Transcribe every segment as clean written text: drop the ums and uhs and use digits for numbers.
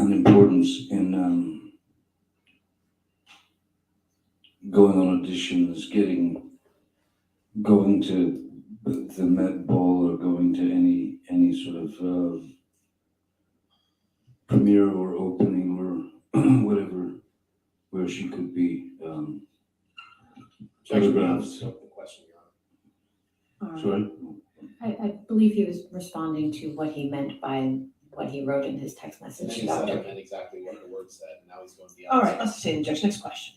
an importance in going on auditions, going to the Met Ball or going to any sort of premiere or opening or whatever, where she could be photographed. The question, Your Honor. Sorry? I believe he was responding to what he meant by what he wrote in his text And message. then he said it meant exactly what the word said, and now he's going beyond. All right, let's say the judge. Next question.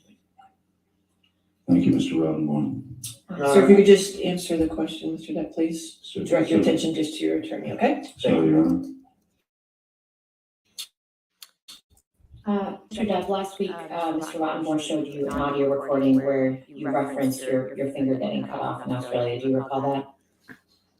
Thank you, Mr. Rodenborn. So if you could just answer the question, Mr. Depp, please. Direct your attention just to your attorney, okay? Sorry, Your Honor. Mr. Depp, last week, Mr. Rodenborn showed you an audio recording where you referenced your finger getting cut off in Australia. Do you recall that?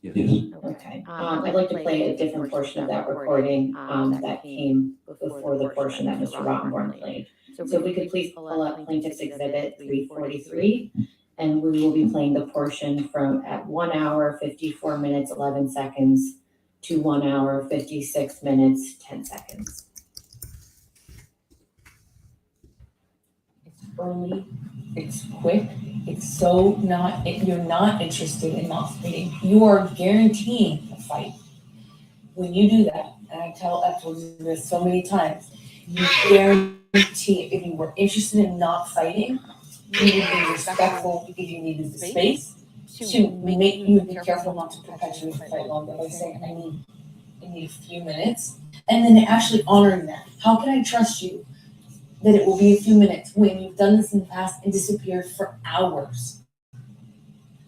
Yes. Okay. I'd like to play a different portion of that recording that came before the portion that Mr. Rodenborn played. So if we could please pull up Plaintiff's Exhibit 343, and we will be playing the portion from at 1 hour, 54 minutes, 11 seconds to 1 hour, 56 minutes, 10 seconds. It's early, it's quick, it's so not, you're not interested in not fighting. You are guaranteeing a fight. When you do that, and I've told you this so many times, you guarantee if you were interested in not fighting, you would be respectful because you needed the space to make you be careful not to perpetuate the fight longer by saying, I need a few minutes, and then actually honoring that. How can I trust you that it will be a few minutes when you've done this in the past and disappeared for hours?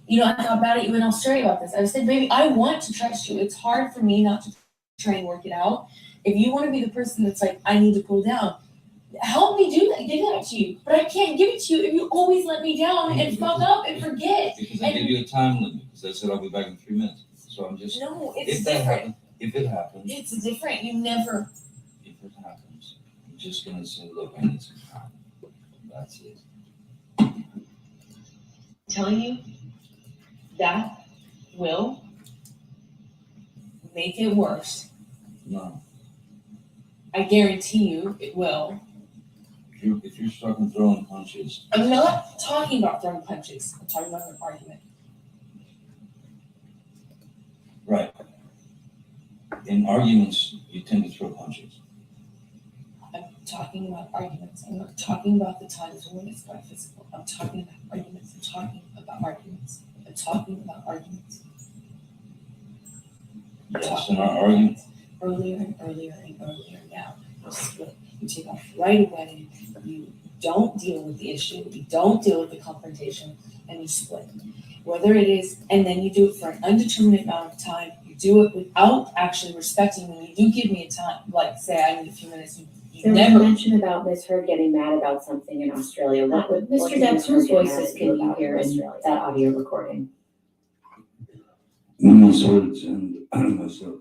You know, I thought about it, you in Australia about this. I said, baby, I want to trust you. It's hard for me not to try and work it out. If you want to be the person that's like, I need to pull down, help me do that, give that to you. But I can't give it to you if you always let me down and fuck up and forget. Because I gave you a time limit, because I said I'll be back in 3 minutes. So I'm just, No, it's if that different. happens, if it happens, It's different. You never. if it happens, I'm just gonna say, look, I need some time. That's it. Telling you that will make it worse. No, I guarantee you it will. if you're stuck in throwing punches, I'm not talking about throwing punches. I'm talking about an argument. right. In arguments, you tend to throw punches. I'm talking about arguments. I'm not talking about the times when it's got physical. I'm talking about arguments. I'm talking about arguments. I'm talking about arguments. Yes, in our argument, Earlier and earlier and earlier now. You split. You take off right away. You don't deal with the issue. You don't deal with the confrontation, and you split. Whether it is, and then you do it for an undetermined amount of time. You do it without actually respecting me. You do give me a time, like say I need a few minutes. You There was never. a mention about Ms. Heard getting mad about something in Australia. What Mr. did Depp, Ms. whose Heard get mad voices at can you about hear in Australia? That audio recording. Ms. Hertz and myself.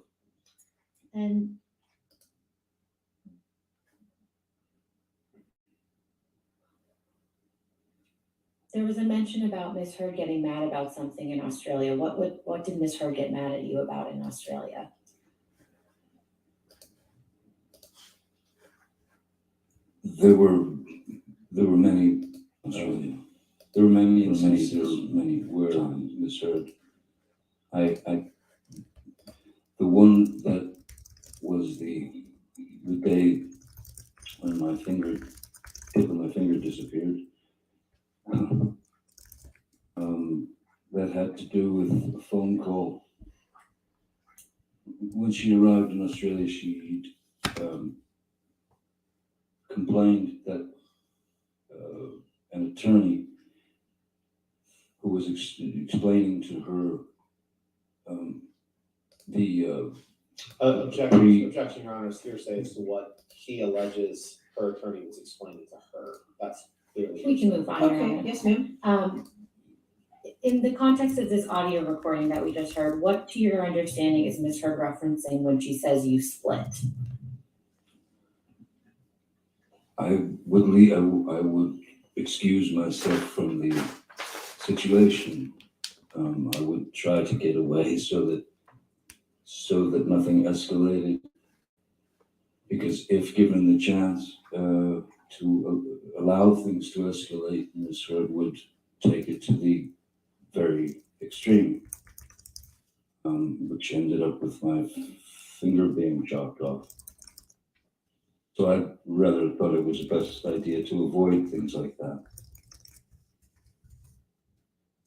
And there was a mention about Ms. Heard getting mad about something in Australia. What did Ms. Heard get mad at you about in Australia? There were many Australia. There were many instances, many where Ms. Heard. The one that was the day when my tip of my finger disappeared. That had to do with a phone call. When she arrived in Australia, she complained that an attorney who was explaining to her Objection, Your Honor, is hearsay as to what he alleges her attorney was explaining to her. That's clearly. We can move on. Your Okay, Honor. yes, ma'am. In the context of this audio recording that we just heard, what to your understanding is Ms. Heard referencing when she says you split? I would excuse myself from the situation. I would try to get away so that nothing escalated. because if given the chance to allow things to escalate, Ms. Heard would take it to the very extreme, which ended up with my finger being chopped off. So I rather thought it was the best idea to avoid things like that.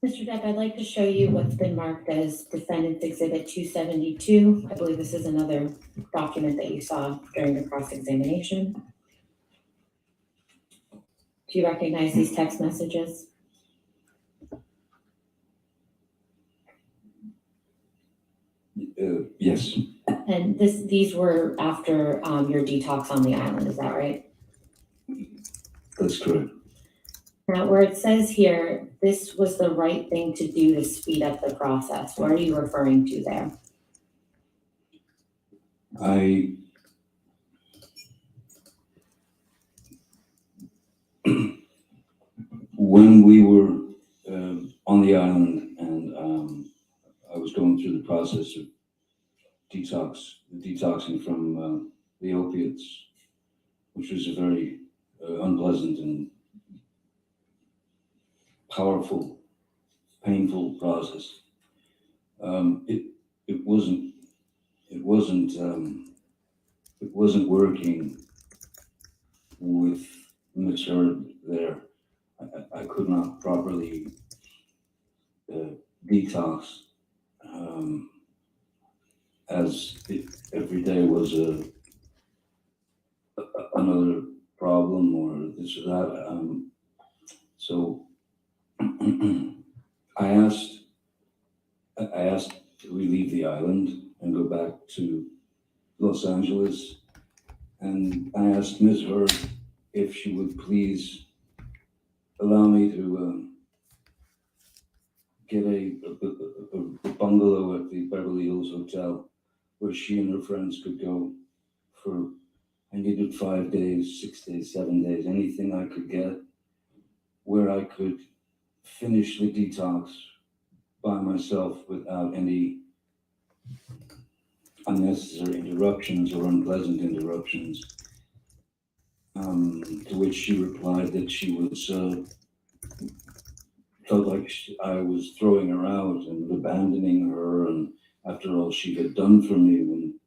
Mr. Depp, I'd like to show you what's been marked as Defendant's Exhibit 272. I believe this is another document that you saw during the cross-examination. Do you recognize these text messages? Yes, And these were after your detox on the island, is that right? that's correct. Now, where it says here, this was the right thing to do to speed up the process, what are you referring to there? When we were on the island and I was going through the process of detoxing from the opiates, which was a very unpleasant and powerful, painful process. It wasn't working with Ms. Heard there. I could not properly detox, as every day was another problem or this or that. So I asked to leave the island and go back to Los Angeles, and I asked Ms. Heard if she would please allow me to get a bungalow at the Beverly Hills Hotel where she and her friends could go for, I needed 5 days, 6 days, 7 days, anything I could get where I could finish the detox by myself without any unnecessary interruptions or unpleasant interruptions. To which she replied that she was felt like I was throwing her out and abandoning her, and after all she had done for me. When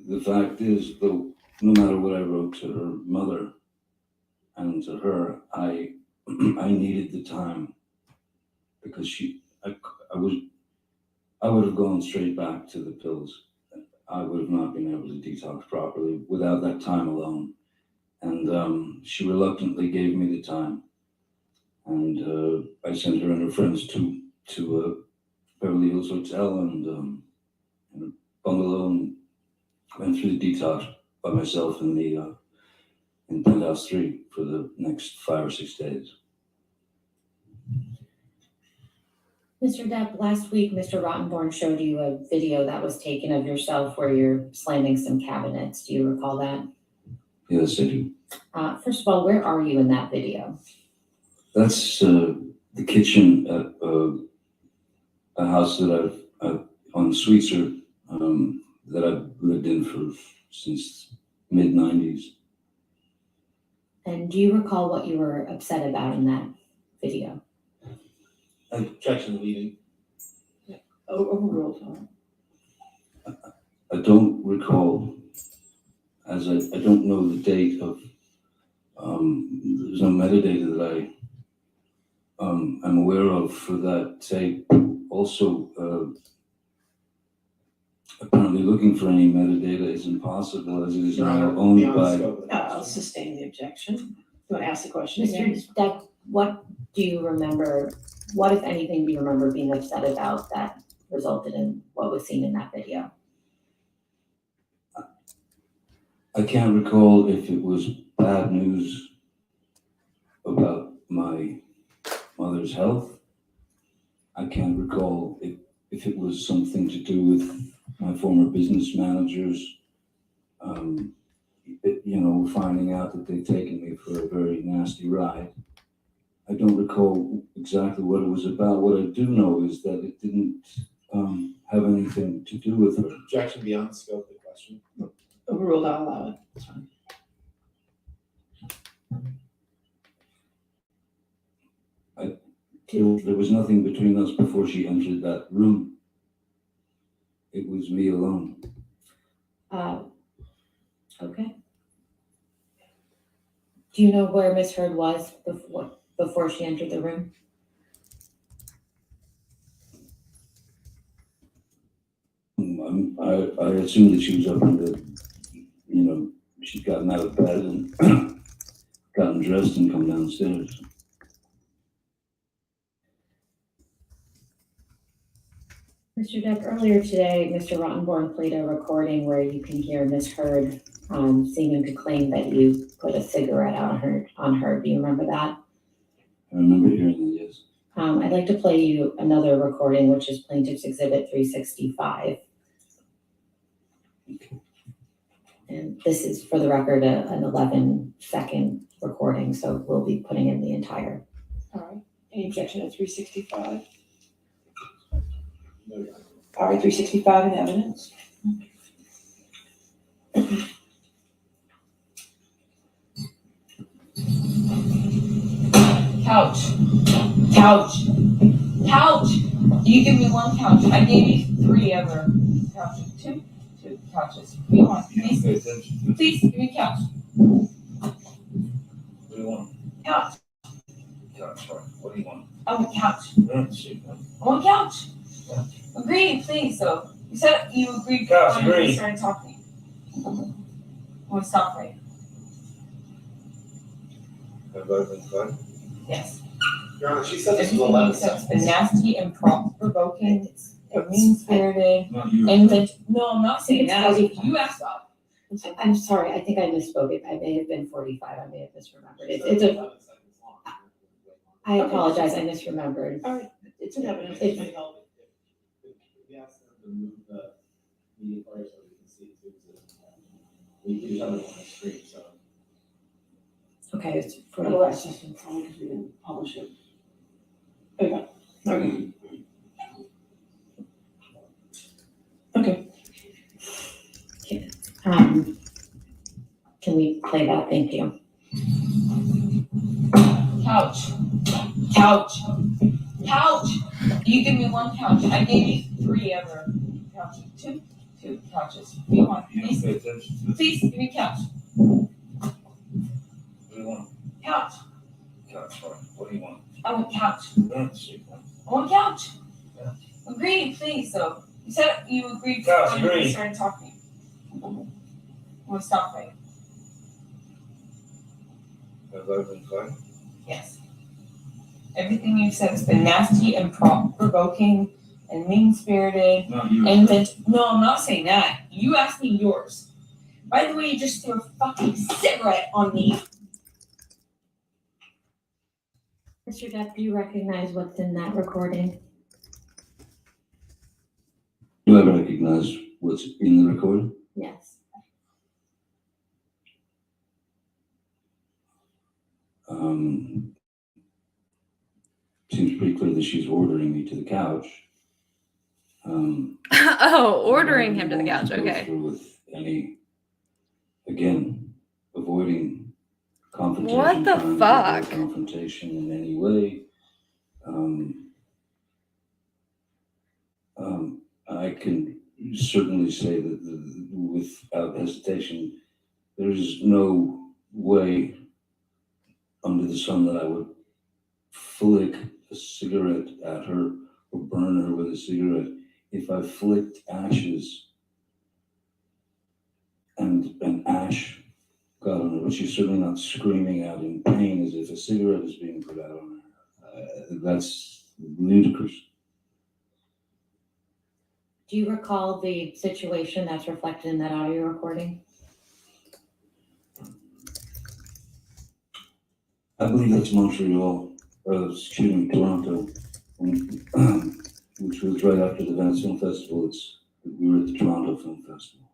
the fact is, though, no matter what I wrote to her mother and to her, I needed the time, because I would have gone straight back to the pills. I would have not been able to detox properly without that time alone. And she reluctantly gave me the time. And I sent her and her friends to Beverly Hills Hotel and a bungalow, and went through the detox by myself in Penthouse 3 for the next 5 or 6 days. Mr. Depp, last week, Mr. Rottenborn showed you a video that was taken of yourself where you're slamming some cabinets. Do you recall that? Yes, I do. First of all, where are you in that video? That's the kitchen at a house that I've on Sweetser that I've lived in since mid-90s. And do you recall what you were upset about in that video? Objection leading. Overruled. I don't recall, as I don't know the date of, there's no metadata that I'm aware of for that tape. Also, apparently looking for any metadata is impossible, as it is Your now Honor, owned beyond by. scope of the I'll question. sustain the objection. You want to ask the question again? Mr. Depp, what do you remember, what if anything do you remember being upset about that resulted in what was seen in that video? I can't recall if it was bad news about my mother's health. I can't recall if it was something to do with my former business managers, finding out that they'd taken me for a very nasty ride. I don't recall exactly what it was about. What I do know is that it didn't have anything to do with her. Objection beyond the scope of the question. overruled, I'll allow it. It's fine. There was nothing between us before she entered that room. It was me alone. Okay. Do you know where Miss Heard was before she entered the room? I assumed that she was up in the, she'd gotten out of bed and gotten dressed and come downstairs. Mr. Depp, earlier today, Mr. Rottenborn played a recording where you can hear Miss Heard seeming to claim that you put a cigarette on her. Do you remember that? I remember hearing that, yes. I'd like to play you another recording, which is Plaintiff's Exhibit 365. Okay. And this is, for the record, an 11-second recording, so we'll be putting in the entire. All right. Any objection to 365? No, All right, 365 in evidence. Couch. You give me one couch. I gave you 3 other couches. 2 couches. What do you want? Please give me a couch. What do you want? Couch. Couch, right. What do you want? I want a couch. I want a couch. Yeah. Agree, please. So you said you agreed Couch, when agree. you started talking. I want to stop right. Have I been fun? Yes. Your Honor, she said this was Everything you 11 said has seconds. been nasty and provoking and mean-spirited. Not you. And no, I'm not saying that. You asked that. I'm sorry, I think I misspoke. I may have been 45. I may have misremembered. She said It's it was a. 11 seconds long. I apologize. I misremembered. All right, it's in evidence. It may help if we ask them to move the media player so we can see it too. We do have it on the screen, so. Okay, it's For the 45. last second, probably because we didn't publish it. Okay. Okay. Can we play that? Thank you. Couch. You give me one couch. I gave you 3 other couches. 2 couches. What do you want? You don't pay attention to this. Please give me a couch. What do you want? Couch. Couch, right. What do you want? I want a couch. I want a couch. Yeah. Agree, please. So you said you agreed Couch, when we agree. started talking. I want to stop right. Have I been fun? Yes. Everything you said has been nasty and provoking and mean-spirited. Not you. And then, no, I'm not saying that. You asked me yours. By the way, you just threw a fucking cigarette on me. Mr. Depp, do you recognize what's in that recording? Do I recognize what's in the recording? Yes. Seems pretty clear that she's ordering me to the couch. Oh, ordering him to the couch. Go Okay. through with again, avoiding confrontation. What the trying to avoid fuck? Confrontation in any way. I can certainly say that without hesitation, there's no way under the sun that I would flick a cigarette at her or burn her with a cigarette. If I flicked ashes and an ash got on her, but she's certainly not screaming out in pain as if a cigarette is being put out on her. That's ludicrous. Do you recall the situation that's reflected in that audio recording? I believe that's Montreal, Toronto, which was right after the Venice Film Festival. We were at the Toronto Film Festival.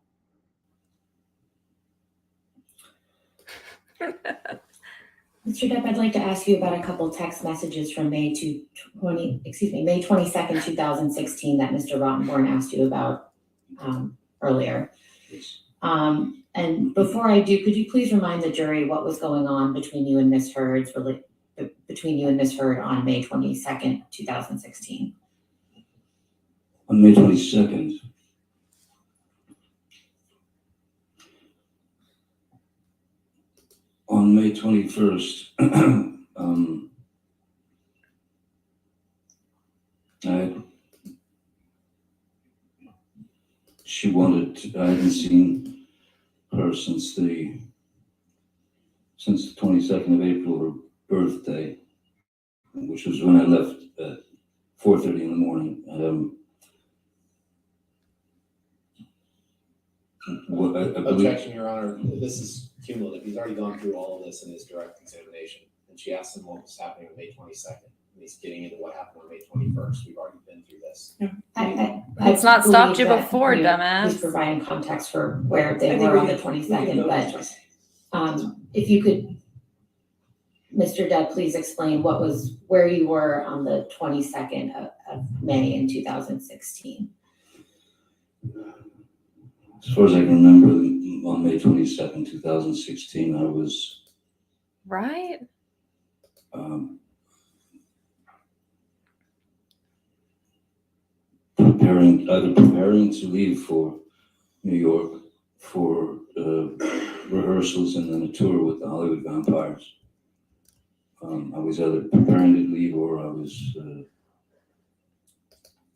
Mr. Depp, I'd like to ask you about a couple text messages from May 22nd, 2016 that Mr. Rottenborn asked you about earlier. Yes. And And before I do, could you please remind the jury what was going on between you and Ms. Hurd on May 22nd, 2016? On May 22nd, on May 21st, I hadn't seen her since the 22nd of April, her birthday, which was when I left at 4:30 in the morning. I believe, Objection, Your Honor, this is cumulative, he's already gone through all of this in his direct examination, and she asked him what was happening on May 22nd, and he's getting into what happened on May 21st, we've already been through this. I It's not believe stopped you that before, He's dumbass. providing context for where they I think were on we the can- we can 22nd, vote but this way. if you could, Mr. Depp, please explain where you were on the 22nd of May in 2016. as far as I can remember, on May 22nd, 2016, I was Right? preparing to leave for New York for rehearsals and then a tour with the Hollywood Vampires. I was either preparing to leave or I was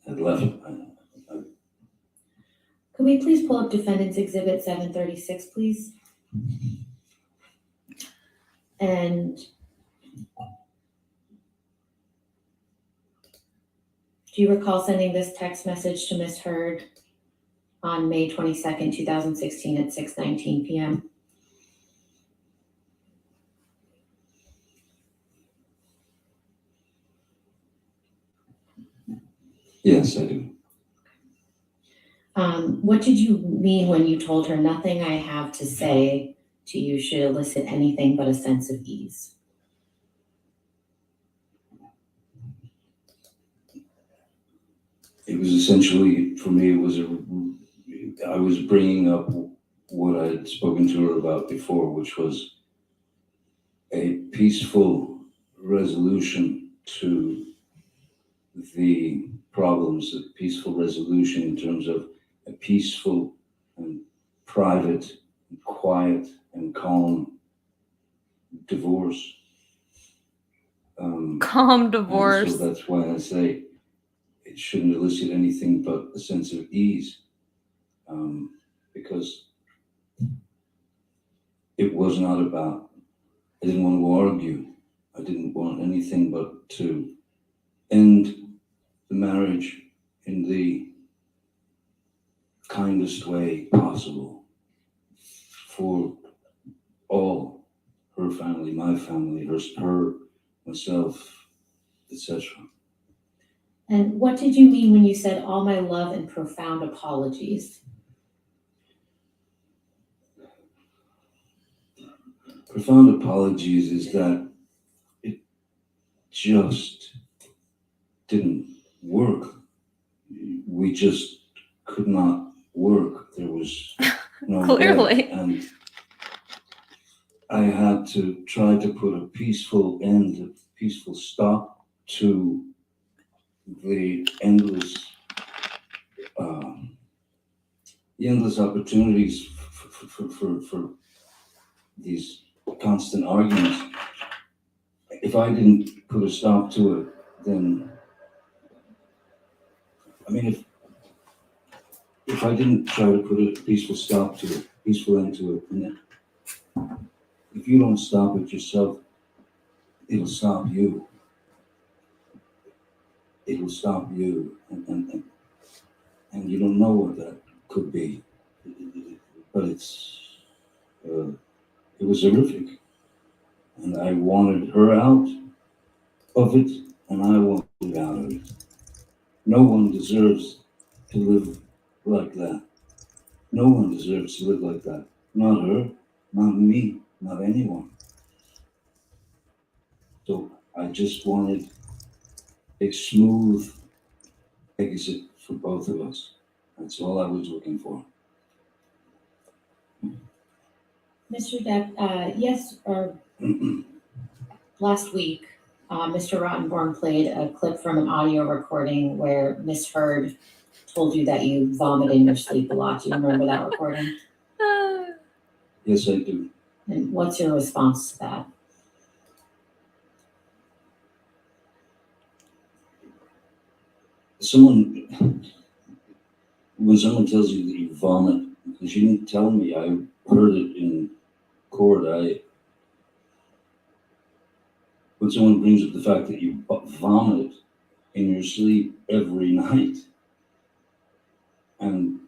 had left. Could we please pull up Defendant's Exhibit 736, please? And do you recall sending this text message to Ms. Hurd on May 22nd, 2016 at 6:19 p.m.? Yes, I do. What did you mean when you told her nothing I have to say to you should elicit anything but a sense of ease? It was essentially, for me, I was bringing up what I had spoken to her about before, which was a peaceful resolution to the problems, a peaceful resolution in terms of a peaceful and private, and quiet and calm divorce. Calm And divorce. so that's why I say it shouldn't elicit anything but a sense of ease, because it was not about, I didn't want to argue. I didn't want anything but to end the marriage in the kindest way possible for all, her family, my family, her, myself, etc. And what did you mean when you said all my love and profound apologies? Profound apologies is that it just didn't work. We just could not work. There was no Clearly. way. And I had to try to put a peaceful end, a peaceful stop to the endless opportunities for these constant arguments. If I didn't put a stop to it, then, I mean, if I didn't try to put a peaceful stop to it, peaceful end to it, and if you don't stop it yourself, it'll stop you. It'll stop you, and you don't know what that could be. But it was horrific, and I wanted her out of it, and I wanted out of it. No one deserves to live like that. No one deserves to live like that. Not her, not me, not anyone. So I just wanted a smooth exit for both of us. That's all I was looking for. Mr. Depp, yes, or last week, Mr. Rottenborn played a clip from an audio recording where Miss Heard told you that you vomit in your sleep a lot. Do you remember that recording? Yes, I do. And what's your response to that? When someone tells you that you vomit, because you didn't tell me, I heard it in court. When someone brings up the fact that you vomit in your sleep every night, and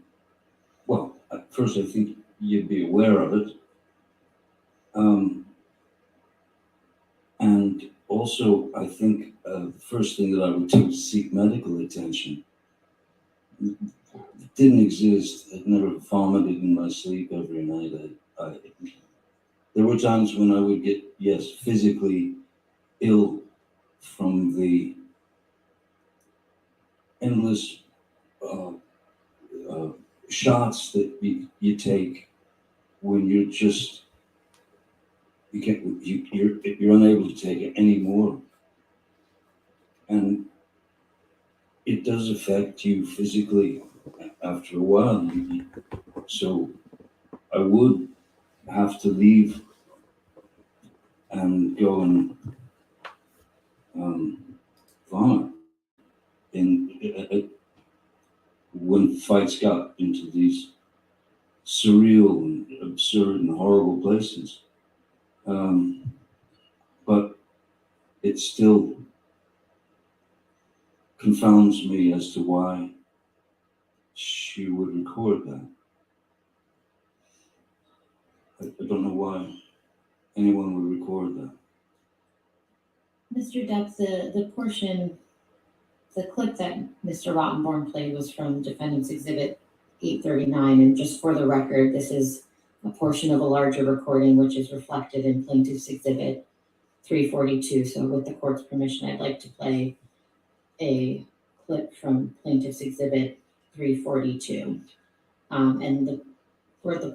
well, at first I think you'd be aware of it. And also, I think the first thing that I would do is seek medical attention. It didn't exist. I'd never vomited in my sleep every night. There were times when I would get, yes, physically ill from the endless shots that you take when you're just you're unable to take it anymore, and it does affect you physically after a while. So I would have to leave and go and vomit when fights got into these surreal and absurd and horrible places. But it still confounds me as to why she would record that. I don't know why anyone would record that. Mr. Depp, the clip that Mr. Rottenborn played was from Defendant's Exhibit 839, and just for the record, this is a portion of a larger recording which is reflected in Plaintiff's Exhibit 342. So with the court's permission, I'd like to play a clip from Plaintiff's Exhibit 342. And the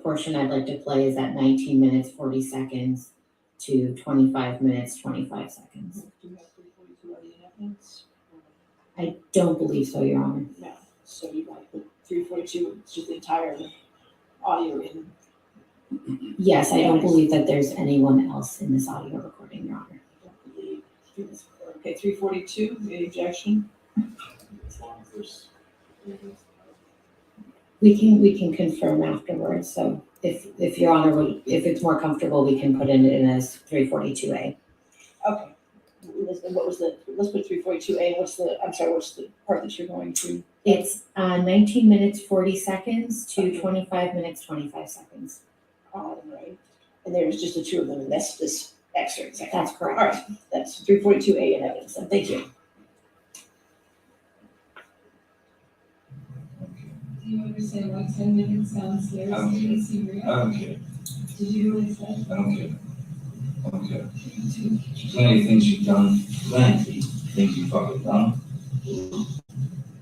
portion I'd like to play is at 19 minutes, 40 seconds to 25 minutes, 25 seconds. Do you have 342 already in evidence? I don't believe so, Your Honor. No, so you want to put 342, it's just the entire audio in. Yes, I don't believe that there's anyone else in this audio recording, Your Honor. Okay, 342, any objection? As long as there's. We can confirm afterwards, so if Your Honor would, if it's more comfortable, we can put it in as 342A. Okay. What was let's put 342A, what's the part that you're going to? It's 19 minutes, 40 seconds to 25 minutes, 25 seconds. Right, and there's just the two of them, and that's this excerpt. That's correct. All right, that's 342A in evidence, then, thank you. Do you understand why 10 minutes downstairs is serious? Okay. Did you really say? Okay. Plenty of things you've done. Plenty of things you've fucking done.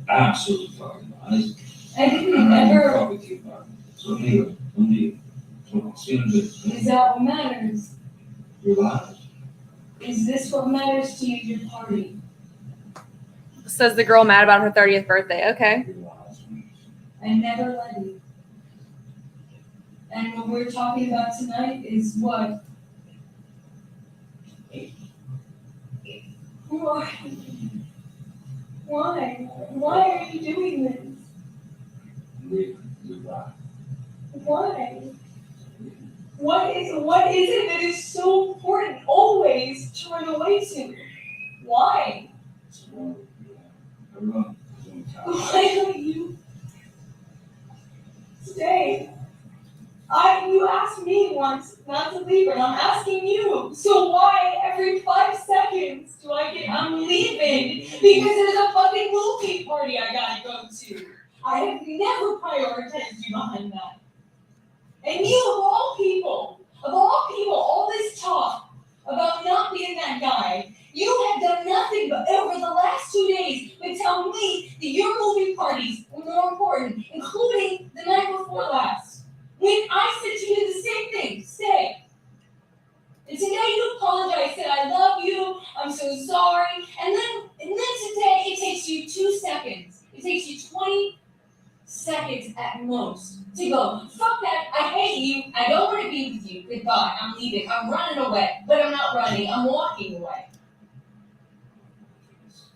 Absolutely fucking done. I didn't ever. Talk with you about it. So anyway, so see you in a bit. Is that what matters? You're lying. Is this what matters to you, your party? Says the girl mad about her 30th birthday. Okay. You're lying. I never let you. And what we're talking about tonight is what? Why? Why are you doing this? You're lying. Why? What is it that is so important always to run away to? Why? Everyone is in town. Why don't you stay? You asked me once not to leave, and I'm asking you. So why every 5 seconds do I'm leaving because there's a fucking movie party I gotta go to? I have never prioritized you behind that. And you, of all people, all this talk about not being that guy, you have done nothing but over the last 2 days but tell me that your movie parties were more important, including the night before last. When I said to you the same thing, stay. so sorry. And then today it takes you 2 seconds. It takes you 20 seconds at most to go, fuck that, I hate you, I don't want to be with you, goodbye, I'm leaving, I'm running away, but I'm not running, I'm walking away.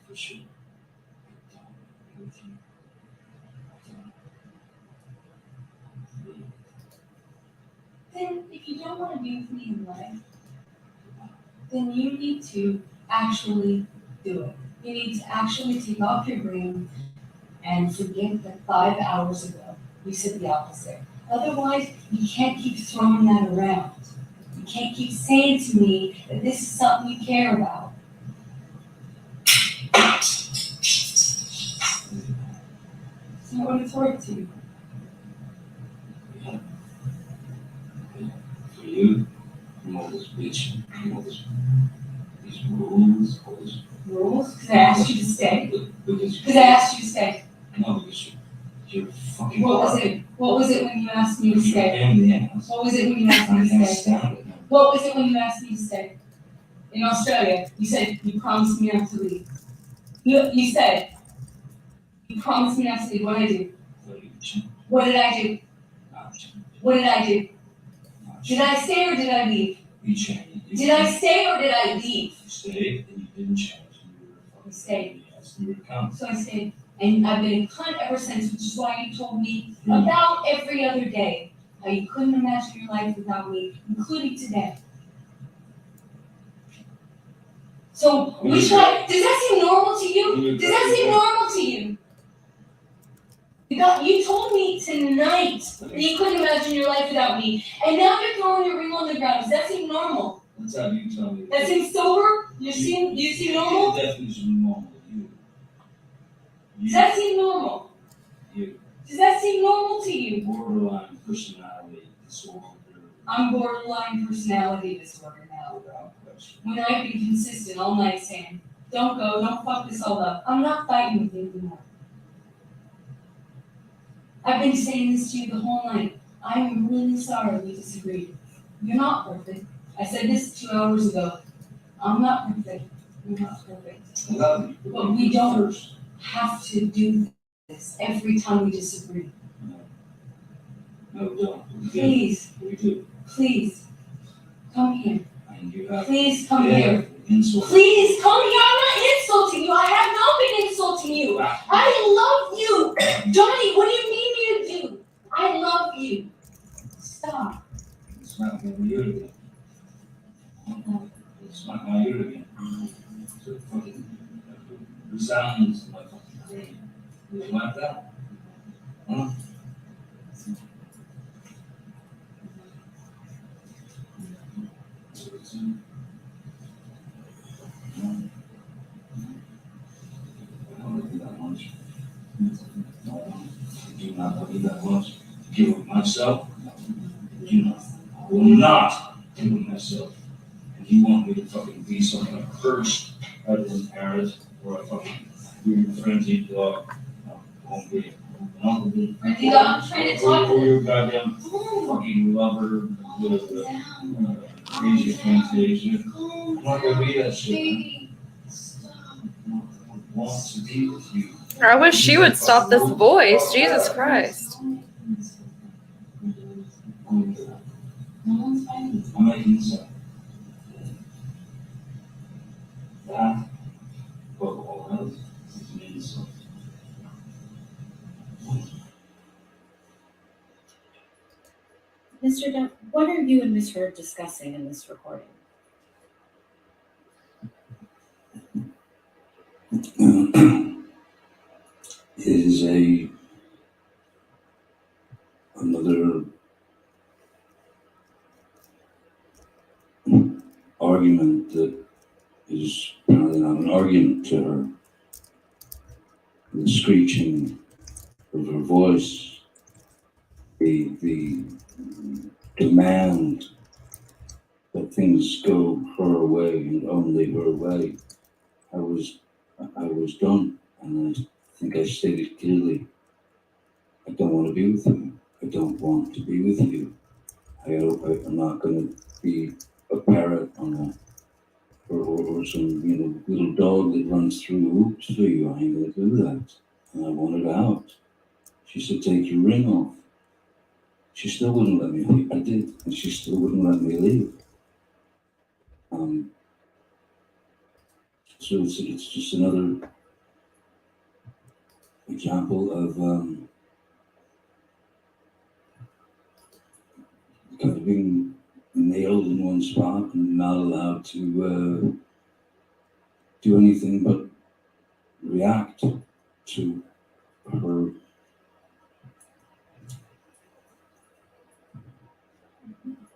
For sure. Then if you don't want to be with me in life, then you need to actually do it. You need to actually take off your ring and forget that 5 hours ago you said the opposite. Otherwise, you can't keep throwing that around. You can't keep saying to me that this is something you care about. So I want to throw it to you. For you, from all this bitch, from all this, these rules, all this. Rules? Because I asked you to stay. Because Because I asked you to stay. no, because you're fucking. What was it? What was it when you asked me to You're stay? in the ass. What was it when you asked me I to can't stay? stand it. What was it when you asked me to stay? In Australia, you said you promised me not to leave. You said you promised me not to leave. What did I do? What did I do? What did I do? Did I stay or did I leave? You changed. Did I stay or did I leave? You stayed and you didn't change. You stayed. Yes, you were coming. So I stayed. And I've been in cunt ever since, which is why you told me about every other day how you couldn't imagine your life without me, including today. So which one, does that seem normal to you? Does that seem normal to you? You told me tonight that you couldn't imagine your life without me, and now you're throwing your ring on the ground. Does that seem normal? That's how you tell me. That seems sober? Do you seem normal? Your definition of normal. Does that seem normal? You. Does that seem normal to you? Borderline personality disorder. I'm borderline personality disorder now. Without question. When I've been consistent all night saying, don't go, don't fuck this all up. I'm not fighting with you anymore. I've been saying this to you the whole night. I'm really sorry we disagreed. You're not perfect. I said this 2 hours ago. I'm not perfect. You're not perfect. I love you. But we don't have to do this every time we disagree. No, we don't. Please, We do. please, come here. And you have. Please come here. Insult. Please come here. I'm not insulting you. I have not been insulting you. I love you. Johnny, what do you need me to do? I love you. Stop. It's not my ear again. It's not my ear again. So fucking resounds in my fucking brain. You like that? Huh? I don't love you that much. I do not love you that much. Give of myself. You know, I will not give of myself. And you want me to fucking be some kind of cursed peddling parrot or a fucking weird frenzied dog. No, won't be. No. Frenzied dog, I'm trying to talk to Or your goddamn fucking lover with a crazy confrontation. I'm not gonna be that shit. Baby, stop. I want to be with you. I wish she would stop this voice. Jesus Christ. No one's fighting. I'm making this up. That, above all else, is an insult. Mr. Depp, what are you and Ms. Heard discussing in this recording? Is another argument that is apparently not an argument to her. The screeching of her voice, the demand that things go her way and only her way. I was done, and I think I stated clearly, I don't want to be with you. I don't want to be with you. I'm not going to be a parrot on a or some, little dog that runs through hoops for you. I ain't gonna do that. And I wanted out. She said, take your ring off. She still wouldn't let me leave. I did, and she still wouldn't let me leave. So it's just another example of kind of being nailed in one spot and not allowed to do anything but react to her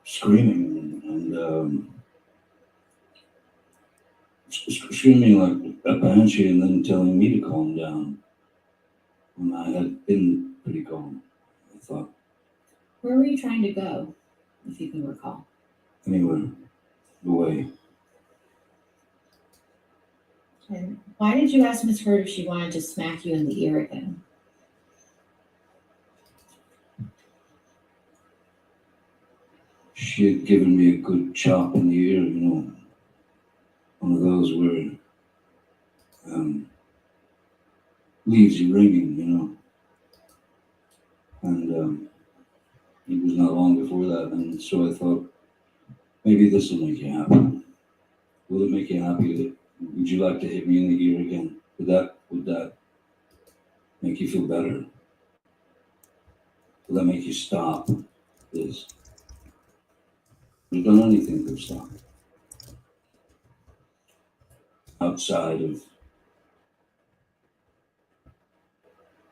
screaming and screaming like a banshee and then telling me to calm down when I had been pretty calm. I thought, Where were you trying to go, if you can recall? anywhere, away. And why did you ask Miss Hurd if she wanted to smack you in the ear again? She had given me a good chop in the ear, one of those where leaves you ringing, and it was not long before that, and so I thought, maybe this will make you happy. Will it make you happy? Would you like to hit me in the ear again? Would that make you feel better? Will that make you stop this? Have you done anything to stop? Outside of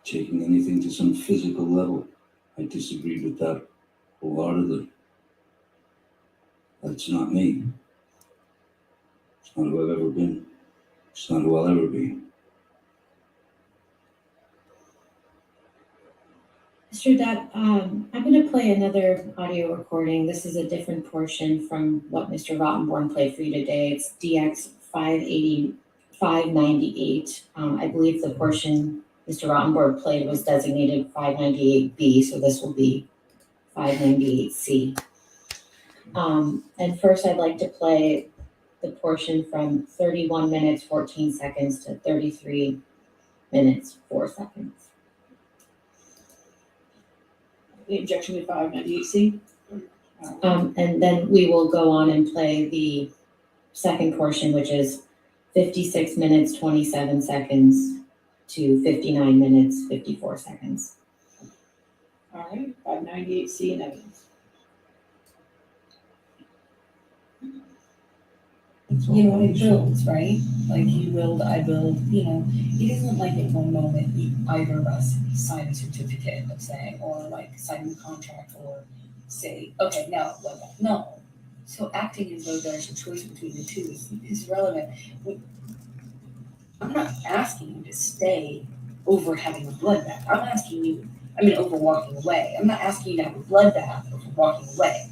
taking anything to some physical level, I disagreed with that wholeheartedly. That's not me. It's not who I've ever been. It's not who I'll ever be. Mr. Depp, I'm going to play another audio recording. This is a different portion from what Mr. Rottenborn played for you today. It's DX 598. I believe the portion Mr. Rottenborn played was designated 598B, so this will be 598C. And first, I'd like to play the portion from 31 minutes, 14 seconds to 33 minutes, 4 seconds. The objection to 598C. And then we will go on and play the second portion, which is 56 minutes, 27 seconds to 59 minutes, 54 seconds. All right, 598C in evidence. It builds, right? Like you build, I build, it isn't like in one moment either of us sign a certificate of saying, or like sign a contract or say, okay, now bloodbath. No. So acting as though there's a choice between the two is relevant. I'm not asking you to stay over having a bloodbath. I'm asking you, over walking away. I'm not asking you to have a bloodbath over walking away.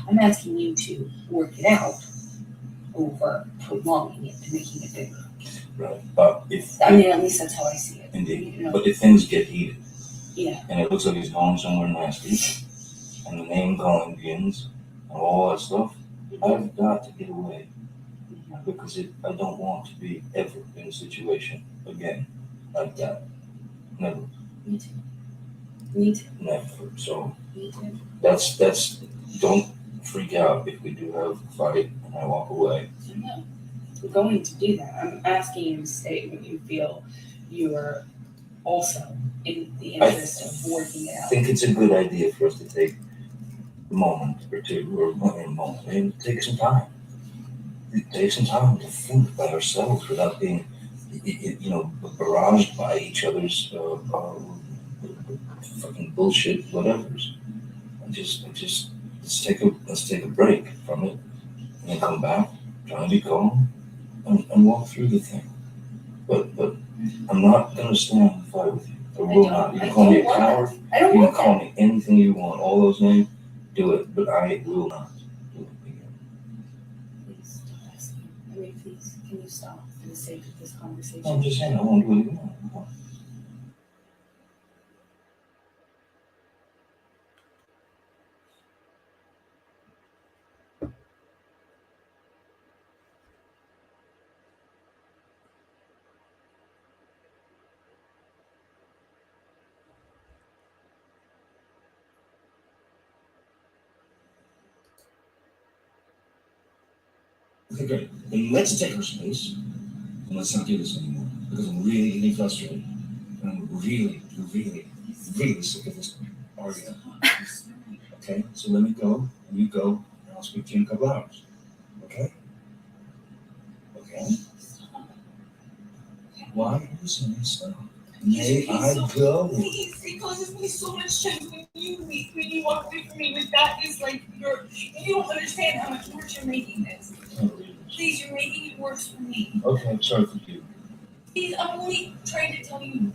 I'm asking you to work it out over prolonging it and making it bigger. Right, but at least that's how I see it. Indeed, but if things get heated, Yeah. and it looks like he's going somewhere nasty, and the name calling begins, and all that stuff, I've got to get away. Because I don't want to be ever in a situation again like that. Never. Me too. Me too. Never. So Me too. that's don't freak out if we do have a fight and I walk away. No, we're going to do that. I'm asking you to say when you feel you are also in the interest of working it I out. think it's a good idea for us to take a moment or two, or not a moment, and take some time. Take some time to think by ourselves without being, barraged by each other's fucking bullshit, whatever's. Let's take a break from it, and then come back, try and be calm, and walk through the thing. But I'm not gonna stand and fight with you. I will not. You can call me a coward. I don't You want can call me anything you want. All those names, do it. But I will not do it again. Please don't ask me. Please, can you stop for the sake of this conversation? I'm just saying I won't do it again. Okay, great. Then let's take our space and let's not do this anymore because I'm really getting frustrated. And I'm really sick of this argument. Okay, so let me go and you go and I'll speak to you in a couple hours. Okay? Okay? Why are you saying stop? May I go? Please, it causes me so much stress when you walk away from me with that. It's like you don't understand how much worse you're making this. Please, you're making it worse for me. Okay, I'm sorry for you. Please, I'm only trying to tell you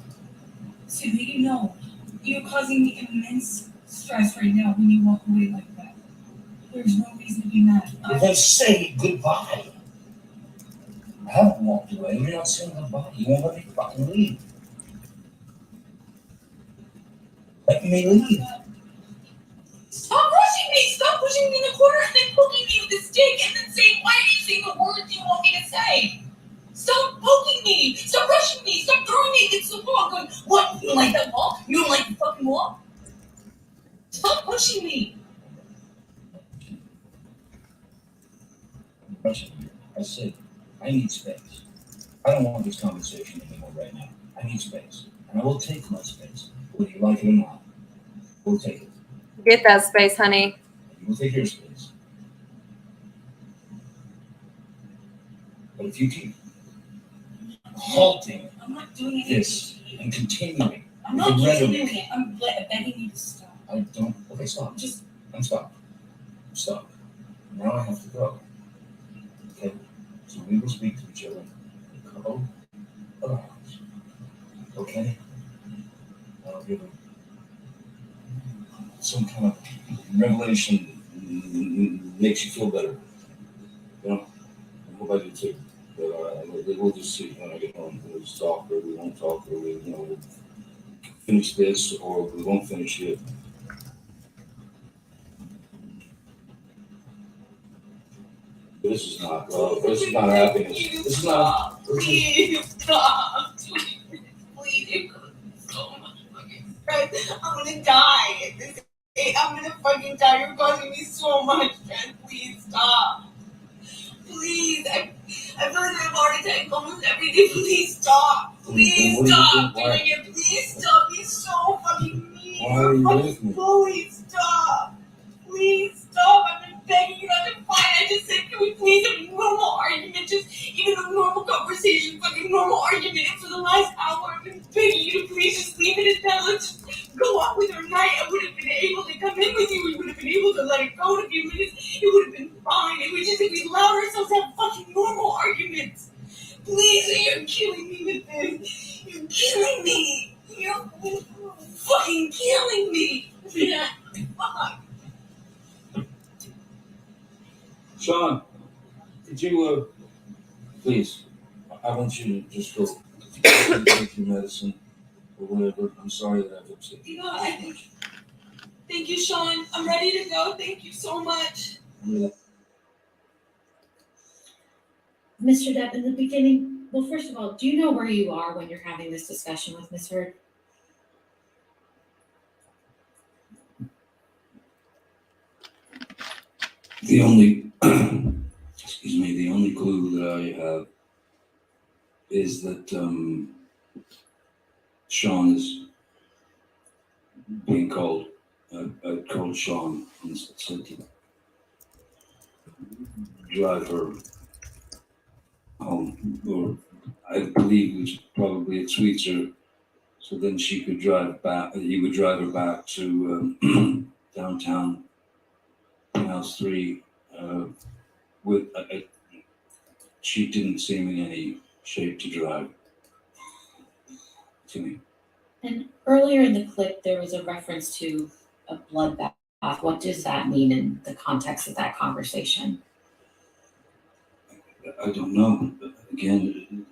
so that you know you're causing me immense stress right now when you walk away like that. There's no reason to be mad. Then say goodbye. I haven't walked away. You're not saying goodbye. You won't let me fucking leave. Let me leave. Stop pushing me! Stop pushing me in the corner and then poking me with a stick and then saying, why are you saying the words you want me to say? Stop poking me! Stop pushing me! Stop throwing me against the wall! Going, what? You don't like that wall? You don't like the fucking wall? Stop pushing me! I said, I need space. I don't want this conversation anymore right now. I need space. And I will take my space. Whether you like it or not, we'll take it. Get that space, honey. You will take your space. But if you keep halting I'm not doing this anything. and continuing, I'm not continuing it. I'm begging you to stop. I don't. Okay, stop. I'm stop. Stop. Now I have to go. Okay? So we will speak to each other in a couple of hours. Okay? I'll give it some kind of revelation makes you feel better. You know? I hope I do too. But we'll just see when I get home. We'll just talk or we won't talk or we'll finish this or we won't finish it. This is not love. This is not happiness. This is not. Please stop. Please, it causes so much fucking stress. I'm gonna die at this age. I'm gonna fucking die. You're causing me so much stress. Please stop. Please, I feel like I have a heart attack almost every day. Please stop. Please stop doing it. Please stop. He's so fucking mean. Why are you with me? Please stop. Please stop. I've been begging you not to fight. I just said, can we please have a normal argument? Just even a normal conversation, fucking normal argument. And for the last hour, I've been begging you to please just leave it at that. Let's just go on with our night. I would have been able to come in with you. We would have been able to let it go in a few minutes. It would have been fine. If we allowed ourselves to have fucking normal arguments. Please, you're killing me with this. You're killing me. You're fucking killing me. Fuck. Sean, could you, please, I want you to just go take your medicine or whatever. I'm sorry that I've upset you. No, thank you, Sean. I'm ready to go. Thank you so much. Yeah. Mr. Depp, in the beginning, well, first of all, do you know where you are when you're having this discussion with Ms. Heard? The only, the only clue that I have is that Sean is being called. I called Sean and said to drive her home, or I believe it was probably at Sweetser, so then she could drive back. He would drive her back to downtown House 3. With she didn't seem in any shape to drive to me. And earlier in the clip, there was a reference to a bloodbath. What does that mean in the context of that conversation? I don't know. But again,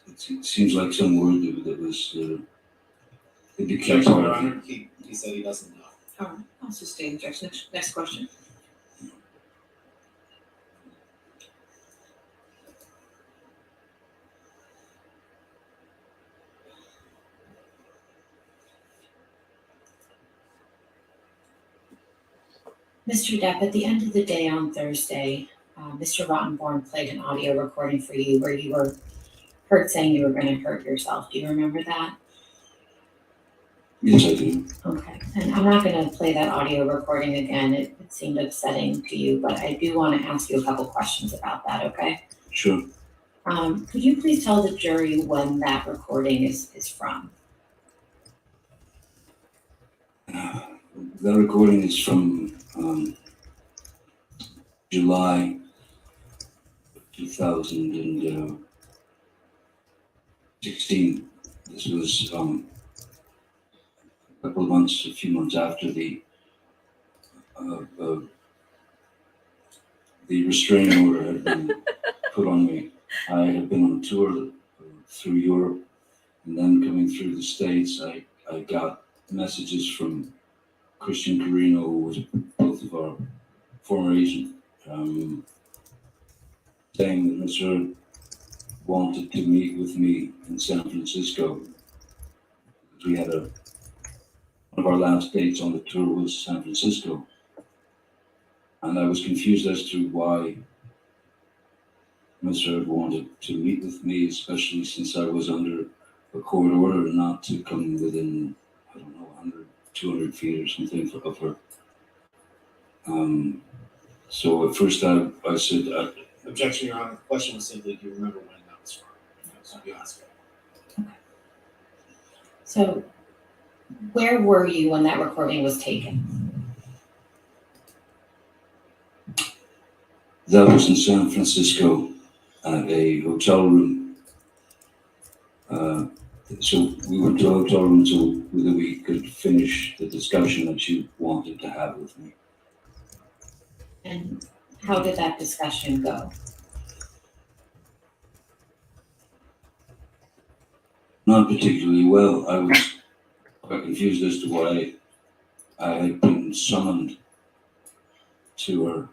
it seems like some word that was it became Objection, part Your of it. Honor. He said he doesn't know. All right, I'll sustain objection. Next question. Mr. Depp, at the end of the day on Thursday, Mr. Rottenborn played an audio recording for you where you were heard saying you were going to hurt yourself. Do you remember that? Yes, I do. Okay, and I'm not going to play that audio recording again. It seemed upsetting to you, but I do want to ask you a couple questions about that, okay? Sure. Could you please tell the jury when that recording is from? That recording is from July 2016. This was a few months after the restraining order had been put on me. I had been on tour through Europe, and then coming through the States, I got messages from Christian Carino, who was both of our former agent, saying that Ms. Heard wanted to meet with me in San Francisco. We had one of our last dates on the tour was San Francisco, and I was confused as to why Ms. Heard wanted to meet with me, especially since I was under a court order not to come within, I don't know, 100, 200 feet or something of her. So at first I said, Objection, Your Honor. The question was simply, do you remember when that was from? That's what you asked. So, where were you when that recording was taken? that was in San Francisco at a hotel room. So we went to a hotel room so that we could finish the discussion that you wanted to have with me. And how did that discussion go? Not particularly well. I was quite confused as to why I had been summoned to her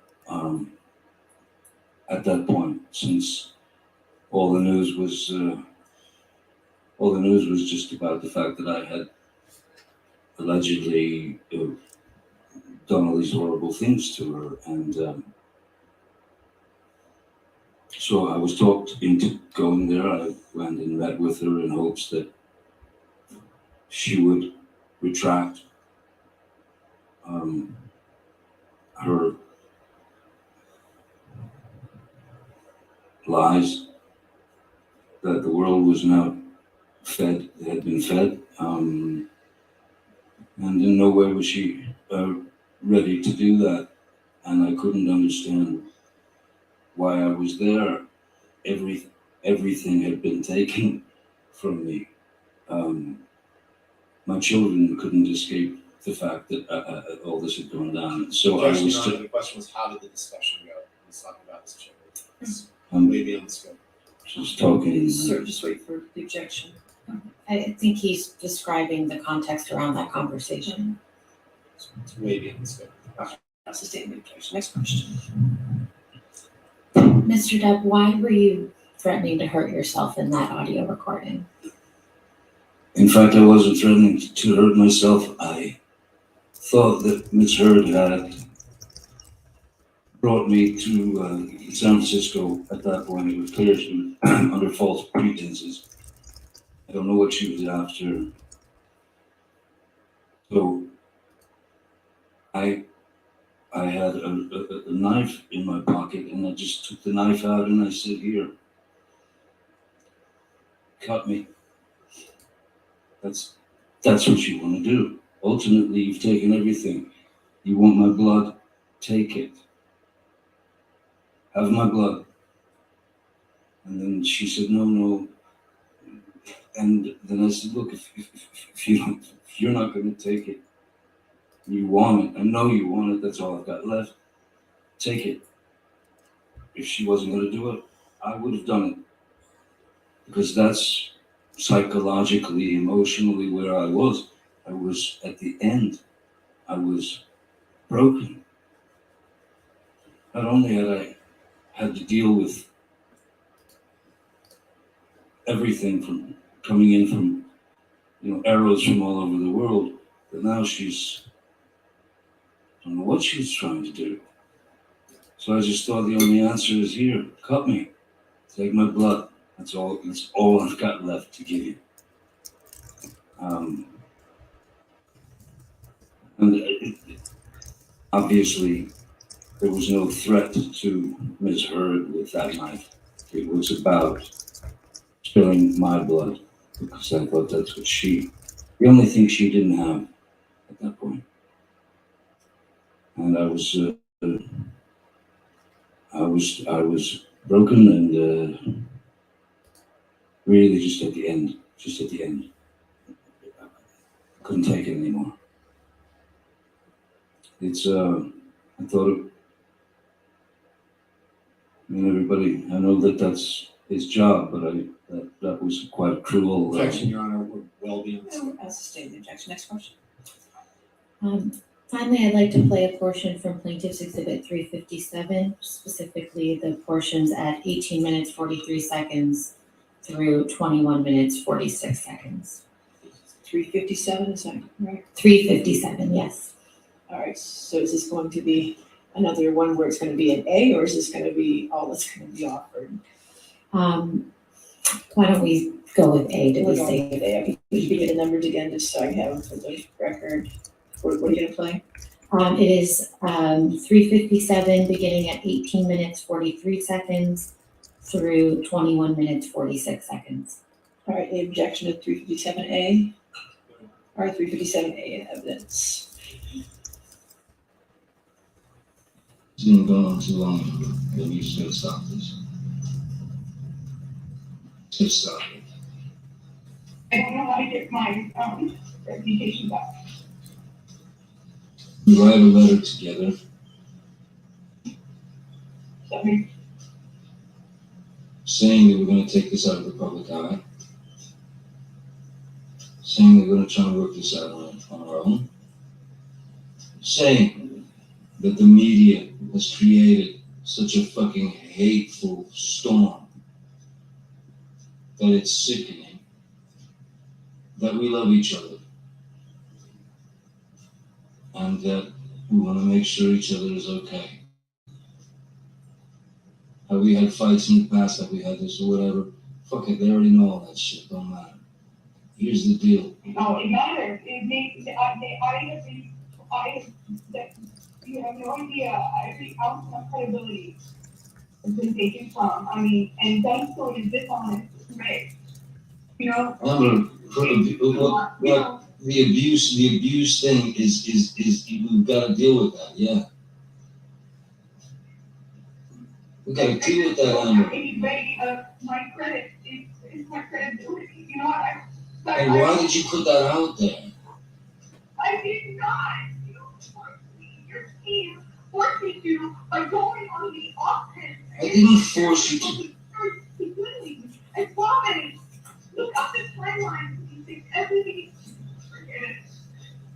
at that point, since all the news was just about the fact that I had allegedly done all these horrible things to her, and so I was talked into going there. I went and met with her in hopes that she would retract her lies that the world was now had been fed, and in no way was she ready to do that, and I couldn't understand why I was there. Everything had been taken from me. My children couldn't escape the fact that all this had gone down. So I Objection, was Your Honor. The question was, how did the discussion go? Let's talk about this children. um, Way beyond the scope. just talking. Sir, just wait for the objection. I think he's describing the context around that conversation. It's way beyond the scope. I'll sustain the objection. Next question. Mr. Depp, why were you threatening to hurt yourself in that audio recording? In fact, I wasn't threatening to hurt myself. I thought that Ms. Heard had brought me to San Francisco. At that point, it was clear she was under false pretenses. I don't know what she was after. So I had a knife in my pocket, and I just took the knife out and I said, "Here, cut me." That's what you want to do. Ultimately, you've taken everything. You want my blood? Take it. Have my blood. And then she said, no. And then I said, look, if you're not going to take it, you want it. I know you want it. That's all I've got left. Take it. If she wasn't going to do it, I would have done it. Because that's psychologically, emotionally where I was. I was at the end. I was broken. Not only had I had to deal with everything from coming in from, arrows from all over the world, but now I don't know what she's trying to do. So I just thought the only answer is here, cut me, take my blood. That's all I've got left to give you. And obviously, there was no threat to Ms. Heard with that knife. It was about spilling my blood because I thought that's what the only thing she didn't have at that point. And I was broken and really just at the end, couldn't take it anymore. It's I thought everybody, I know that that's his job, but that was quite cruel. Objection, Your Honor, we're well beyond this. I'll sustain the objection. Next question. Finally, I'd like to play a portion from Plaintiff's Exhibit 357, specifically the portions at 18 minutes 43 seconds through 21 minutes 46 seconds. 357, is that right? 357, yes. All right, so is this going to be another one where it's going to be an A, or is this going to be all that's going to be offered? Why don't we go with A? Did we We're going say? with A. Could you give me the numbers again, just so I have for the record? What are you going to play? It is 357, beginning at 18 minutes 43 seconds through 21 minutes 46 seconds. All right, the objection to 357A, or 357A in evidence. It's been going on too long. Maybe you just gotta stop this. Just stop it. I don't know how to get my reputation back. We write a letter together. So, I mean, Saying that we're going to take this out of the public eye, saying that we're going to try and work this out on our own, saying that the media has created such a fucking hateful storm that it's sickening, that we love each other, and that we want to make sure each other is okay. Have we had fights in the past? Have we had this or whatever? Fuck it, they already know all that shit. Don't matter. Here's the deal. no, it matters. You have no idea. Every ounce of credibility has been taken from. I mean, and done so in dishonest way. You know. The abuse thing is we've got to deal with that. Yeah. We got to deal with that, Amber. Anybody, my credit is my credibility. You know what? And why did you put that out there? I did not. You forced me. Your team forced me to by going on the offense. I didn't force you to. I promise. Look up the timeline. You think everything.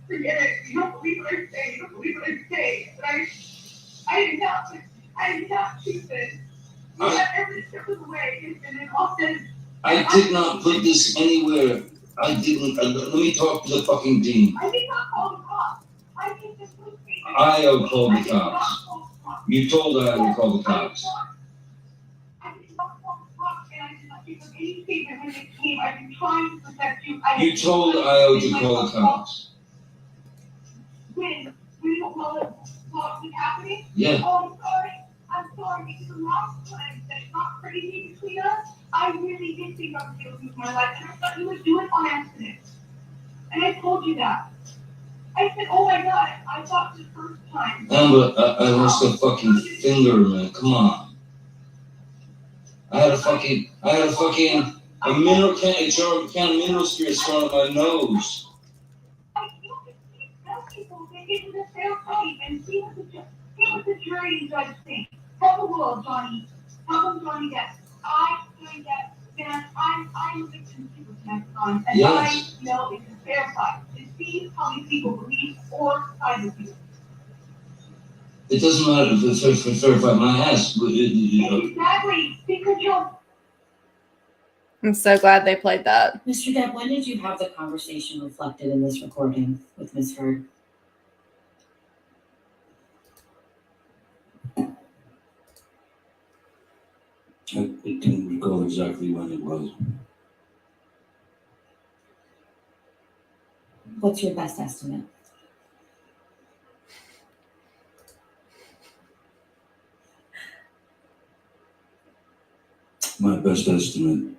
Forget it. You don't believe what I say. You don't believe what I say. But I did not choose this. You got every step of the way. And then often. I did not put this anywhere. I didn't. Let me talk to the fucking dean. I did not call the cops. I think this was me. I called the cops. You told I would call the cops. I did not call the cops, and I did not give them any statement when they came. I've been trying to protect you. You told IO to call the cops. When you don't know what was happening? Yeah. Oh, I'm sorry. Because the last time that's not crazy between us, I really did think I was going to lose my life. And I thought you would do it on accident. And I told you that. I said, oh my God, I thought the first time. Amber, I lost a fucking finger, man. Come on. I had a mineral can of mineral spirits thrown at my nose. I feel that these young people, they get to the fair fight and see what the jury and judge think. Tell the world, Johnny. Tell them, Johnny, that I think that I'm a victim to the next time. And Yes. I know it's a fair fight. To see how many people believe or side with you. It doesn't matter if it's fair fight my ass. Exactly. Because you're. I'm so glad they played that. Mr. Depp, when did you have the conversation reflected in this recording with Ms. Heard? I can't recall exactly when it was. What's your best estimate? My best estimate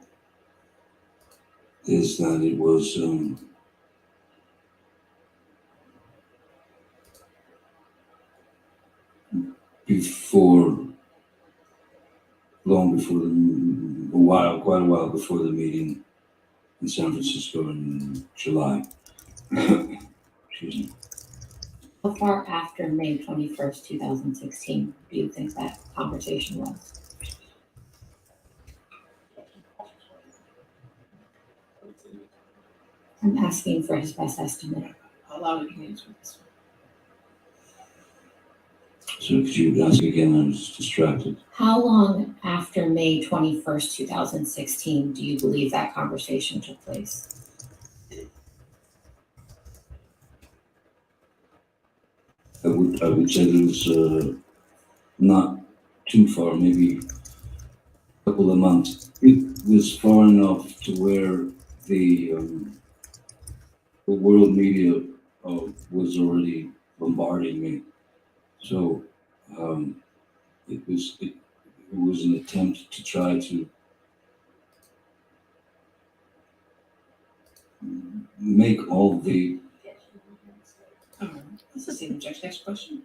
is that it was long before quite a while before the meeting in San Francisco in July. Excuse me. How far after May 21st, 2016 do you think that conversation was? I'm asking for his best estimate. Allow you to answer this one. So could you ask again? I was distracted. How long after May 21st, 2016 do you believe that conversation took place? I would say that it was not too far, maybe a couple of months. It was far enough to where the world media was already bombarding me. So it was an attempt to try to make all the This is the next question.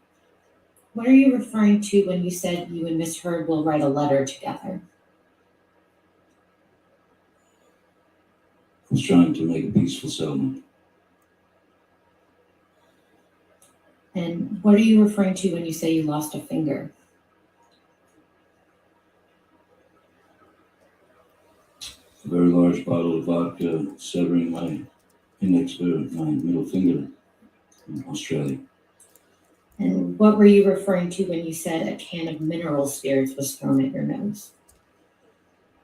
What are you referring to when you said you and Miss Heard will write a letter together? was trying to make a peaceful settlement. And what are you referring to when you say you lost a finger? A very large bottle of vodka severing my middle finger in Australia. And what were you referring to when you said a can of mineral spirits was thrown at your nose?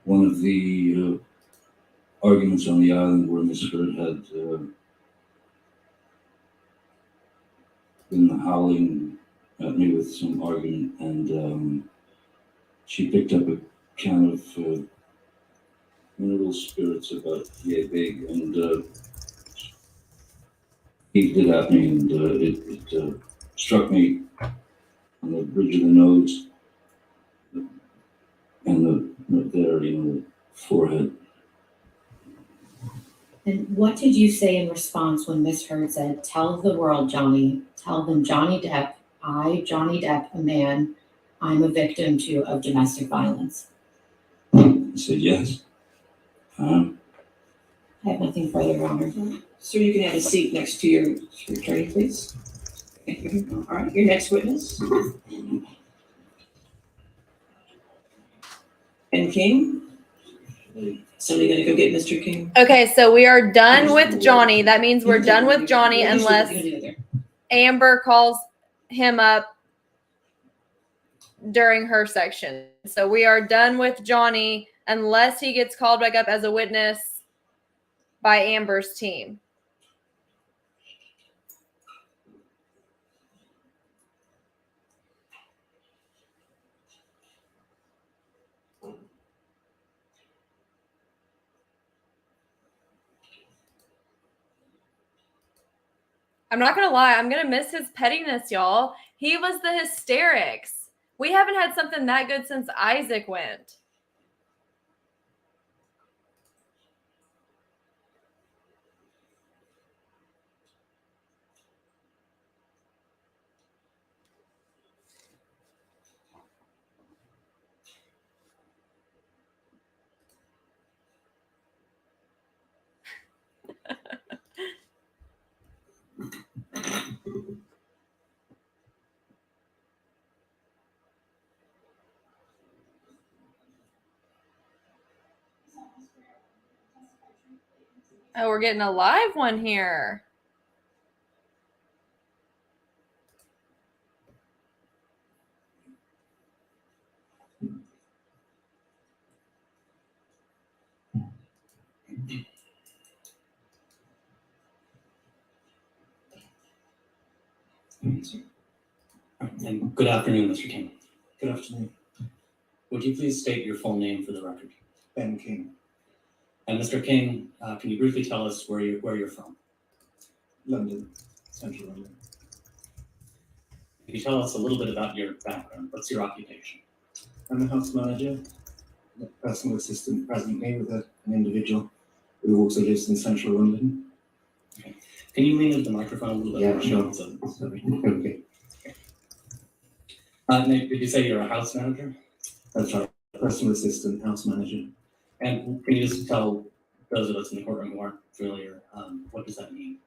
One of the arguments on the island where Miss Heard had been howling at me with some argument, and she picked up a can of mineral spirits about yay big and heaved it at me, and it struck me on the bridge of the nose and the forehead. And what did you say in response when Miss Heard said, "Tell the world, Johnny, tell them Johnny Depp, Johnny Depp, a man, I'm a victim too of domestic violence"? I said, yes. I have nothing further, Your Honor. Sir, you can have a seat next to your attorney, please. Thank you. All right, your next witness. And King? Somebody gonna go get Mr. King? Okay, so we are done with Johnny. That means we're done with Johnny unless Amber calls him up during her section. So we are done with Johnny unless he gets called back up as a witness by Amber's team. I'm not going to lie. I'm going to miss his pettiness, y'all. He was the hysterics. We haven't had something that good since Isaac went. Oh, we're getting a live one here. And good afternoon, Mr. King. Good afternoon. Would you please state your full name for the record? Ben King, And Mr. King, can you briefly tell us where you're from? London, Central London. Can you tell us a little bit about your background? What's your occupation? I'm a house manager, a personal assistant presently with an individual who also lives in Central London. Can you lean into the microphone a little bit? Yeah, more? sure. So, Sorry. Okay, Nick, did you say you're a house manager? that's right. Personal assistant, house manager. And can you just tell those of us in the courtroom who aren't familiar, what does that mean?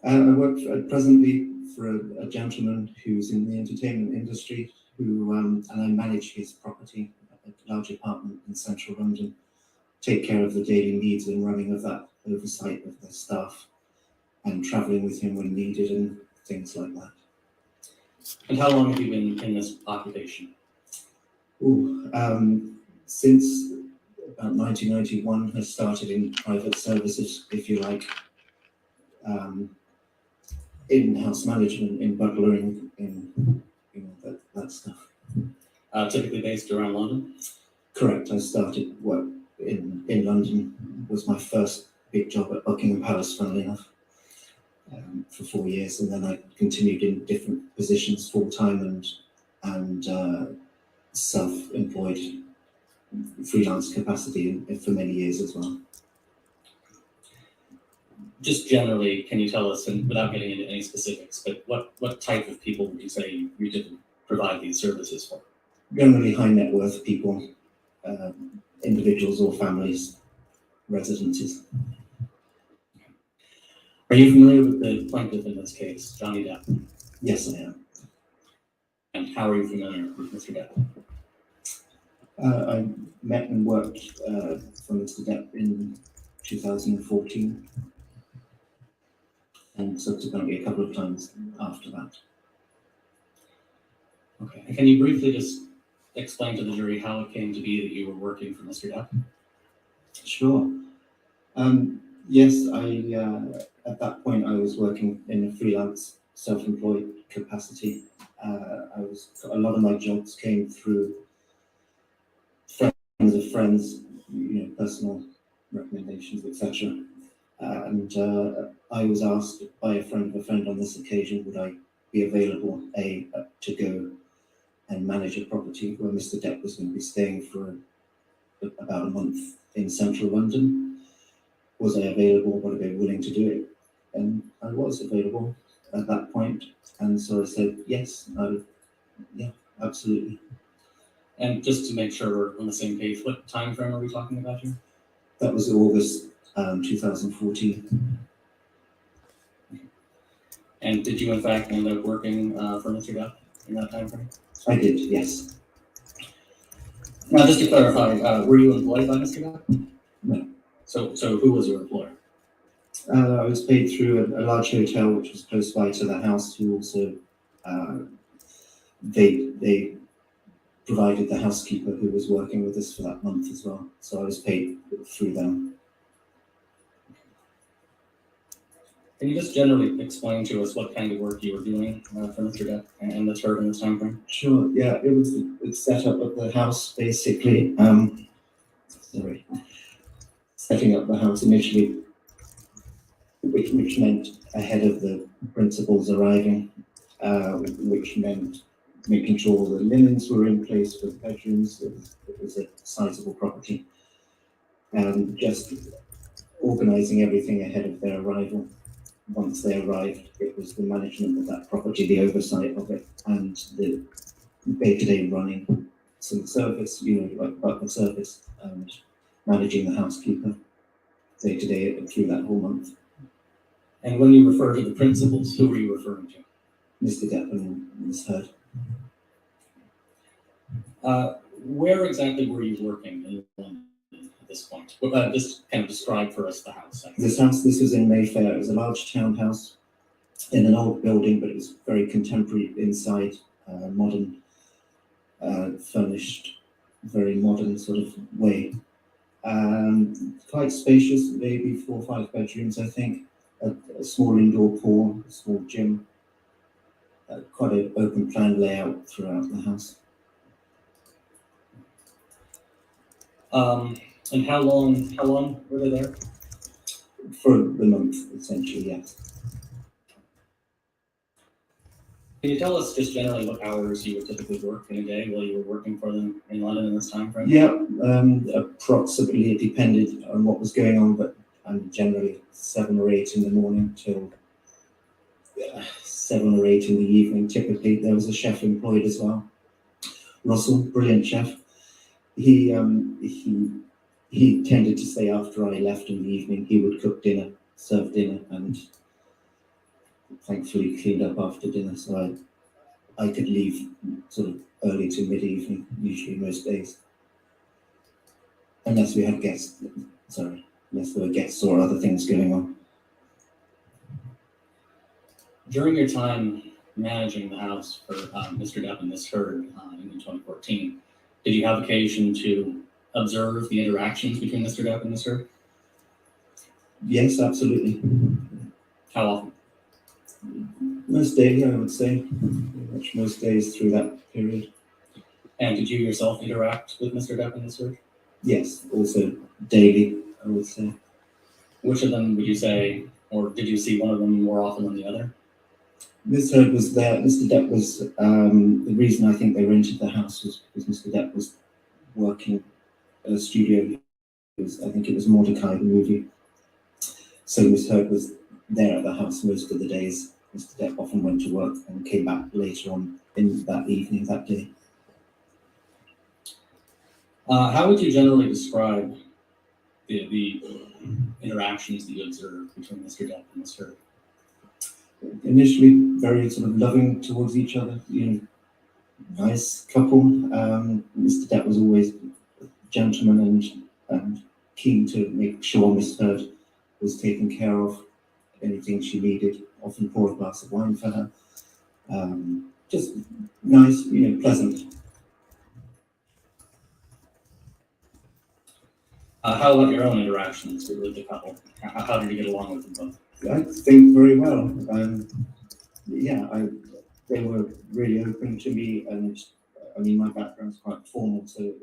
I work presently for a gentleman who's in the entertainment industry, and I manage his property, a large apartment in Central London, take care of the daily needs and running of that, oversight of the staff, and travelling with him when needed and things like that. And how long have you been in this occupation? Since about 1991, I started in private services, if you like, in house management, in butlering, in that stuff. Typically based around London? Correct. I started work in London. Was my first big job at Buckingham Palace, funnily enough, for 4 years, and then I continued in different positions, full time and self-employed, freelance capacity for many years as well. Just generally, can you tell us, and without getting into any specifics, but what type of people would you say you did provide these services for? Generally high net worth people, individuals or families, residences. Are you familiar with the plaintiff in this case, Johnny Depp? Yes, I am. And how are you familiar with Mr. Depp? I met and worked for Mr. Depp in 2014 and subsequently a couple of times after that. Okay. And can you briefly just explain to the jury how it came to be that you were working for Mr. Depp? Sure. Yes, at that point I was working in a freelance, self-employed capacity. A lot of my jobs came through friends of friends, personal recommendations, etc. And I was asked by a friend of a friend on this occasion, would I be available to go and manage a property where Mr. Depp was going to be staying for about a month in Central London. Was I available? Would I be willing to do it? And I was available at that point, and so I said yes. Yeah, absolutely. And just to make sure we're on the same page, what time frame are we talking about here? That was August 2014. And did you in fact end up working for Mr. Depp in that time frame? I did, yes. Now, just to clarify, were you employed by Mr. Depp? No. So who was your employer? I was paid through a large hotel which was close by to the house, who also they provided the housekeeper who was working with us for that month as well. So I was paid through them. Can you just generally explain to us what kind of work you were doing for Mr. Depp and the term in this time frame? Sure, yeah, it was the setup of the house, basically. Setting up the house initially, which meant ahead of the principals arriving, which meant making sure all the linens were in place for the bedrooms. It was a sizable property. And just organising everything ahead of their arrival. Once they arrived, it was the management of that property, the oversight of it, and the day-to-day running. So the service, like butler service, and managing the housekeeper day-to-day through that whole month. And when you refer to the principals, who were you referring to? Mr. Depp and Ms. Heard. Where exactly were you working in London at this point? Just kind of describe for us the house. This was in Mayfair. It was a large townhouse in an old building, but it was very contemporary inside, modern, furnished, very modern sort of way. Quite spacious, maybe 4 or 5 bedrooms, I think. A small indoor pool, a small gym. Quite an open plan layout throughout the house. And how long were they there? For the month, essentially, yes. Can you tell us just generally what hours you would typically work in a day while you were working for them in London in this time frame? Yeah, approximately, it depended on what was going on, but generally 7 or 8 in the morning till 7 or 8 in the evening. Typically, there was a chef employed as well. Russell, brilliant chef. He tended to say after I left in the evening, he would cook dinner, serve dinner, and thankfully cleaned up after dinner, so I could leave sort of early to mid-evening, usually most days. Unless we had guests, unless there were guests or other things going on. During your time managing the house for Mr. Depp and Miss Heard in 2014, did you have occasion to observe the interactions between Mr. Depp and Miss Heard? Yes, absolutely. How often? Most days, I would say. Pretty much most days through that period. And did you yourself interact with Mr. Depp and Miss Heard? Yes, also daily, I would say. Which of them would you say, or did you see one of them more often than the other? Miss Heard was there. Mr. Depp was, the reason I think they rented the house was because Mr. Depp was working at a studio. I think it was Mordecai, the movie. So Miss Heard was there at the house most of the days. Mr. Depp often went to work and came back later on in that evening, that day. How would you generally describe the interactions that you observed between Mr. Depp and Miss Heard? Initially, very sort of loving towards each other, nice couple. Mr. Depp was always a gentleman and keen to make sure Miss Heard was taken care of, anything she needed, often pour a glass of wine for her. Just nice, pleasant. How about your own interactions with the couple? How did you get along with them both? I think very well. They were really open to me, and I mean, my background's quite formal, so it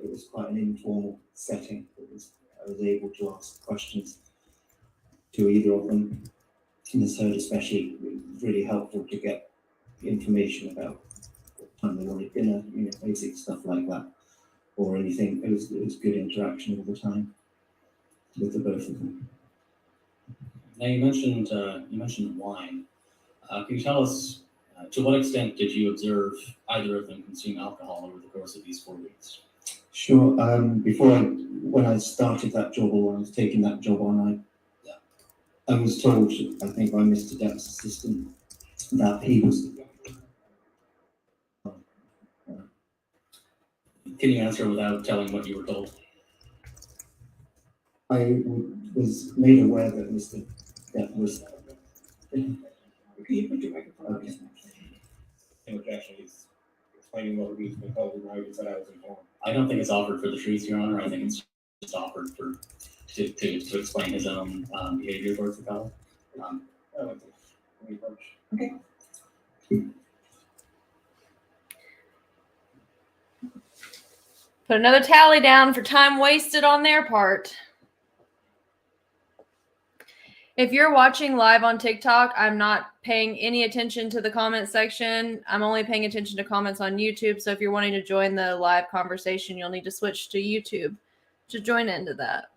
was quite an informal setting. I was able to ask questions to either of them. Miss Heard especially, really helpful to get information about what time they wanted dinner, basic stuff like that, or anything. It was good interaction all the time with the both of them. Now you mentioned wine. Can you tell us to what extent did you observe either of them consume alcohol over the course of these 4 weeks? Sure. When I started that job, or when I was taking that job on, I was told, I think by Mr. Depp's assistant, that he was. Can you answer without telling what you were told? I was made aware that Mr. Depp was. Can you put your microphone on? Okay. In objection, he's explaining what he's been told, and now he said I was informed. I don't think it's offered for the truth, Your Honor. I think it's just offered to explain his own behavior towards the fellow. Okay. Put another tally down for time wasted on their part. If you're watching live on TikTok, I'm not paying any attention to the comment section. I'm only paying attention to comments on YouTube. So if you're wanting to join the live conversation, you'll need to switch to YouTube to join into that.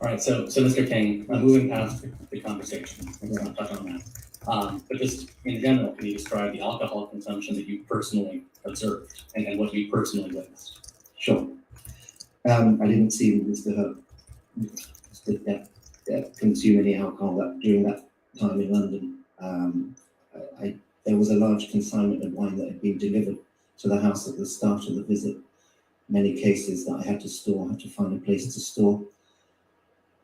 All right, so Mr. King, moving past the conversation, we're going to touch on that. But just in general, can you describe the alcohol consumption that you personally observed and what you personally witnessed? Sure. I didn't see Mr. Depp consume any alcohol during that time in London. There was a large consignment of wine that had been delivered to the house at the start of the visit. Many cases that I had to find a place to store.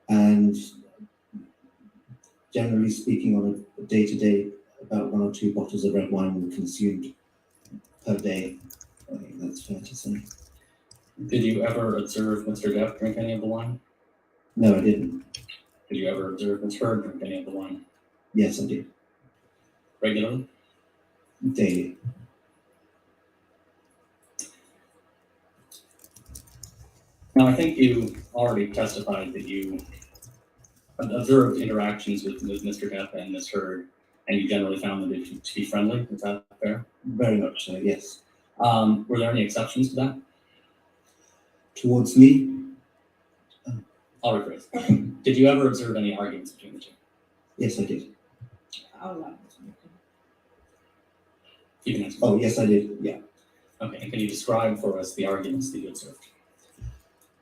And generally speaking, on day to day, about 1 or 2 bottles of red wine were consumed per day. I think that's fair to say. Did you ever observe Mr. Depp drink any of the wine? No, I didn't. Did you ever observe Ms. Heard drink any of the wine? Yes, I did. Regularly? Daily. Now, I think you already testified that you observed interactions with Mr. Depp and Ms. Heard, and you generally found them to be friendly. Is that fair? Very much so, yes. Were there any exceptions to that? Towards me? I'll rephrase. Did you ever observe any arguments between the two? Yes, I did. I'll allow this one. You can answer. Oh, yes, I did, yeah. Okay, and can you describe for us the arguments that you observed?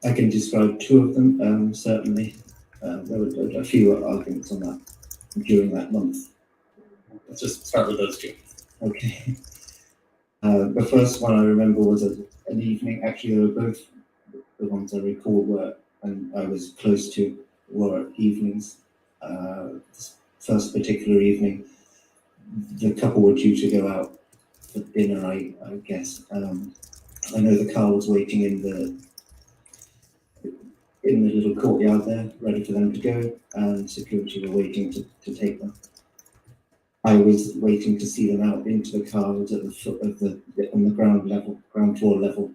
I can describe 2 of them, certainly. There were a few arguments on that during that month. Let's just start with those 2. Okay. The first one I remember was an evening. Actually, they were both the ones I recall were, and I was close to, were evenings. This first particular evening, the couple were due to go out for dinner, I guess. I know the car was waiting in the little courtyard there, ready for them to go, and security were waiting to take them. I was waiting to see them out into the car. I was at the foot of on the ground floor level,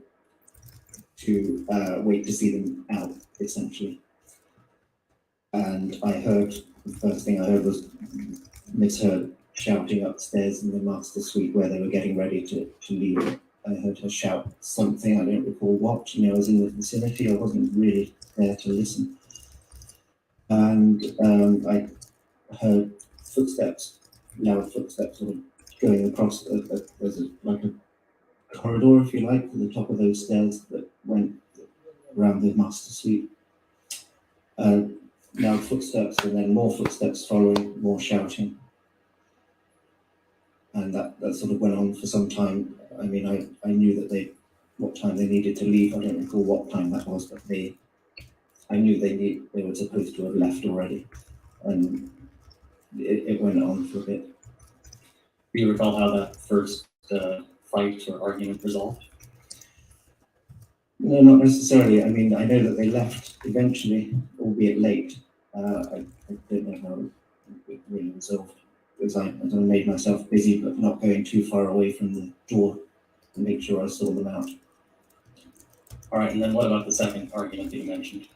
to wait to see them out, essentially. And the first thing I heard was Miss Heard shouting upstairs in the master suite where they were getting ready to leave. I heard her shout something, I don't recall what. I was in the vicinity, I wasn't really there to listen. And I heard footsteps, loud footsteps, sort of going across. There's like a corridor, if you like, to the top of those stairs that went around the master suite. Loud footsteps, and then more footsteps following, more shouting. And that sort of went on for some time. I mean, I knew that what time they needed to leave. I don't recall what time that was, but I knew they were supposed to have left already. And it went on for a bit. Do you recall how that first fight or argument resolved? No, not necessarily. I mean, I know that they left eventually, albeit late. I don't know how it really resolved, because I made myself busy, but not going too far away from the door to make sure I saw them out. All right, and then what about the second argument that you mentioned?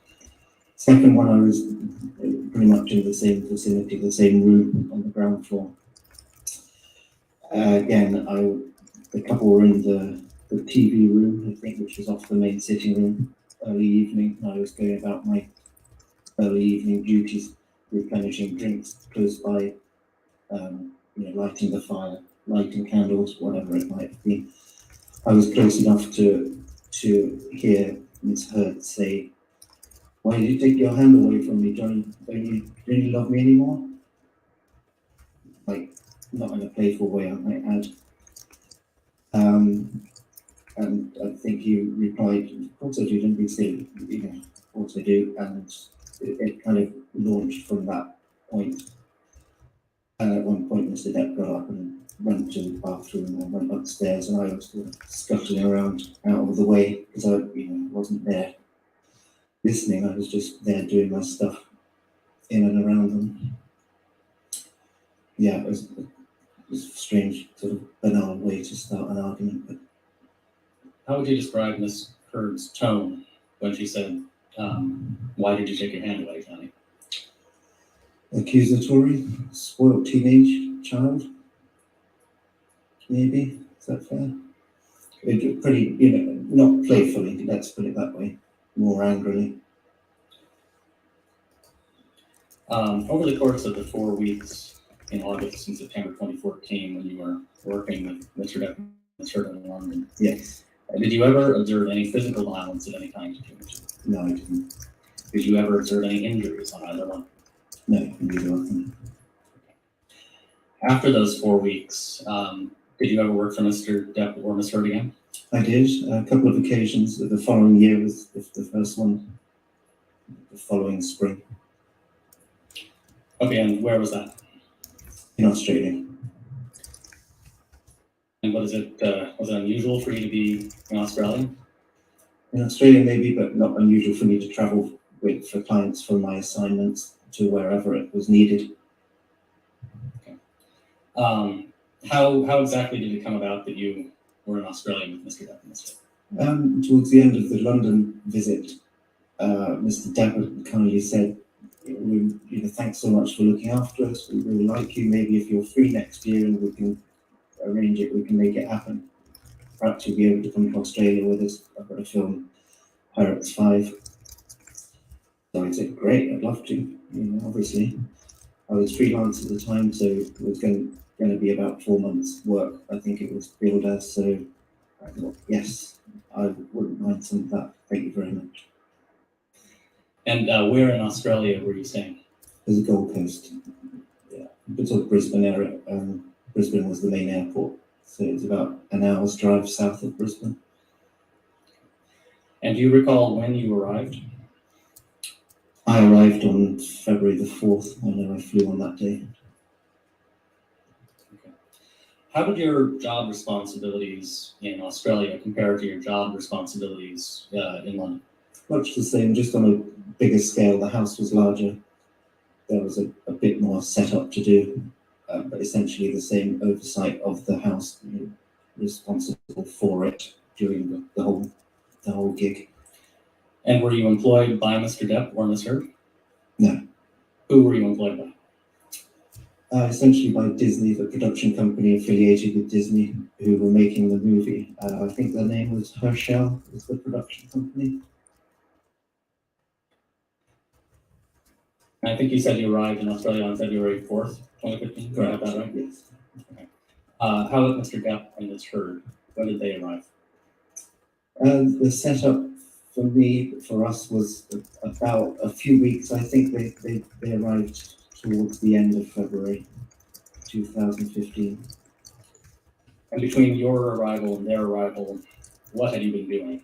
Second one, I was pretty much in the same vicinity, the same room on the ground floor. Again, the couple were in the TV room, I think, which was off the main sitting room, early evening. I was going about my early evening duties, replenishing drinks close by, lighting the fire, lighting candles, whatever it might be. I was close enough to hear Miss Heard say, "Why did you take your hand away from me, Johnny? Don't you love me anymore?" Like, not in a playful way, I might add. And I think he replied, "Of course I do, don't be silly, of course I do." And it kind of launched from that point. And at one point, Mr. Depp got up and went to the bathroom or went upstairs, and I was sort of scuttling around out of the way because I wasn't there listening. I was just there doing my stuff in and around them. Yeah, it was a strange, sort of banal way to start an argument. But how would you describe Miss Heard's tone when she said, "Why did you take your hand away, Johnny?" Accusatory, spoiled teenage child, maybe. Is that fair? Pretty, not playfully, let's put it that way, more angrily. Over the course of the 4 weeks in August and September 2014, when you were working with Mr. Depp and Ms. Heard in London, Yes. Did you ever observe any physical violence of any kind between the two? No, I didn't. Did you ever observe any injuries on either one? No, neither of them. After those 4 weeks, did you ever work for Mr. Depp or Ms. Heard again? I did, a couple of occasions. The following year was the first one, the following spring. Okay, and where was that? in Australia. And was it unusual for you to be in Australia? In Australia, maybe, but not unusual for me to travel for clients for my assignments to wherever it was needed. How exactly did it come about that you were in Australia with Mr. Depp? Towards the end of the London visit, Mr. Depp kindly said, thanks so much for looking after us. We really like you. Maybe if you're free next year and we can arrange it, we can make it happen. Perhaps you'll be able to come to Australia with us. I've got a film, Pirates 5. So I said, great, I'd love to. Obviously, I was freelance at the time, so it was going to be about 4 months' work. I think it was billed as. So I thought, yes, I wouldn't mind some of that. Thank you very much. And where in Australia were you staying? There's a Gold Coast. Yeah, it's sort of Brisbane area. Brisbane was the main airport, so it's about an hour's drive south of Brisbane. And do you recall when you arrived? I arrived on February the 4th. I know I flew on that day. Okay. How did your job responsibilities in Australia compare to your job responsibilities in London? Much the same, just on a bigger scale. The house was larger. There was a bit more setup to do, but essentially the same oversight of the house, responsible for it during the whole gig. And were you employed by Mr. Depp or Ms. Heard? No. Who were you employed by? Essentially by Disney, the production company affiliated with Disney, who were making the movie. I think their name was Herschel, was the production company. I think you said you arrived in Australia on February 4th, 2015. Do I have that right? Yes. Okay. How about Mr. Depp and Ms. Heard? When did they arrive? The setup for us was about a few weeks. I think they arrived towards the end of February 2015. And between your arrival and their arrival, what had you been doing?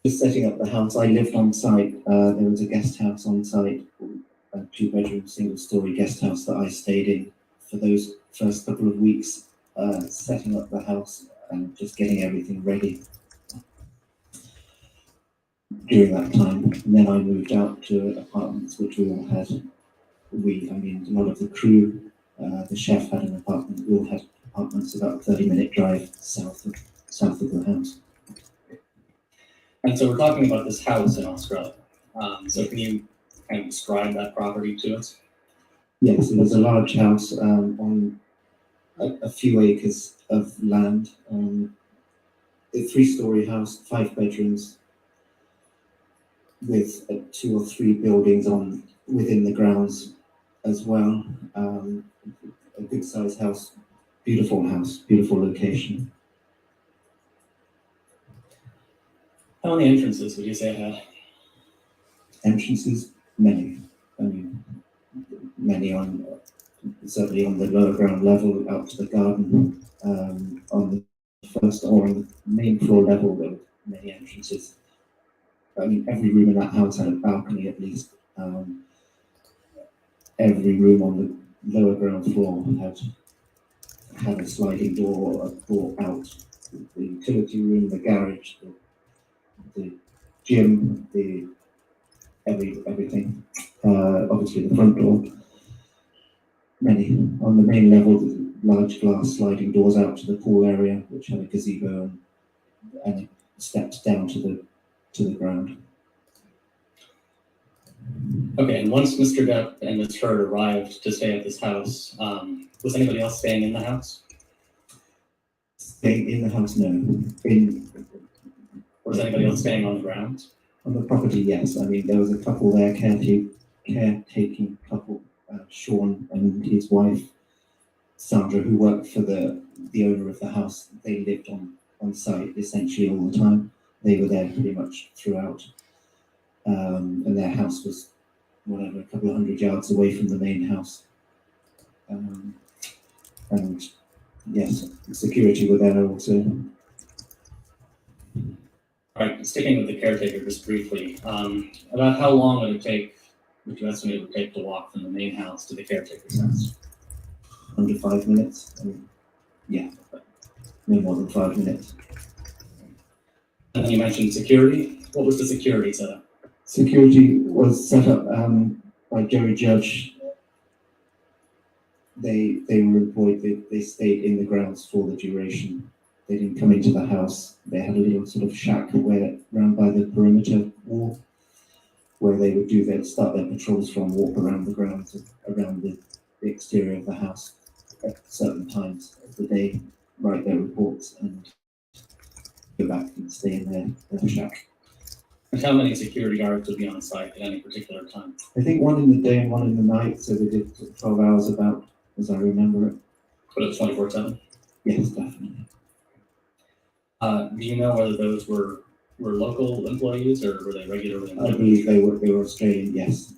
Just setting up the house. I lived on site. There was a guest house on site, a 2-bedroom, single-story guest house that I stayed in for those first couple of weeks, setting up the house and just getting everything ready during that time. And then I moved out to apartments, which we all had. A lot of the crew, the chef had an apartment. We all had apartments about a 30-minute drive south of the house. And so we're talking about this house in Australia. So can you kind of describe that property to us? Yes, it was a large house on a few acres of land. A 3-story house, 5 bedrooms, with 2 or 3 buildings within the grounds as well. A good sized house, beautiful location. How many entrances would you say it had? Entrances, many. Many certainly on the lower ground level out to the garden. On the first or on the main floor level, there were many entrances. Every room in that house had a balcony at least. Every room on the lower ground floor had a sliding door out. The utility room, the garage, the gym, everything. Obviously the front door. Many. On the main level, large glass sliding doors out to the pool area, which had a gazebo and steps down to the ground. Okay, and once Mr. Depp and Ms. Heard arrived to stay at this house, was anybody else staying in the house? Staying in the house, no. Or was anybody else staying on the grounds? On the property, yes. There was a couple there, caretaking couple, Sean and his wife, Sandra, who worked for the owner of the house. They lived on site essentially all the time. They were there pretty much throughout. And their house was, a couple of 100 yards away from the main house. And yes, security were there also. All right, sticking with the caretaker just briefly, about how long would it take would you estimate it would take to walk from the main house to the caretaker's house? Under 5 minutes. I mean, yeah, no more than 5 minutes. And then you mentioned security. What was the security setup? Security was set up by Jerry Judge. They were employed. They stayed in the grounds for the duration. They didn't come into the house. They had a little sort of shack round by the perimeter wall, where they would start their patrols from, walk around the grounds, around the exterior of the house at certain times of the day, write their reports, and go back and stay in their shack. And how many security guards would be on site at any particular time? I think one in the day and one in the night, so they did 12 hours about, as I remember it. But it was 24/7? Yes, definitely. Do you know whether those were local employees or were they regularly I employed? believe they were Australian, yes.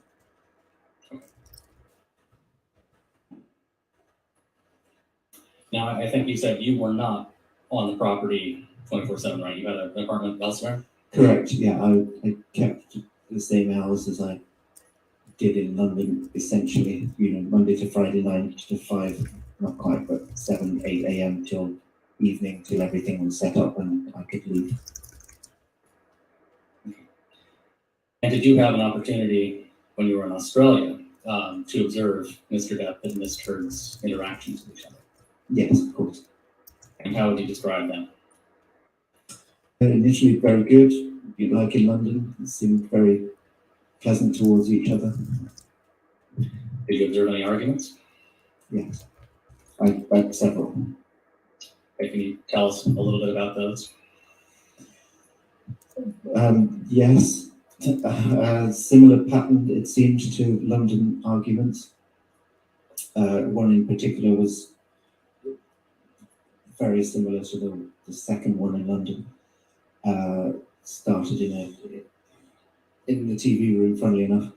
Now, I think you said you were not on the property 24/7, right? You had an apartment elsewhere? Correct, yeah, I kept the same hours as I did in London, essentially, Monday to Friday, 9 to 5, not quite, but 7, 8 a.m. till evening, till everything was set up and I could leave. And did you have an opportunity when you were in Australia to observe Mr. Depp and Ms. Heard's interactions with each other? Yes, of course. And how would you describe them? Initially very good, like in London, it seemed very pleasant towards each other. Did you observe any arguments? Yes, I had several. Okay, can you tell us a little bit about those? Yes, similar pattern, it seemed, to London arguments. One in particular was very similar to the second one in London. Started in the TV room, funnily enough.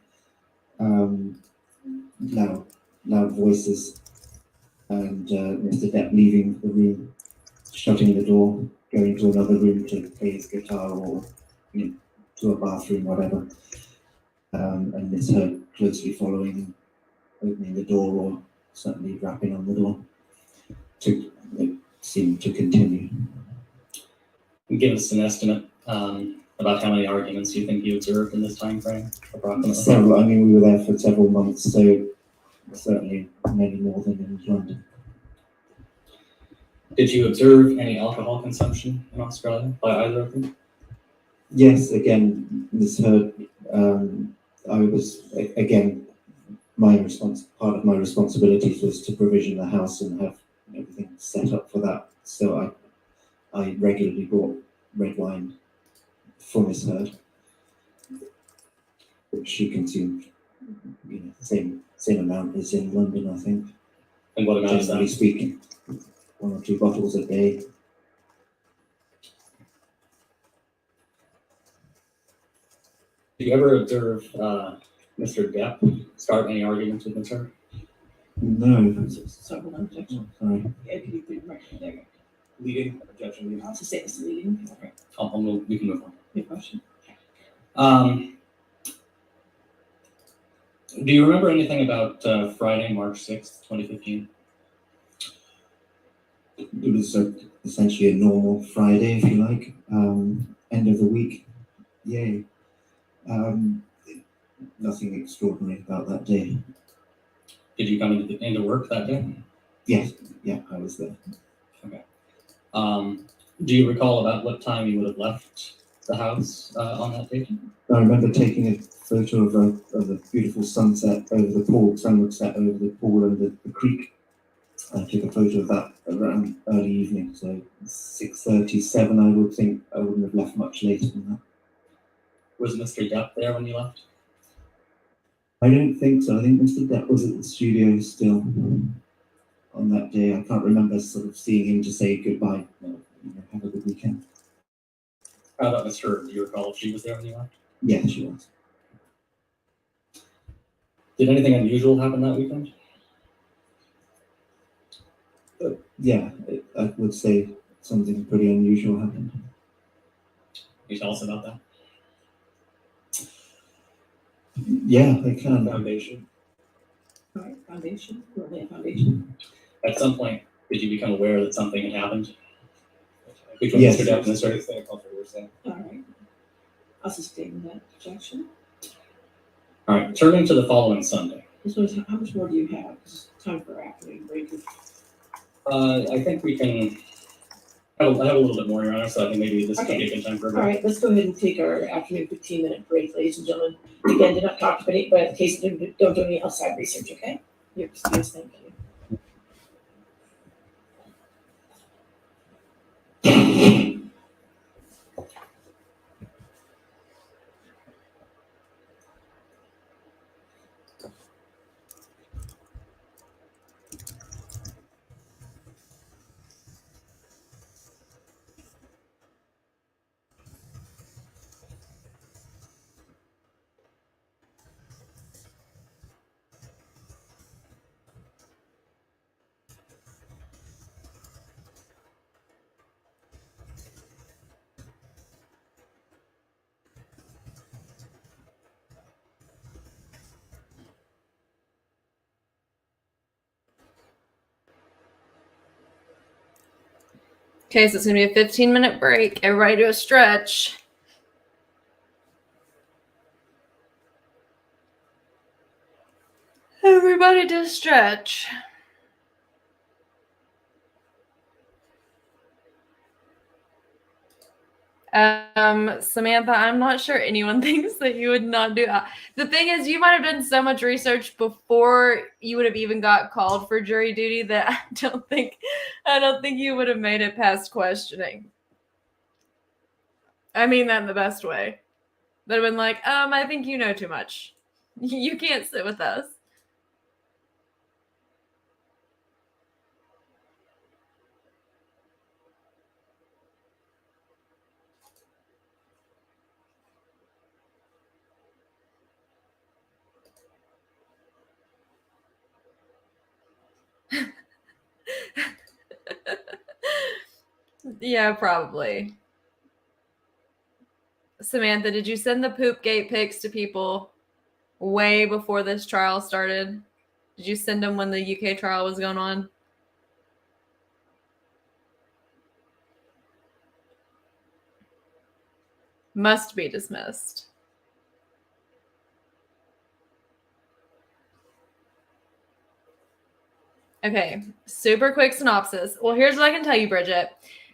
Loud voices, and Mr. Depp leaving the room, shutting the door, going to another room to play his guitar or to a bathroom, whatever. And Miss Heard closely following, opening the door or certainly rapping on the door. It seemed to continue. Give us an estimate about how many arguments you think you observed in this time frame, approximately. Several. I mean, we were there for several months, so certainly many more than in London. Did you observe any alcohol consumption in Australia by either of them? Yes, again, Miss Heard. I was again, part of my responsibilities was to provision the house and have everything set up for that. So I regularly bought red wine for Miss Heard, which she consumed, the same amount as in London, I think. And what amount is Generally that? speaking, 1 or 2 bottles a day. Did you ever observe Mr. Depp start any arguments with Ms. Heard? No, So hold on, objection. sorry. Yeah, can you put it right there? Leading, objection, leading. I'll just say it's leading. Okay. We can move on. Your question. Do you remember anything about Friday, March 6th, 2015? It was essentially a normal Friday, if you like, end of the week. Yay. Nothing extraordinary about that day. Did you come into work that day? Yes, yeah, I was there. Okay. Do you recall about what time you would have left the house on that day? I remember taking a photo of a beautiful sunset over the pool, sun would set over the pool and the creek. I took a photo of that around early evening, so 6:37. I would think I wouldn't have left much later than that. Was Mr. Depp there when you left? I don't think so. I think Mr. Depp was at the studio still on that day. I can't remember sort of seeing him to say goodbye. Have a good weekend. How about Ms. Heard? Do you recall if she was there when you left? Yeah, she was. Did anything unusual happen that weekend? Yeah, I would say something pretty unusual happened. Can you tell us about that? Yeah, they can. Foundation. All right, foundation, we're on foundation. At some point, did you become aware that something had happened between Yes. Mr. Depp and Mr. All right. I'll sustain that objection. All right, turning to the following Sunday. This was, how much more do you have? It's time for afternoon break. I think we can, I have a little bit more, Your Honor, so I think maybe this could be a good time for a All break. right, let's go ahead and take our afternoon 15-minute break, ladies and gentlemen. Again, do not talk to any, but in case you don't do any outside research, okay? Yes, thank you. Okay, so it's gonna be a 15-minute break. Everybody do a stretch. Everybody do a stretch. Samantha, I'm not sure anyone thinks that you would not do. The thing is, you might have done so much research before you would have even got called for jury duty that I don't think you would have made it past questioning. I mean that in the best way. They'd have been like, I think you know too much. You can't sit with us. Yeah, probably. Samantha, did you send the Poopgate pics to people way before this trial started? Did you send them when the UK trial was going on? Must be dismissed. Okay, super quick synopsis. Well, here's what I can tell you, Bridget.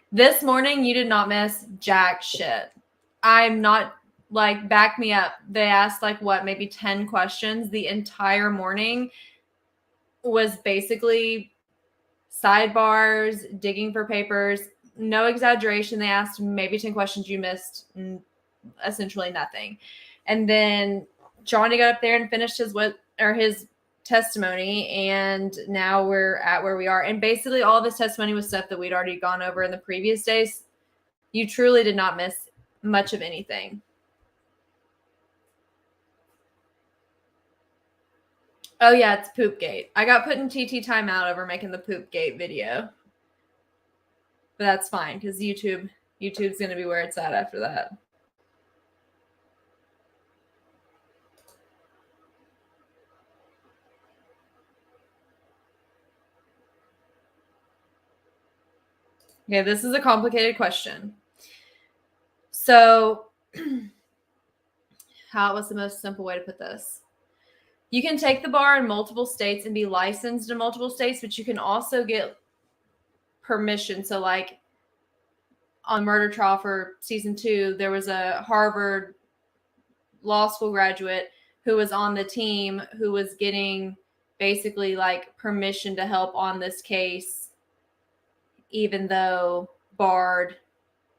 This morning, you did not miss jack shit. I'm not, like, back me up. They asked, like, what, maybe 10 questions. The entire morning was basically sidebars, digging for papers. No exaggeration. They asked maybe 10 questions. You missed essentially nothing. And then Johnny got up there and finished his testimony, and now we're at where we are. And basically all of his testimony was stuff that we'd already gone over in the previous days. You truly did not miss much of anything. Oh yeah, it's Poopgate. I got put in TT timeout over making the Poopgate video. But that's fine, because YouTube's gonna be where it's at after that. Okay, this is a complicated question. So, what's the most simple way to put this? You can take the bar in multiple states and be licensed in multiple states, but you can also get permission. So, like, on Murder Trial for season 2, there was a Harvard law school graduate who was on the team who was getting basically, like, permission to help on this case, even though barred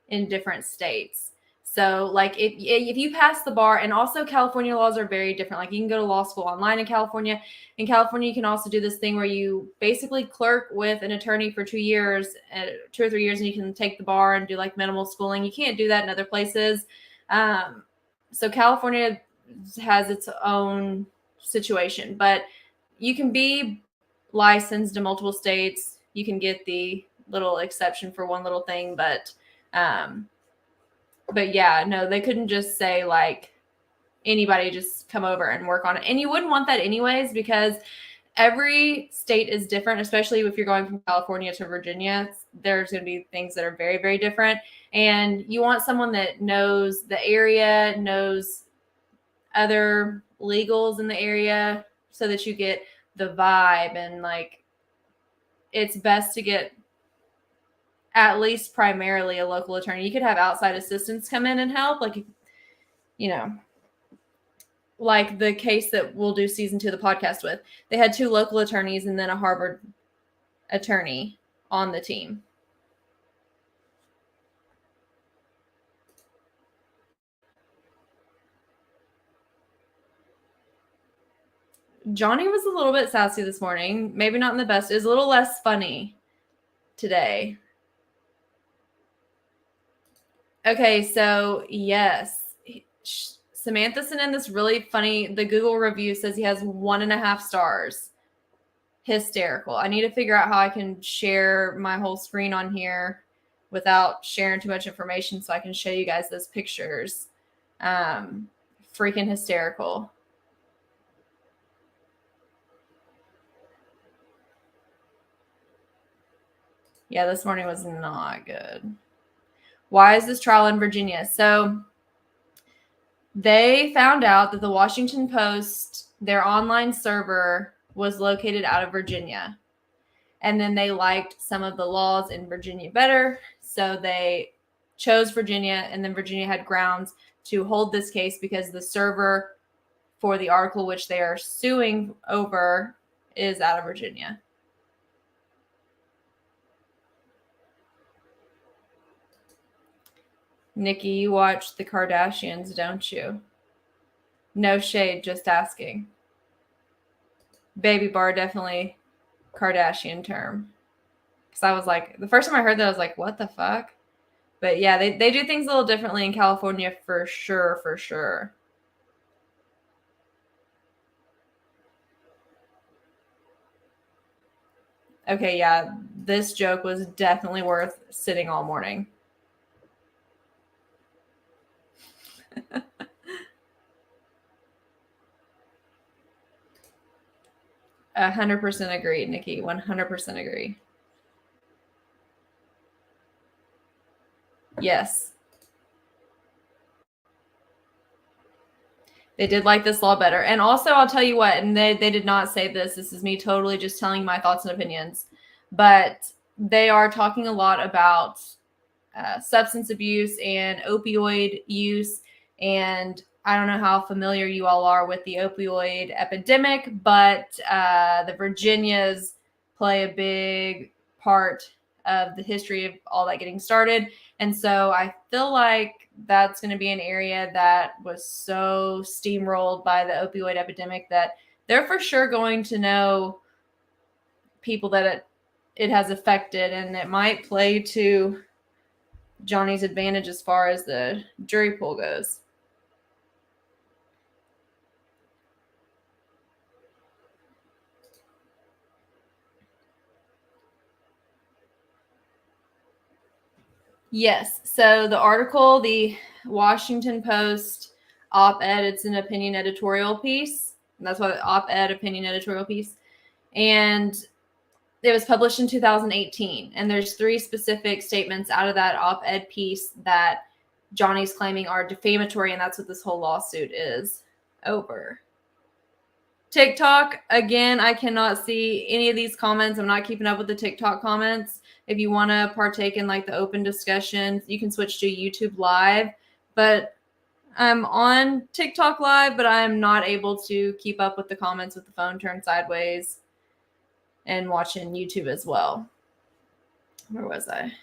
in different states. So, like, if you pass the bar, and also California laws are very different. Like, you can go to law school online in California. In California, you can also do this thing where you basically clerk with an attorney for 2 years, 2 or 3 years, and you can take the bar and do, like, minimal schooling. You can't do that in other places. So California has its own situation, but you can be licensed in multiple states. You can get the little exception for one little thing, but yeah, no, they couldn't just say, like, anybody just come over and work on it. And you wouldn't want that anyways, because every state is different, especially if you're going from California to Virginia. There's going to be things that are very, very different. And you want someone that knows the area, knows other legals in the area, so that you get the vibe. And like, it's best to get at least primarily a local attorney. You could have outside assistants come in and help, like, you know, like the case that we'll do season 2 of the podcast with. They had 2 local attorneys and then a Harvard attorney on the team. Johnny was a little bit sassy this morning. Maybe not in the best. It was a little less funny today. Okay, so yes. Samantha sent in this really funny, the Google review says he has 1.5 stars. Hysterical. I need to figure out how I can share my whole screen on here without sharing too much information so I can show you guys those pictures. Freaking hysterical. Yeah, this morning was not good. Why is this trial in Virginia? So they found out that the Washington Post, their online server, was located out of Virginia. And then they liked some of the laws in Virginia better. So they chose Virginia, and then Virginia had grounds to hold this case because the server for the article which they are suing over is out of Virginia. Nikki, you watch the Kardashians, don't you? No shade, just asking. Baby bar, definitely Kardashian term. Because I was like, the first time I heard that, I was like, what the fuck? But yeah, they do things a little differently in California for sure, for sure. Okay, yeah, this joke was definitely worth sitting all morning. 100% agree, Nikki. 100% agree. Yes. They did like this law better. And also, I'll tell you what, and they did not say this. This is me totally just telling my thoughts and opinions. But they are talking a lot about substance abuse and opioid use. And I don't know how familiar you all are with the opioid epidemic, but the Virginias play a big part of the history of all that getting started. And so I feel like that's going to be an area that was so steamrolled by the opioid epidemic that they're for sure going to know people that it has affected, and it might play to Johnny's advantage as far as the jury pool goes. Yes. So the article, the Washington Post op-ed, it's an opinion editorial piece. And that's why the op-ed opinion editorial piece. And it was published in 2018. And there's 3 specific statements out of that op-ed piece that Johnny's claiming are defamatory. And that's what this whole lawsuit is over. TikTok, again, I cannot see any of these comments. I'm not keeping up with the TikTok comments. If you want to partake in like the open discussions, you can switch to YouTube Live. But I'm on TikTok Live, but I'm not able to keep up with the comments with the phone turned sideways and watching YouTube as well. Where was I?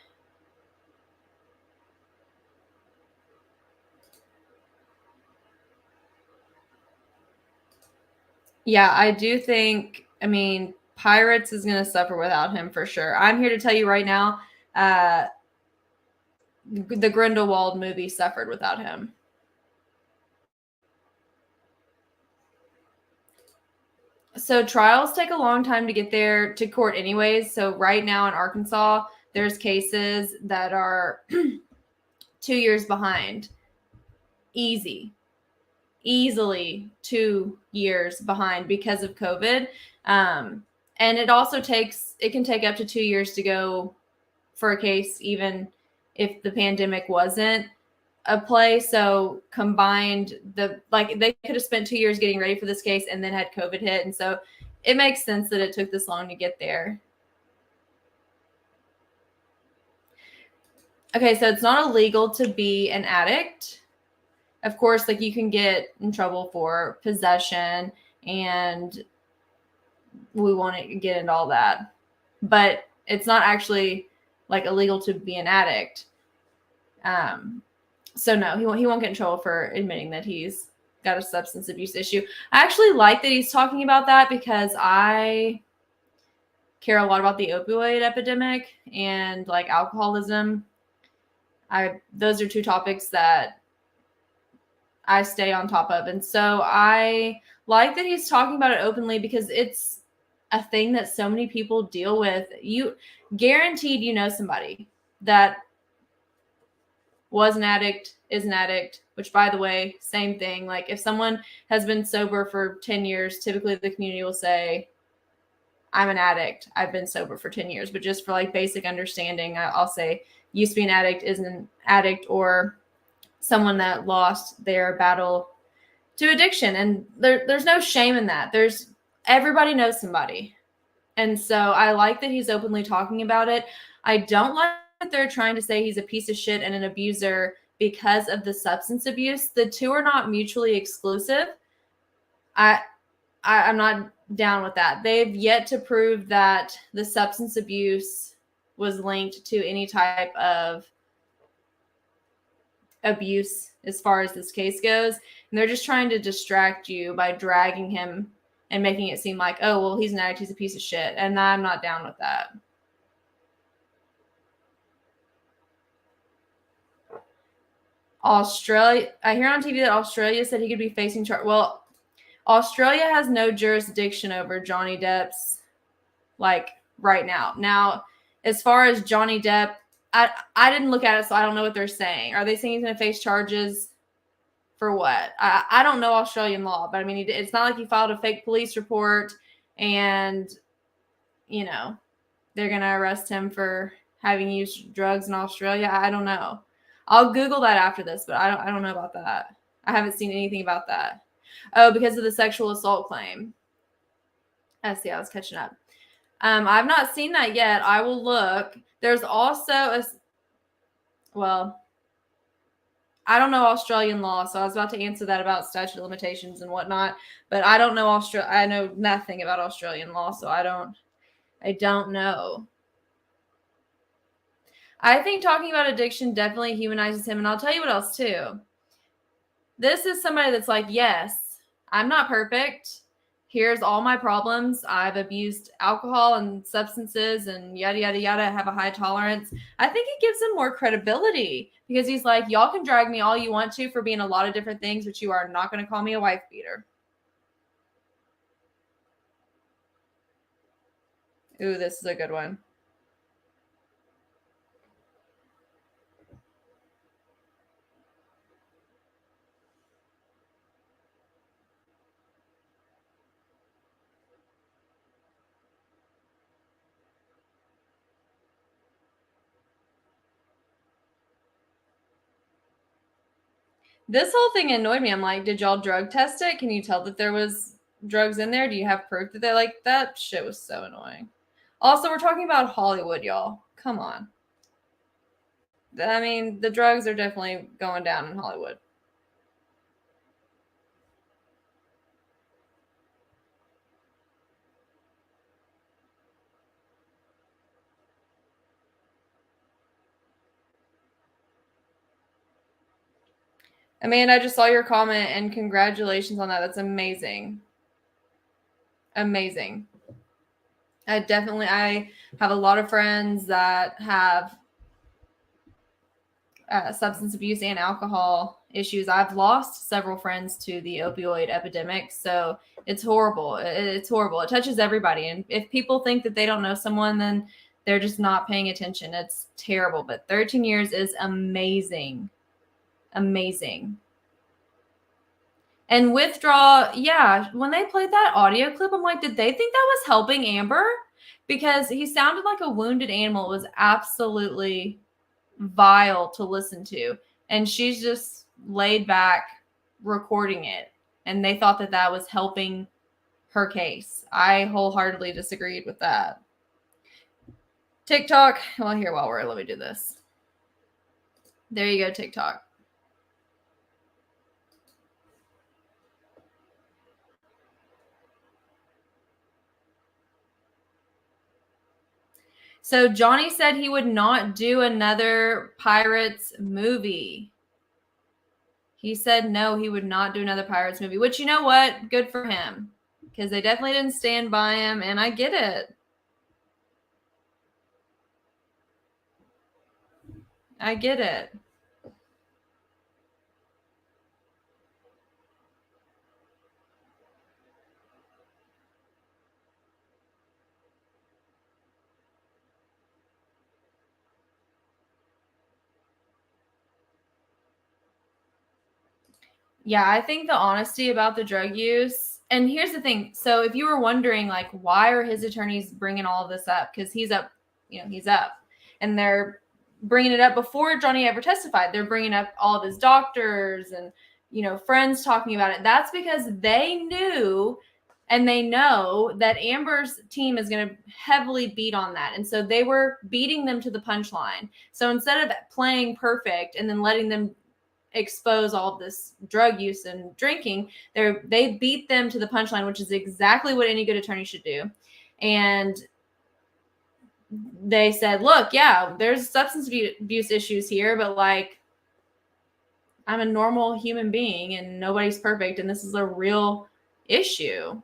Yeah, I do think, I mean, Pirates is going to suffer without him for sure. I'm here to tell you right now, the Grindelwald movie suffered without him. So trials take a long time to get there to court anyways. So right now in Arkansas, there's cases that are 2 years behind. Easy. easily 2 years behind because of COVID. And it also can take up to 2 years to go for a case, even if the pandemic wasn't a play. So combined, they could have spent 2 years getting ready for this case and then had COVID hit. And so it makes sense that it took this long to get there. Okay, so it's not illegal to be an addict. Of course, like you can get in trouble for possession, and we won't get into all that. But it's not actually like illegal to be an addict. So no, he won't get in trouble for admitting that he's got a substance abuse issue. I actually like that he's talking about that because I care a lot about the opioid epidemic and like alcoholism. Those are two topics that I stay on top of. And so I like that he's talking about it openly because it's a thing that so many people deal with. You guaranteed you know somebody that was an addict, is an addict, which by the way, same thing. Like if someone has been sober for 10 years, typically the community will say, I'm an addict. I've been sober for 10 years. But just for like basic understanding, I'll say used to be an addict, is an addict, or someone that lost their battle to addiction. And there's no shame in that. Everybody knows somebody. And so I like that he's openly talking about it. I don't like that they're trying to say he's a piece of shit and an abuser because of the substance abuse. The two are not mutually exclusive. I'm not down with that. They've yet to prove that the substance abuse was linked to any type of abuse as far as this case goes. And they're just trying to distract you by dragging him and making it seem like, oh, well, he's an addict, he's a piece of shit. And I'm not down with that. Australia, I hear on TV that Australia said he could be facing charge. Well, Australia has no jurisdiction over Johnny Depp's, like, right now. Now, as far as Johnny Depp, I didn't look at it, so I don't know what they're saying. Are they saying he's going to face charges for what? I don't know Australian law, but I mean, it's not like he filed a fake police report and, you know, they're going to arrest him for having used drugs in Australia. I don't know. I'll Google that after this, but I don't know about that. I haven't seen anything about that. Oh, because of the sexual assault claim. I see. I was catching up. I've not seen that yet. I will look. There's also I don't know Australian law, so I was about to answer that about statute of limitations and whatnot, but I don't know I know nothing about Australian law, so I don't know. I think talking about addiction definitely humanizes him, and I'll tell you what else too. This is somebody that's like, yes, I'm not perfect. Here's all my problems. I've abused alcohol and substances and yada, yada, yada. I have a high tolerance. I think it gives him more credibility because he's like, y'all can drag me all you want to for being a lot of different things, but you are not going to call me a wife beater. Ooh, this is a good one. This whole thing annoyed me. I'm like, did y'all drug test it? Can you tell that there was drugs in there? Do you have proof that they're like, that shit was so annoying. Also, we're talking about Hollywood, y'all. Come on. I mean, the drugs are definitely going down in Hollywood. Amanda, I just saw your comment and congratulations on that. That's amazing. Amazing. I have a lot of friends that have substance abuse and alcohol issues. I've lost several friends to the opioid epidemic. So it's horrible. It's horrible. It touches everybody. And if people think that they don't know someone, then they're just not paying attention. It's terrible. But 13 years is amazing. Amazing. And withdraw, yeah, when they played that audio clip, I'm like, did they think that was helping Amber? Because he sounded like a wounded animal. It was absolutely vile to listen to. And she's just laid back recording it. And they thought that that was helping her case. I wholeheartedly disagreed with that. TikTok. Well, here, let me do this. There you go, TikTok. So Johnny said he would not do another Pirates movie. He said no, he would not do another Pirates movie, which, you know what? Good for him, because they definitely didn't stand by him, and I get it. I get it. Yeah, I think the honesty about the drug use, and here's the thing. So if you were wondering, like, why are his attorneys bringing all of this up? Because he's up, he's up. And they're bringing it up before Johnny ever testified. They're bringing up all of his doctors and, friends talking about it. That's because they knew and they know that Amber's team is going to heavily beat on that. And so they were beating them to the punchline. So instead of playing perfect and then letting them expose all of this drug use and drinking, they beat them to the punchline, which is exactly what any good attorney should do. And they said, look, yeah, there's substance abuse issues here, but like, I'm a normal human being and nobody's perfect, and this is a real issue.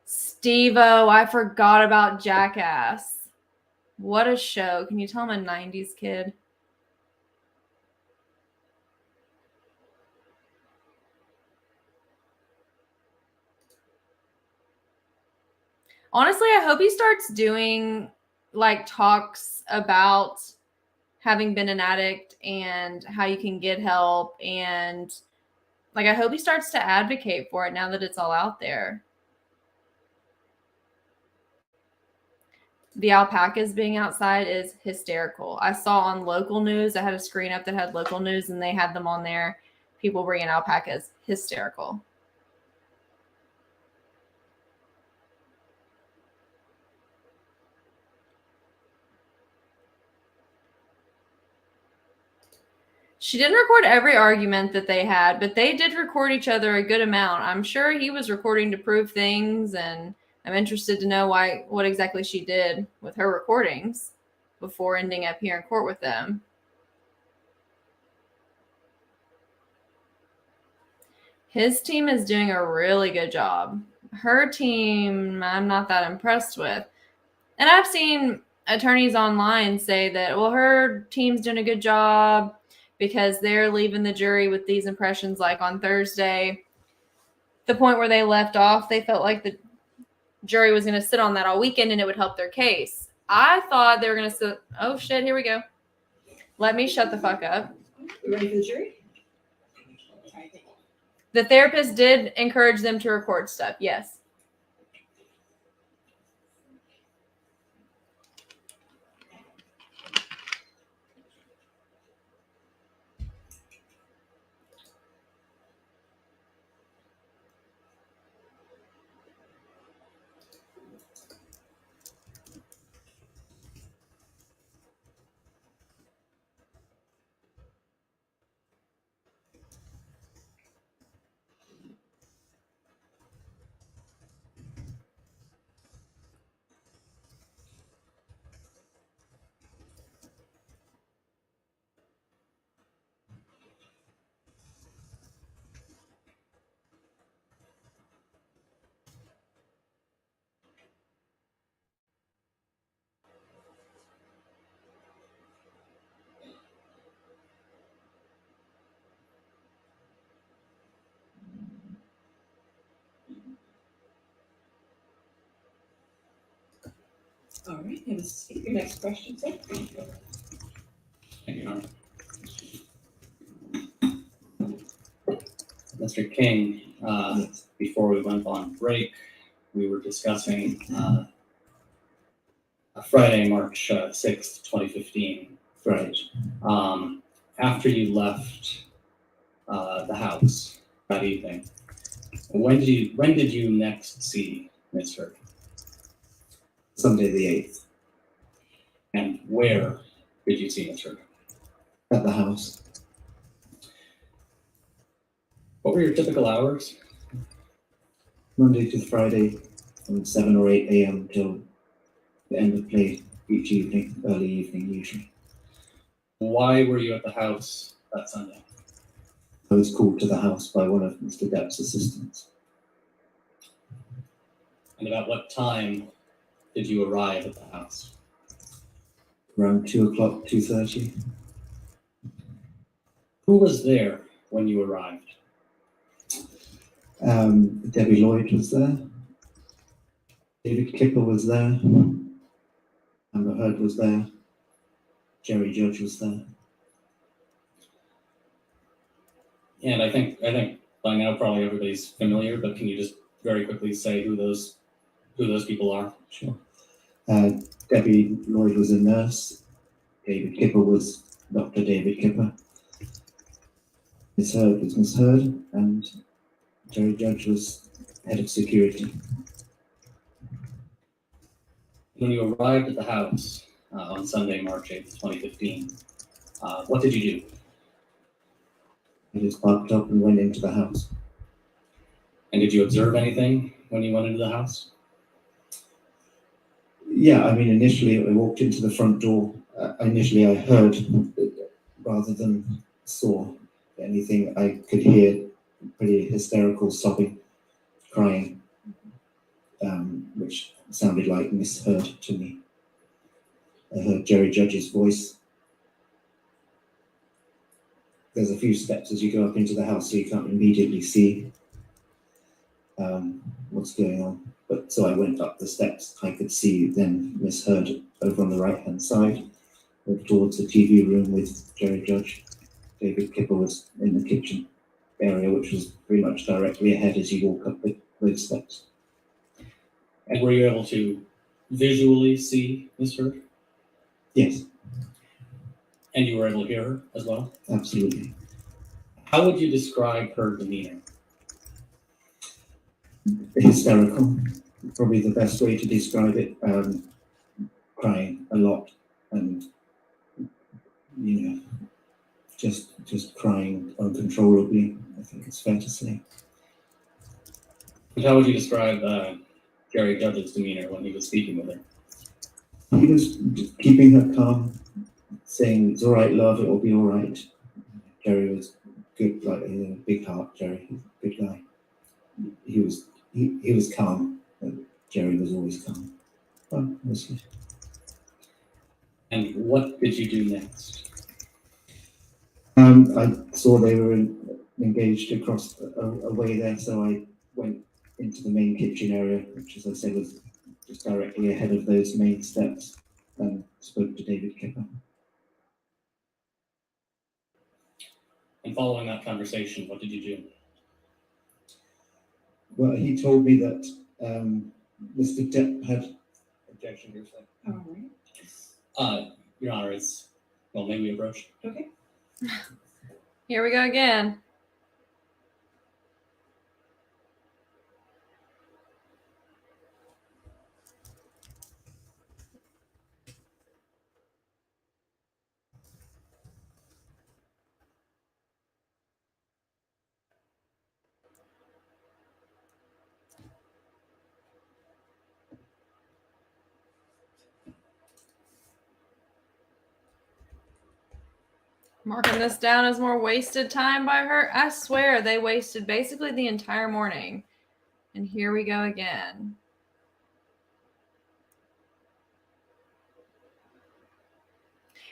Steve-O, I forgot about Jackass. What a show. Can you tell I'm a 90s kid? Honestly, I hope he starts doing like talks about having been an addict and how you can get help, and like I hope he starts to advocate for it now that it's all out there. The alpacas being outside is hysterical. I saw on local news, I had a screen up that had local news and they had them on there. People bringing alpacas. Hysterical. She didn't record every argument that they had, but they did record each other a good amount. I'm sure he was recording to prove things, and I'm interested to know what exactly she did with her recordings before ending up here in court with them. His team is doing a really good job. Her team, I'm not that impressed with. And I've seen attorneys online say that, well, her team's doing a good job because they're leaving the jury with these impressions. Like on Thursday, the point where they left off, they felt like the jury was going to sit on that all weekend and it would help their case. I thought they were going to sit. Oh, shit, here we go. Let me shut the fuck up. You ready for the jury? The therapist did encourage them to record stuff. Yes. All right, and your next question, sir? Thank you, Your Honor. Mr. King, before we went on break, we were discussing Friday, March 6th, 2015. Right. After you left the house that evening, when did you next see Miss Hurd? Sunday the 8th, And where did you see Miss Hurd? at the house. What were your typical hours? Monday to Friday from 7 or 8 a.m. till the end of play each evening, early evening usually. Why were you at the house that Sunday? I was called to the house by one of Mr. Depp's assistants. And about what time did you arrive at the house? Around 2 o'clock, 2:30. Who was there when you arrived? Debbie Lloyd was there. David Kipper was there. Amber Heard was there. Jerry Judge was there. And I think by now probably everybody's familiar, but can you just very quickly say who those people are? Sure. Debbie Lloyd was a nurse. David Kipper was Dr. David Kipper. Miss Heard was Miss Heard, and Jerry Judge was head of security. When you arrived at the house on Sunday, March 8th, 2015, what did you do? I just parked up and went into the house. And did you observe anything when you went into the house? Yeah, I mean, initially I walked into the front door. Initially I heard rather than saw anything. I could hear pretty hysterical sobbing, crying, which sounded like Miss Heard to me. I heard Jerry Judge's voice. There's a few steps as you go up into the house, so you can't immediately see what's going on. But so I went up the steps. I could see then Miss Heard over on the right-hand side, over towards the TV room with Jerry Judge. David Kipper was in the kitchen area, which was pretty much directly ahead as you walk up those steps. And were you able to visually see Miss Heard? Yes, And you were able to hear her as well? absolutely. How would you describe her demeanor? Hysterical, probably the best way to describe it. Crying a lot, and just crying uncontrollably. I think it's fair to say. And how would you describe Jerry Judge's demeanor when he was speaking with her? He was just keeping her calm, saying, "It's all right, love. It will be all right." Jerry was good, like a big heart. Jerry, good guy. He was calm. But Jerry was always calm. Well, mostly. And what did you do next? I saw they were engaged across a way there, so I went into the main kitchen area, which, as I said, was just directly ahead of those main steps, and spoke to David Kipper. And following that conversation, what did you do? Well, he told me that Mr. Depp had objection to yourself. All right. Your Honor, it's, well, maybe we approach. Okay. Here we go again. Marking this down as more wasted time by her. I swear they wasted basically the entire morning. And here we go again.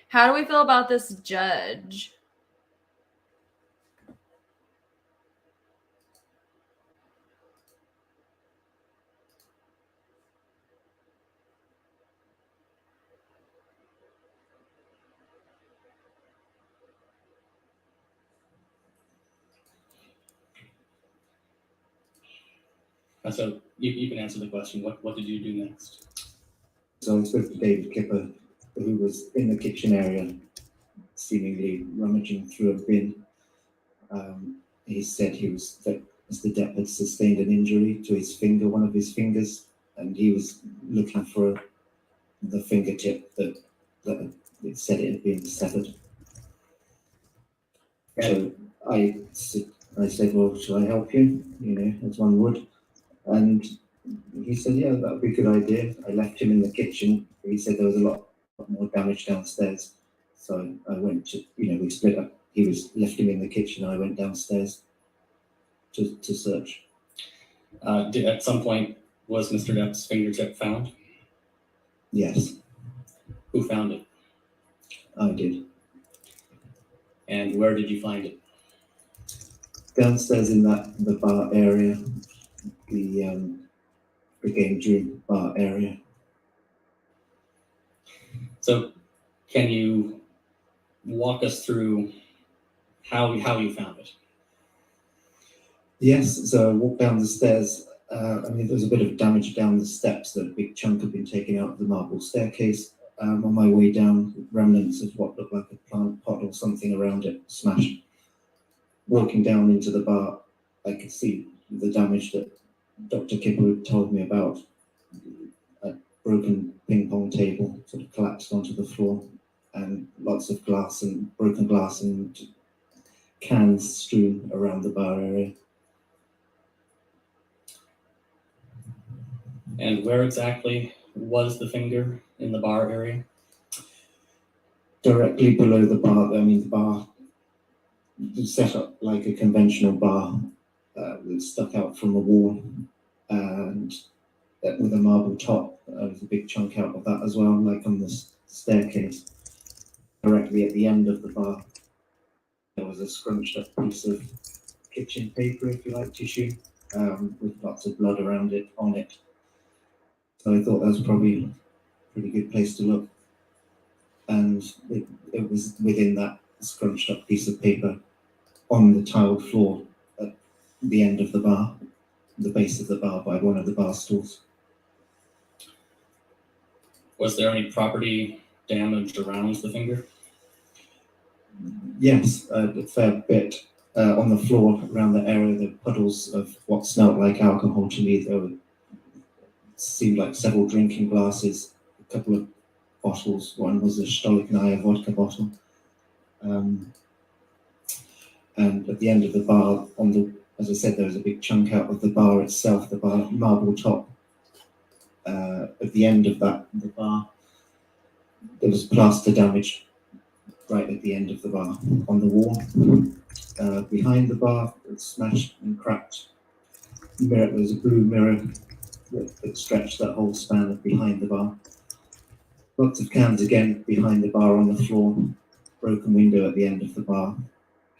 How do we feel about this judge? So you can answer the question. What did you do next? So I spoke to David Kipper, who was in the kitchen area, seemingly rummaging through a bin. He said that Mr. Depp had sustained an injury to his finger, one of his fingers, and he was looking for the fingertip that it said it had been severed. So I said, well, shall I help you? You know, as one would. And he said, yeah, that would be a good idea. I left him in the kitchen. He said there was a lot more damage downstairs. So I went to, we split up. He left him in the kitchen. I went downstairs to search. At some point, was Mr. Depp's fingertip found? Yes, Who found it? I did. And where did you find it? Downstairs in the bar area, the game room bar area. So can you walk us through how you found it? Yes, so I walked down the stairs. There was a bit of damage down the steps. That a big chunk had been taken out of the marble staircase. On my way down, remnants of what looked like a plant pot or something around it smashed. Walking down into the bar, I could see the damage that Dr. Kipper had told me about. A broken ping pong table sort of collapsed onto the floor, and lots of glass and broken glass and cans strewn around the bar area. And where exactly was the finger in the bar area? Directly below the bar. The bar was set up like a conventional bar that stuck out from the wall, and with a marble top. There's a big chunk out of that as well, like on the staircase. Directly at the end of the bar, there was a scrunched up piece of kitchen paper, if you like, tissue, with lots of blood around it, on it. So I thought that was probably a pretty good place to look. And it was within that scrunched up piece of paper on the tiled floor at the end of the bar, the base of the bar by one of the bar stools. Was there any property damage around the finger? Yes, a fair bit. On the floor around the area, the puddles of what smelled like alcohol to me. There seemed like several drinking glasses, a couple of bottles. One was a Stolichnaya vodka bottle. And at the end of the bar, as I said, there was a big chunk out of the bar itself, the bar marble top. At the end of the bar, there was plaster damage right at the end of the bar on the wall. Behind the bar, it was smashed and cracked. There was a blue mirror that stretched that whole span of behind the bar. Lots of cans again behind the bar on the floor. Broken window at the end of the bar,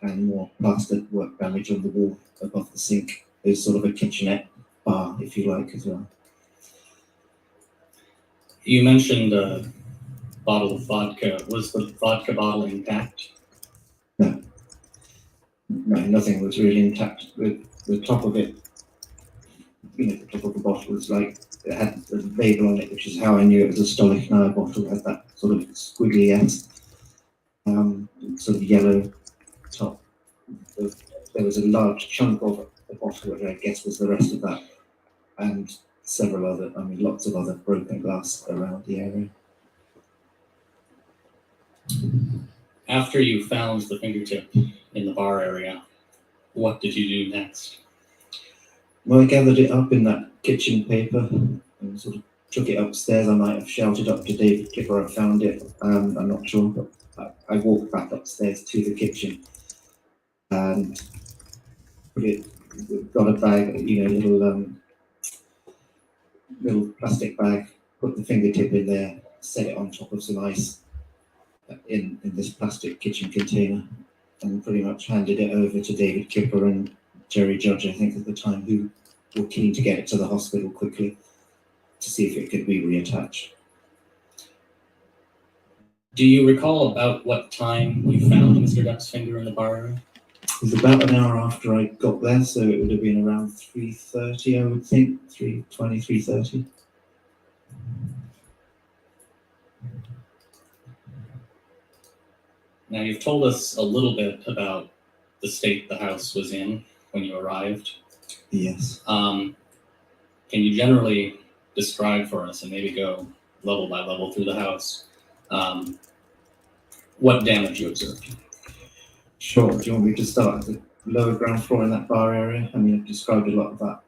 and more plaster work damage on the wall above the sink. There's sort of a kitchenette bar, if you like, as well. You mentioned a bottle of vodka. Was the vodka bottle intact? No, nothing was really intact. The top of it, the top of the bottle was like, it had a label on it, which is how I knew it was a Stolichnaya bottle. It had that sort of squiggly S, sort of yellow top. There was a large chunk of the bottle, which I guess was the rest of that, and several other, lots of other broken glass around the area. After you found the fingertip in the bar area, what did you do next? Well, I gathered it up in that kitchen paper and sort of took it upstairs. I might have shouted up to David Kipper, I found it. I'm not sure, but I walked back upstairs to the kitchen and got a bag, little plastic bag, put the fingertip in there, set it on top of some ice in this plastic kitchen container, and pretty much handed it over to David Kipper and Jerry Judge, I think at the time, who were keen to get it to the hospital quickly to see if it could be reattached. Do you recall about what time you found Mr. Depp's finger in the bar area? was about an hour after I got there, so it would have been around 3:30, I would think, 3:20, 3:30. Now, you've told us a little bit about the state the house was in when you arrived. Yes. Can you generally describe for us, and maybe go level by level through the house, what damage you observed? Sure. Do you want me to start at the lower ground floor in that bar area? I mean, I've described a lot of that.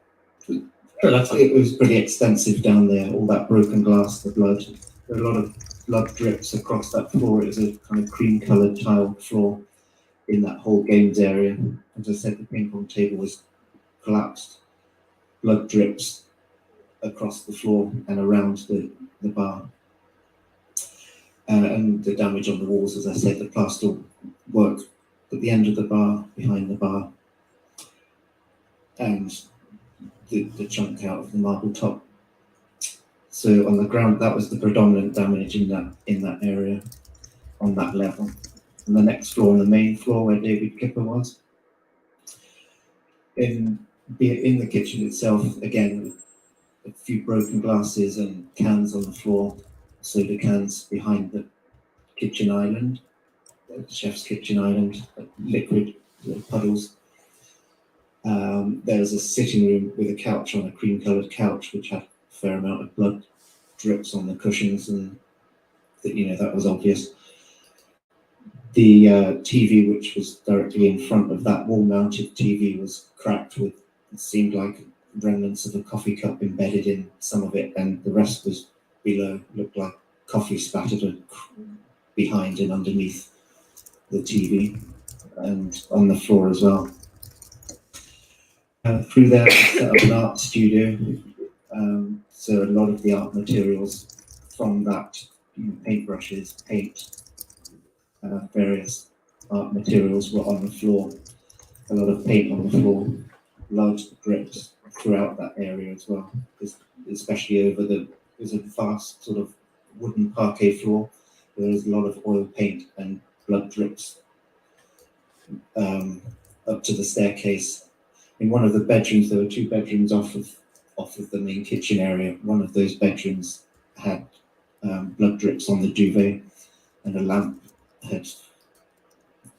Sure, that's fine. It was pretty extensive down there, all that broken glass, the blood. There were a lot of blood drips across that floor. It was a kind of cream-coloured tiled floor in that whole games area. As I said, the ping pong table was collapsed. Blood drips across the floor and around the bar. And the damage on the walls, as I said, the plaster work at the end of the bar, behind the bar, and the chunk out of the marble top. So on the ground, that was the predominant damage in that area, on that level. And the next floor, on the main floor where David Kipper was, in the kitchen itself, again, a few broken glasses and cans on the floor, soda cans behind the kitchen island, the chef's kitchen island, liquid puddles. There was a sitting room with a couch on a cream-coloured couch, which had a fair amount of blood drips on the cushions, and that was obvious. The TV, which was directly in front of that wall-mounted TV, was cracked with, it seemed like remnants of a coffee cup embedded in some of it, and the rest was below, looked like coffee spattered behind and underneath the TV, and on the floor as well. Through there, I set up an art studio, so a lot of the art materials from that, paintbrushes, paint, various art materials were on the floor. A lot of paint on the floor, large drips throughout that area as well, especially over there's a vast sort of wooden parquet floor. There is a lot of oil paint and blood drips up to the staircase. In one of the bedrooms, there were two bedrooms off of the main kitchen area. One of those bedrooms had blood drips on the duvet, and a lamp had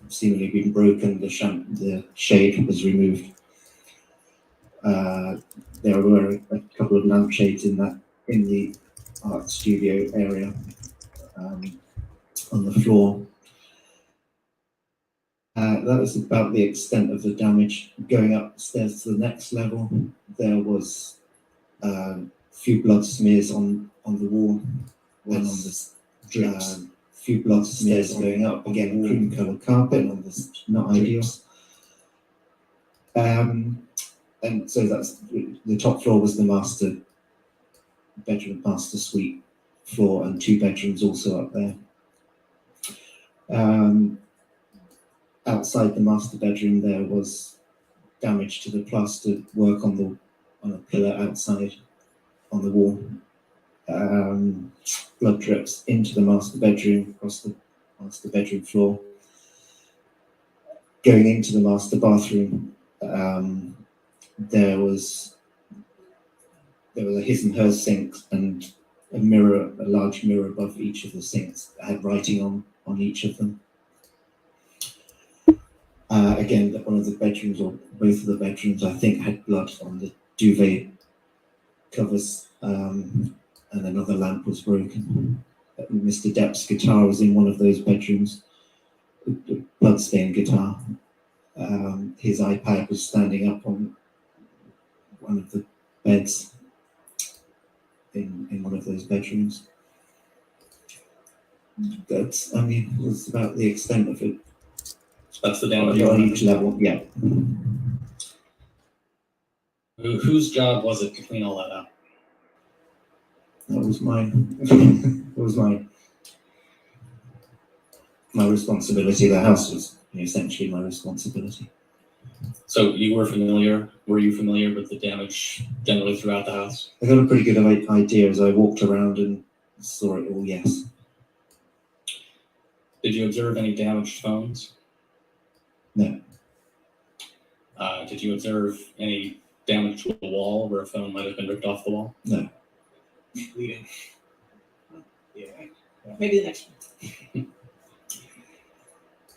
seemingly been broken. The shade was removed. There were a couple of lampshades in the art studio area on the floor. That was about the extent of the damage. Going upstairs to the next level, there was a few blood smears on the wall and on the drips. Few blood smears going up, again, cream-coloured carpet, and this not ideal. And so that's the top floor was the master bedroom, master suite floor, and two bedrooms also up there. Outside the master bedroom, there was damage to the plaster work on a pillar outside on the wall. Blood drips into the master bedroom, across the master bedroom floor. Going into the master bathroom, there was a his and hers sink and a large mirror above each of the sinks that had writing on each of them. Again, one of the bedrooms, or both of the bedrooms, I think, had blood on the duvet covers, and another lamp was broken. Mr. Depp's guitar was in one of those bedrooms, a blood-stained guitar. His iPad was standing up on one of the beds in one of those bedrooms. Was about the extent of it. So that's the damage On each level, yeah. Whose job was it to clean all that up? That was mine. It was my responsibility. The house was essentially my responsibility. So were you familiar with the damage generally throughout the house? I got a pretty good idea as I walked around and saw it all, yes. Did you observe any damaged phones? No. Did you observe any damage to a wall where a phone might have been ripped off the wall? No. Bleeding. Yeah, maybe the next one.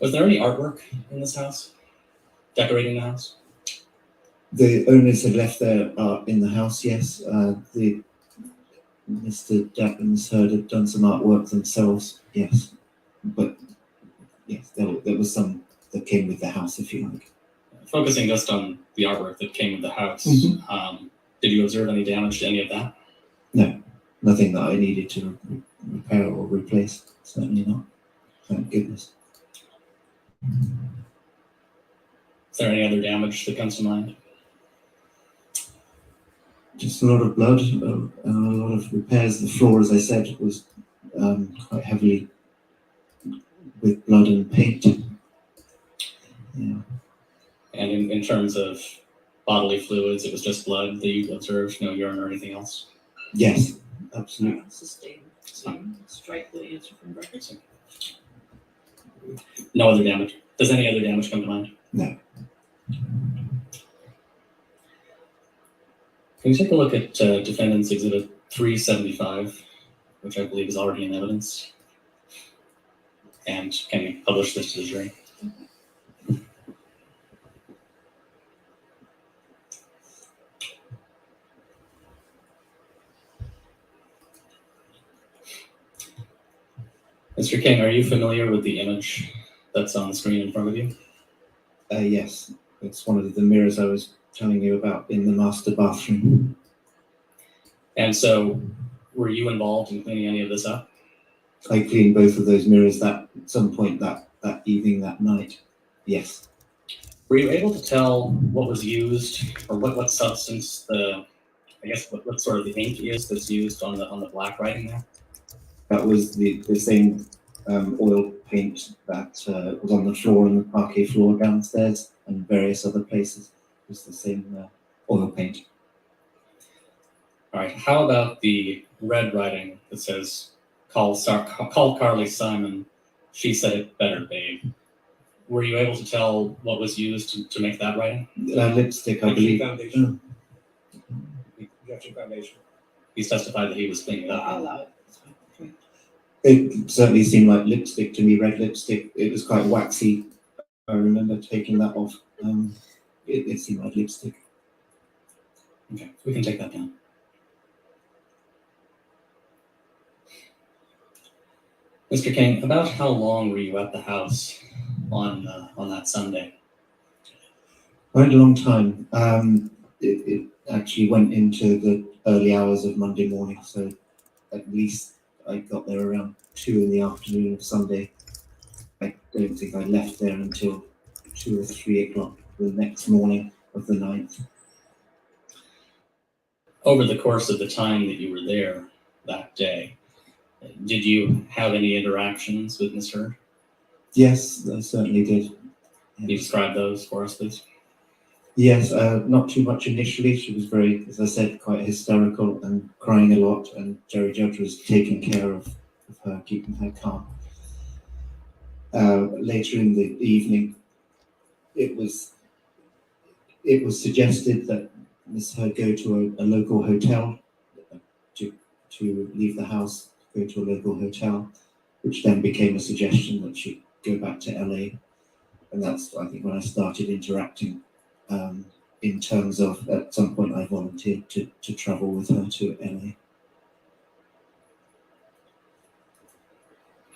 Was there any artwork in this house? Decorating the house? The owners had left their art in the house, yes. The Mr. Depp and Ms. Heard had done some artwork themselves, yes. But yes, there was some that came with the house, if you like. Focusing just on the artwork that came with the house, did you observe any damage to any of that? No, nothing that I needed to repair or replace. Certainly not. Thank goodness. Is there any other damage that comes to mind? Just a lot of blood and a lot of repairs. The floor, as I said, was quite heavily with blood and paint. Yeah. And in terms of bodily fluids, it was just blood that you observed, no urine or anything else? Yes, absolutely. Sustain. Strike the answer from records. No other damage. Does any other damage come to mind? No. Can you take a look at Defendant's Exhibit 375, which I believe is already in evidence? And can you publish this to the jury? Mr. King, are you familiar with the image that's on the screen in front of you? Yes, it's one of the mirrors I was telling you about in the master bathroom. And so, were you involved in cleaning any of this up? I cleaned both of those mirrors at some point that evening, that night. Yes. Were you able to tell what was used, or what substance what sort of the ink is that's used on the black writing there? That was the same oil paint that was on the floor and the parquet floor downstairs and various other places. It was the same oil paint. All right. How about the red writing that says, call Carly Simon, she said it better, babe. Were you able to tell what was used to make that writing? Lipstick, I believe. Foundation. Injection foundation. He's testified that he was cleaning it up. I'll allow it. It certainly seemed like lipstick to me, red lipstick. It was quite waxy. I remember taking that off. It seemed like lipstick. Okay, we can take that down. Mr. King, about how long were you at the house on that Sunday? Quite a long time. It actually went into the early hours of Monday morning, so at least I got there around 2 in the afternoon of Sunday. I don't think I left there until 2 or 3 o'clock the next morning of the 9th. Over the course of the time that you were there that day, did you have any interactions with Ms. Heard? Yes, I certainly did. Can you describe those for us, please? Yes, not too much initially. She was very, as I said, quite hysterical and crying a lot, and Jerry Judge was taking care of her, keeping her calm. Later in the evening, it was suggested that Miss Heard go to a local hotel, to leave the house, go to a local hotel, which then became a suggestion that she go back to LA. And that's, I think, when I started interacting in terms of, at some point I volunteered to travel with her to LA.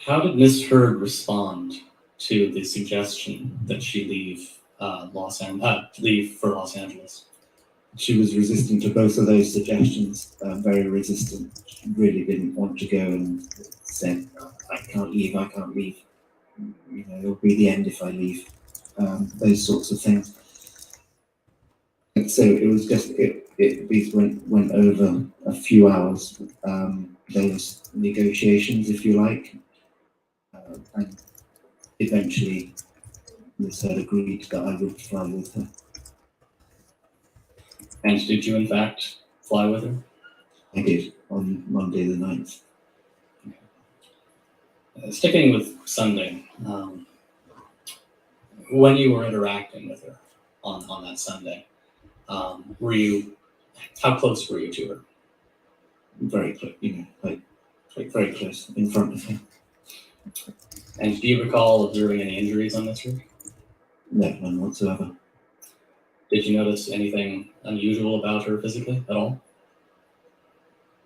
How did Ms. Heard respond to the suggestion that she leave for Los Angeles? She was resistant to both of those suggestions, very resistant. She really didn't want to go and said, I can't leave. You know, it'll be the end if I leave. Those sorts of things. And so it was just, these went over a few hours. There was negotiations, if you like. And eventually, Ms. Heard agreed that I would fly with her. And did you, in fact, fly with her? I did, on Monday the 9th. Sticking with Sunday, when you were interacting with her, on that Sunday. How close were you to her? Very close, like very close in front of him. And do you recall observing any injuries on this route? No, none whatsoever. Did you notice anything unusual about her physically at all?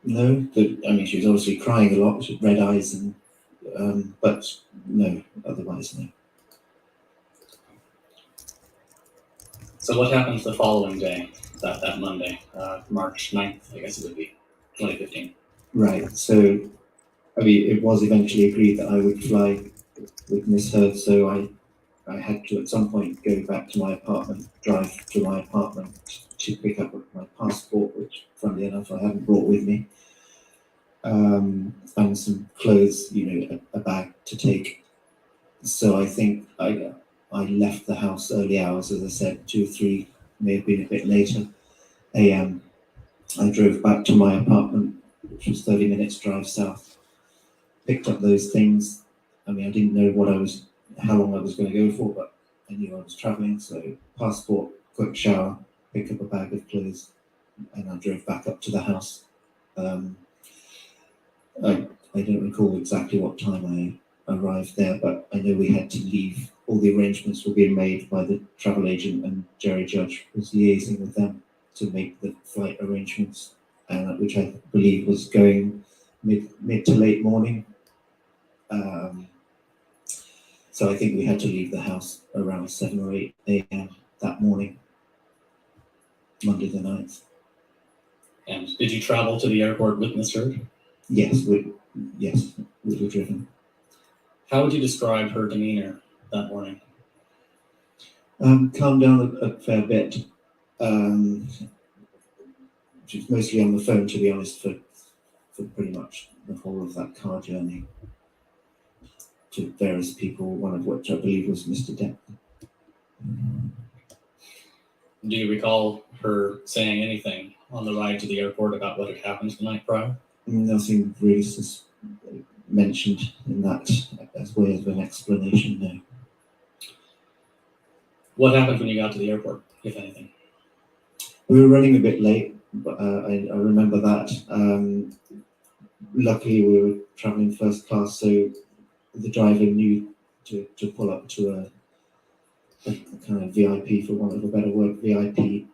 No, she was obviously crying a lot. She had red eyes, and but no, otherwise no. So what happened the following day, that Monday, March 9th, I guess it would be, 2015? Right. So, it was eventually agreed that I would fly with Miss Heard. So I had to at some point go back to my apartment, drive to my apartment to pick up my passport, which, funnily enough, I hadn't brought with me, and some clothes, a bag to take. So I think I left the house early hours, as I said, 2 or 3, may have been a bit later, a.m. I drove back to my apartment, which was 30 minutes drive south, picked up those things. I didn't know how long I was going to go for, but I knew I was traveling. So passport, quick shower, pick up a bag of clothes, and I drove back up to the house. I don't recall exactly what time I arrived there, but I know we had to leave. All the arrangements were being made by the travel agent, and Jerry Judge was liaising with them to make the flight arrangements, which I believe was going mid to late morning. So I think we had to leave the house around 7 or 8 a.m. that morning, Monday the 9th. And did you travel to the airport with Miss Heard? Yes, we were driven. How would you describe her demeanor that morning? Calmed down a fair bit. She was mostly on the phone, to be honest, for pretty much the whole of that car journey to various people, one of which I believe was Mr. Depp. Do you recall her saying anything on the ride to the airport about what had happened the night prior? Nothing really mentioned in that as way of an explanation, no. What happened when you got to the airport, if anything? We were running a bit late, but I remember that. Luckily, we were traveling first class, so the driver knew to pull up to a kind of VIP, for want of a better word, VIP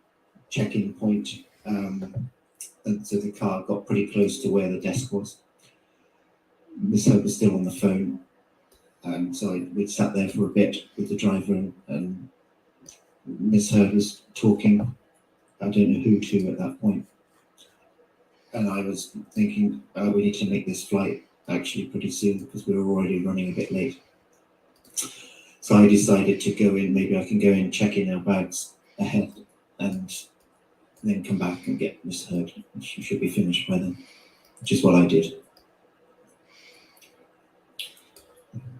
check-in point. And so the car got pretty close to where the desk was. Miss Heard was still on the phone. So we sat there for a bit with the driver, and Miss Heard was talking. I don't know who to at that point. And I was thinking, we need to make this flight actually pretty soon because we were already running a bit late. So I decided to go in, maybe I can go in, check in our bags ahead, and then come back and get Miss Heard. She should be finished by then, which is what I did.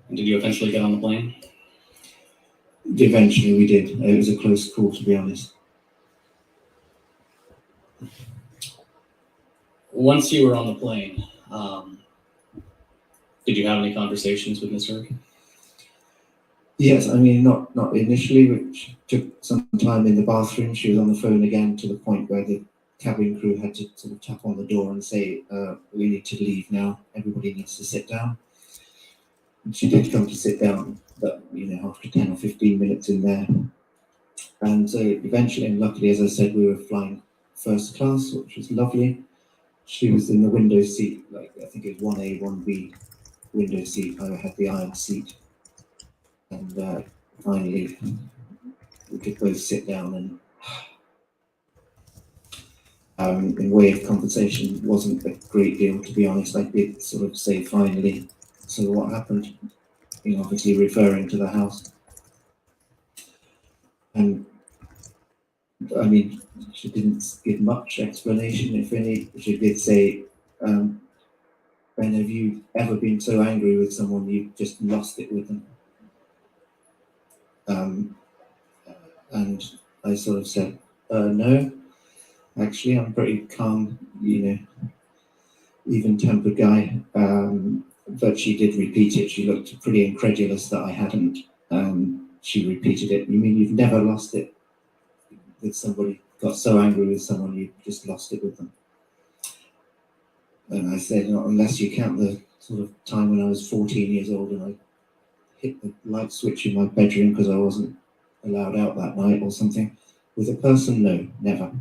And did you eventually get on the plane? Eventually we did. It was a close call, to be honest. Once you were on the plane, did you have any conversations with Miss Heard? Yes, not initially, which took some time in the bathroom. She was on the phone again to the point where the cabin crew had to sort of tap on the door and say, we need to leave now. Everybody needs to sit down. And she did come to sit down, but, after 10 or 15 minutes in there. And so eventually, and luckily, as I said, we were flying first class, which was lovely. She was in the window seat, I think it was 1A, 1B window seat. I had the iron seat. And finally, we could both sit down, and in way of conversation, wasn't a great deal, to be honest. I did sort of say finally, so what happened? Obviously referring to the house. And she didn't give much explanation, if any. She did say, Ben, have you ever been so angry with someone you just lost it with them? And I sort of said, no, actually, I'm pretty calm, even-tempered guy. But she did repeat it. She looked pretty incredulous that I hadn't. She repeated it. You mean you've never lost it? with somebody, got so angry with someone, you just lost it with them. And I said, unless you count the sort of time when I was 14 years old and I hit the light switch in my bedroom because I wasn't allowed out that night or something. With a person, no, never.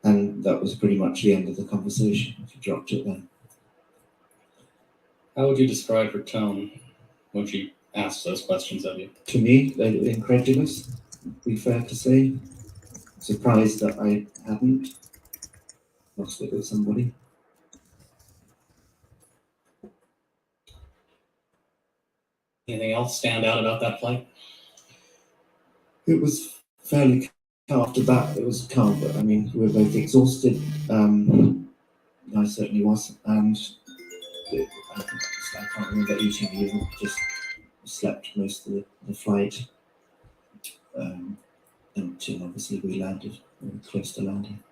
And that was pretty much the end of the conversation. She dropped it then. How would you describe her tone when she asked those questions of you? To me, they were incredulous, to be fair to say. Surprised that I hadn't lost it with somebody. Anything else stand out about that flight? It was fairly calm. After that, it was calm, but I mean, we were both exhausted. I certainly was, and I can't remember eating either, just slept most of the flight. Until obviously we landed, we were close to landing.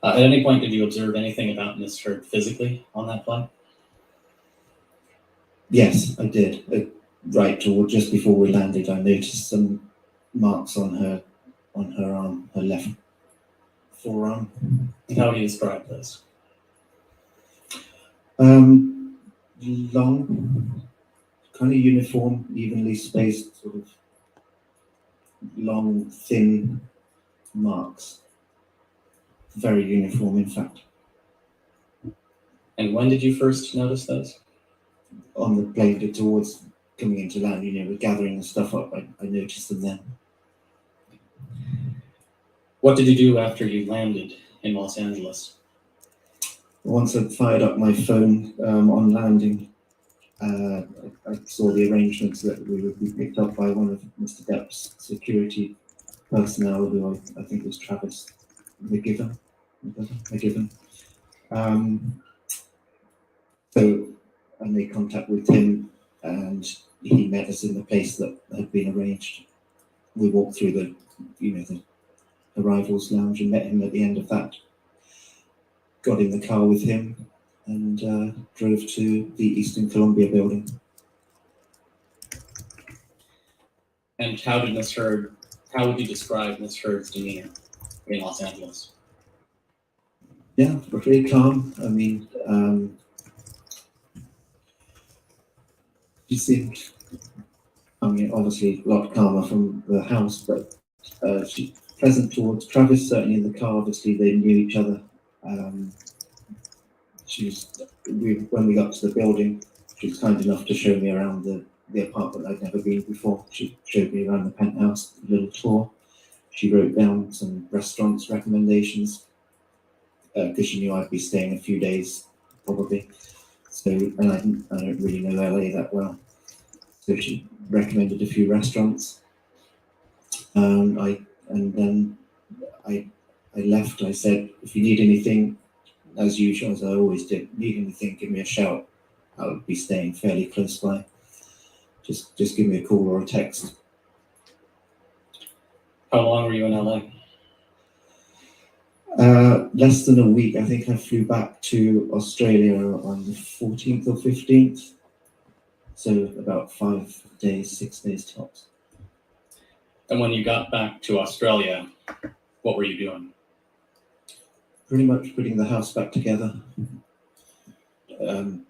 At any point, did you observe anything about Miss Heard physically on that flight? Yes, I did. Right toward just before we landed, I noticed some marks on her arm, her left forearm. And how would you describe those? Long, kind of uniform, evenly spaced, sort of long, thin marks. Very uniform, in fact. And when did you first notice those? On the plane towards coming into land, we're gathering the stuff up. I noticed them then. What did you do after you landed in Los Angeles? Once I'd fired up my phone on landing, I saw the arrangements that we would be picked up by one of Mr. Depp's security personnel, who I think was Travis McGiven. So I made contact with him, and he met us in the place that had been arranged. We walked through the arrivals lounge and met him at the end of that. Got in the car with him and drove to the Eastern Columbia building. And how would you describe Miss Heard's demeanor in Los Angeles? Yeah, pretty calm. I mean, she seemed, obviously a lot calmer from the house, but she's pleasant towards Travis, certainly in the car. Obviously, they knew each other. When we got to the building, she was kind enough to show me around the apartment I'd never been before. She showed me around the penthouse, a little tour. She wrote down some restaurants recommendations because she knew I'd be staying a few days probably. So, and I don't really know LA that well. So she recommended a few restaurants. And then I left. I said, if you need anything, as usual, as I always did, need anything, give me a shout. I would be staying fairly close by. Just give me a call or a text. How long were you in LA? Less than a week. I think I flew back to Australia on the 14th or 15th. So about 5 days, 6 days tops. And when you got back to Australia, what were you doing? Pretty much putting the house back together,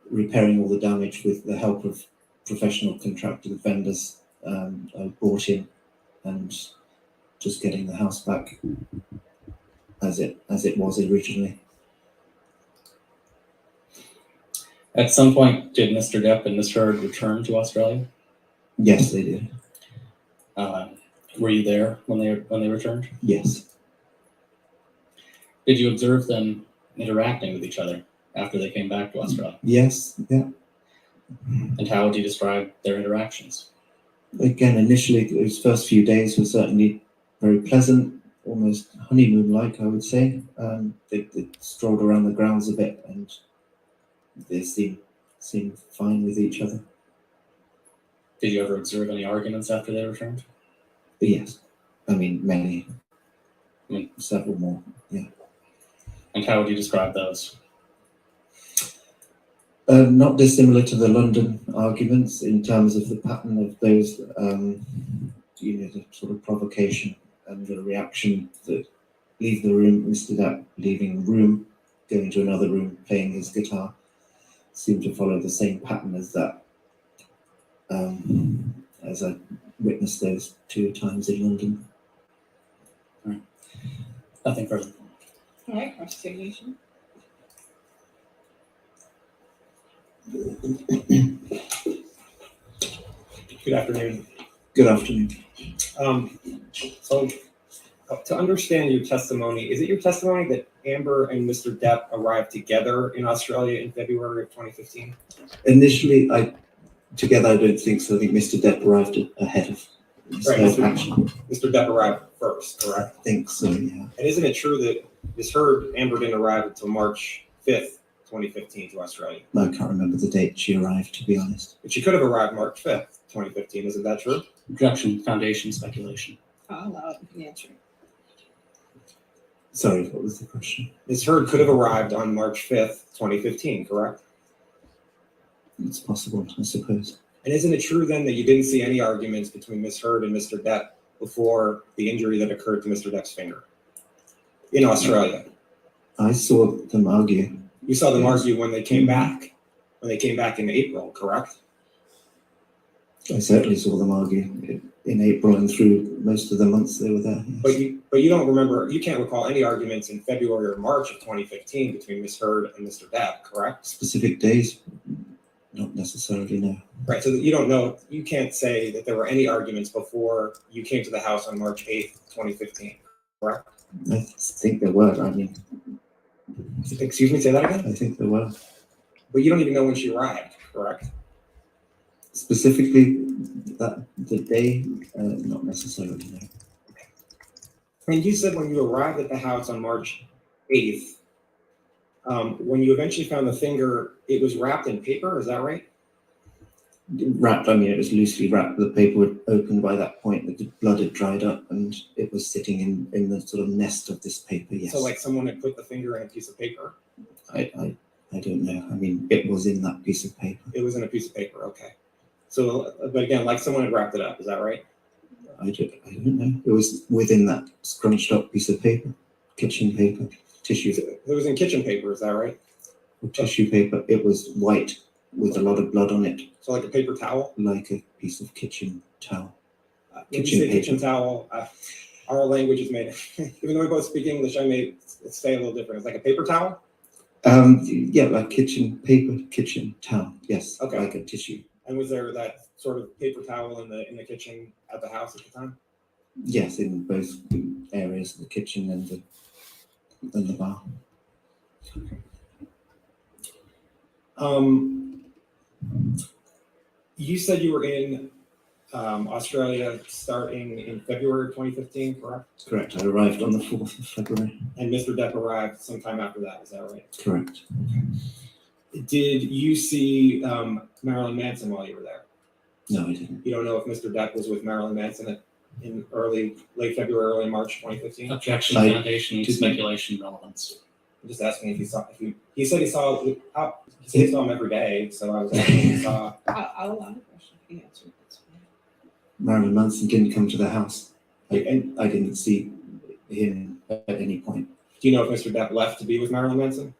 repairing all the damage with the help of professional contracted vendors I brought in, and just getting the house back as it was originally. At some point, did Mr. Depp and Miss Heard return to Australia? Yes, they did. Were you there when they returned? Yes. Did you observe them interacting with each other after they came back to Australia? Yes, yeah. And how would you describe their interactions? Again, initially, those first few days were certainly very pleasant, almost honeymoon-like, I would say. They strolled around the grounds a bit, and they seemed fine with each other. Did you ever observe any arguments after they returned? But yes, I mean, many. Several more, yeah. And how would you describe those? Not dissimilar to the London arguments in terms of the pattern of those the sort of provocation and the reaction that leave the room, Mr. Depp leaving the room, going to another room, playing his guitar, seemed to follow the same pattern as that. As I witnessed those 2 times in London. Nothing further. All right, cross-examination. Good afternoon. Good afternoon. So to understand your testimony, is it your testimony that Amber and Mr. Depp arrived together in Australia in February of 2015? Initially, I don't think so. I think Mr. Depp arrived ahead of Right, action. Mr. Depp arrived first, correct? I think so, yeah. And isn't it true that Ms. Heard, Amber didn't arrive until March 5th, 2015 to Australia? I can't remember the date she arrived, to be honest. But she could have arrived March 5th, 2015. Isn't that true? Objection, foundation, speculation. I'll allow it, you can answer. Sorry, what was the question? Ms. Heard could have arrived on March 5th, 2015, correct? It's possible, I suppose. And isn't it true then that you didn't see any arguments between Ms. Heard and Mr. Depp before the injury that occurred to Mr. Depp's finger in Australia? I saw them argue. You saw them argue when they came back in April, correct? I certainly saw them argue in April and through most of the months they were there. Yes. But you don't remember, you can't recall any arguments in February or March of 2015 between Ms. Heard and Mr. Depp, correct? Specific days? Not necessarily, no. Right, so that you don't know, you can't say that there were any arguments before you came to the house on March 8th, 2015, correct? I think there were. I mean, Excuse me, say that again? I think there were. But you don't even know when she arrived, correct? Specifically, the day, not necessarily, no. And you said when you arrived at the house on March 8th, when you eventually found the finger, it was wrapped in paper, is that right? Wrapped, I mean, it was loosely wrapped. The paper had opened by that point. The blood had dried up and it was sitting in the sort of nest of this paper, yes. So like someone had put the finger in a piece of paper? I don't know. I mean, it was in that piece of paper. It was in a piece of paper, okay. So, but again, like someone had wrapped it up, is that right? I don't know. It was within that scrunched up piece of paper, kitchen paper, tissue. It was in kitchen paper, is that right? Tissue paper. It was white with a lot of blood on it. So like a paper towel? Like a piece of kitchen towel. When you Kitchen say paper. kitchen towel, our language is made, even though we both speak English, I may say a little different. It's like a paper towel? Yeah, like kitchen paper, kitchen towel. Yes, Okay. like a tissue. And was there that sort of paper towel in the kitchen at the house at the time? Yes, in both areas, the kitchen and the bar. You said you were in Australia starting in February of 2015, correct? Correct. I arrived on the 4th of February. And Mr. Depp arrived sometime after that, is that right? Correct. Did you see Marilyn Manson while you were there? No, I didn't. You don't know if Mr. Depp was with Marilyn Manson in late February, early March 2015? Objection, I- foundation, speculation, relevance. I'm just asking if he saw, he said he saw him every day, so I was asking if he saw. I'll allow the question, you can answer. That's fine. Marilyn Manson didn't come to the house. I didn't see him at any point. Do you know if Mr. Depp left to be with Marilyn Manson?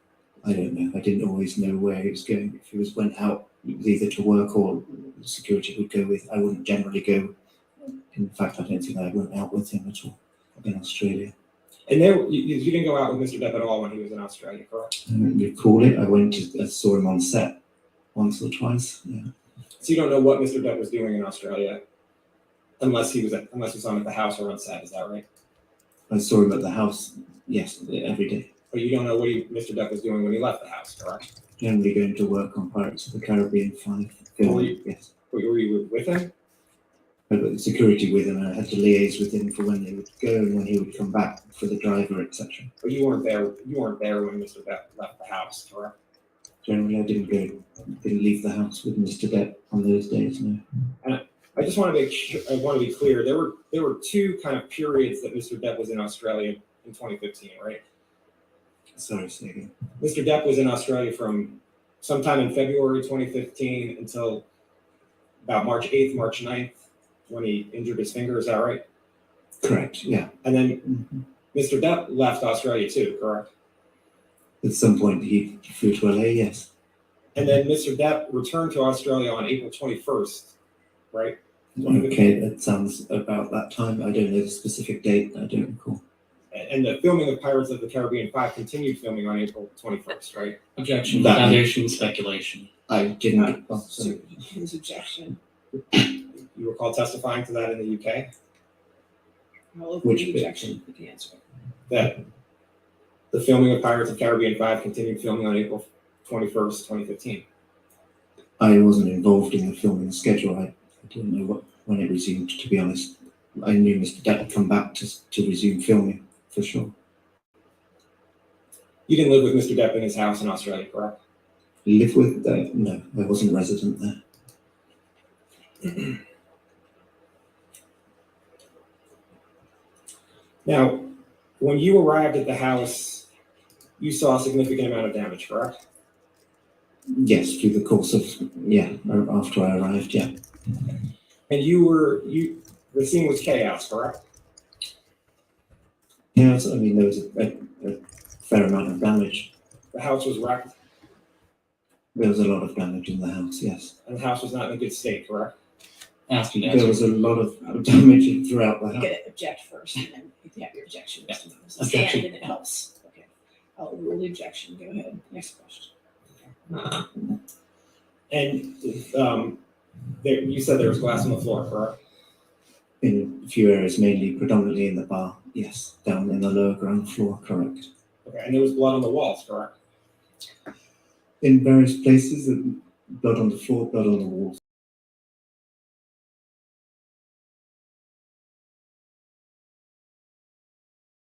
I don't know. I didn't always know where he was going. If he went out either to work or security would go with, I wouldn't generally go. In fact, I don't think I went out with him at all in Australia. And there, you didn't go out with Mr. Depp at all when he was in Australia, correct? I don't recall it. I saw him on set once or twice. Yeah. So you don't know what Mr. Depp was doing in Australia, unless you saw him at the house or on set. Is that right? I saw him at the house, yes, every day. But you don't know what Mr. Depp was doing when he left the house, correct? Generally going to work on Pirates of the Caribbean 5. Yes. Were you with him? I got the security with him and I had to liaise with him for when they would go and when he would come back for the driver, etc. But you weren't there. You weren't there when Mr. Depp left the house, correct? Generally, I didn't leave the house with Mr. Depp on those days, no. I just want to make sure, I want to be clear. There were two kind of periods that Mr. Depp was in Australia in 2015, right? Sorry, say again. Mr. Depp was in Australia from sometime in February 2015 until about March 8th, March 9th, when he injured his finger, is that right? Correct, yeah. And then Mr. Depp left Australia too, correct? At some point he flew to LA, yes. And then Mr. Depp returned to Australia on April 21st, right? Okay, that sounds about that time. I don't know the specific date, I don't recall. And the filming of Pirates of the Caribbean 5 continued filming on April 21st, right? Objection, That- foundation, speculation. I didn't, oh, sorry. His objection. You recall testifying to that in the UK? I'll open Which the bit? objection, you can answer it. That the filming of Pirates of the Caribbean 5 continued filming on April 21st, 2015. I wasn't involved in the filming schedule. I didn't know when it resumed, to be honest. I knew Mr. Depp would come back to resume filming, for sure. You didn't live with Mr. Depp in his house in Australia, correct? Live with? No, I wasn't resident there. Now, when you arrived at the house, you saw a significant amount of damage, correct? Yes, through the course of, after I arrived, yeah. And the scene was chaos, correct? Yes, I mean, there was a fair amount of damage. The house was wrecked, There was a lot of damage in the house, yes. and the house was not in a good state, correct? Ask him to There answer. was a lot of damage throughout the You house. gotta object first, and then you can have your objection. Yeah. Stand, Objection. and it helps. Okay. I'll rule the objection. Go ahead. Next question. And you said there was glass on the floor, correct? In a few areas, mainly predominantly in the bar, yes. Down in the lower ground floor, correct. Okay, and there was blood on the walls, correct? In various places, blood on the floor, blood on the walls.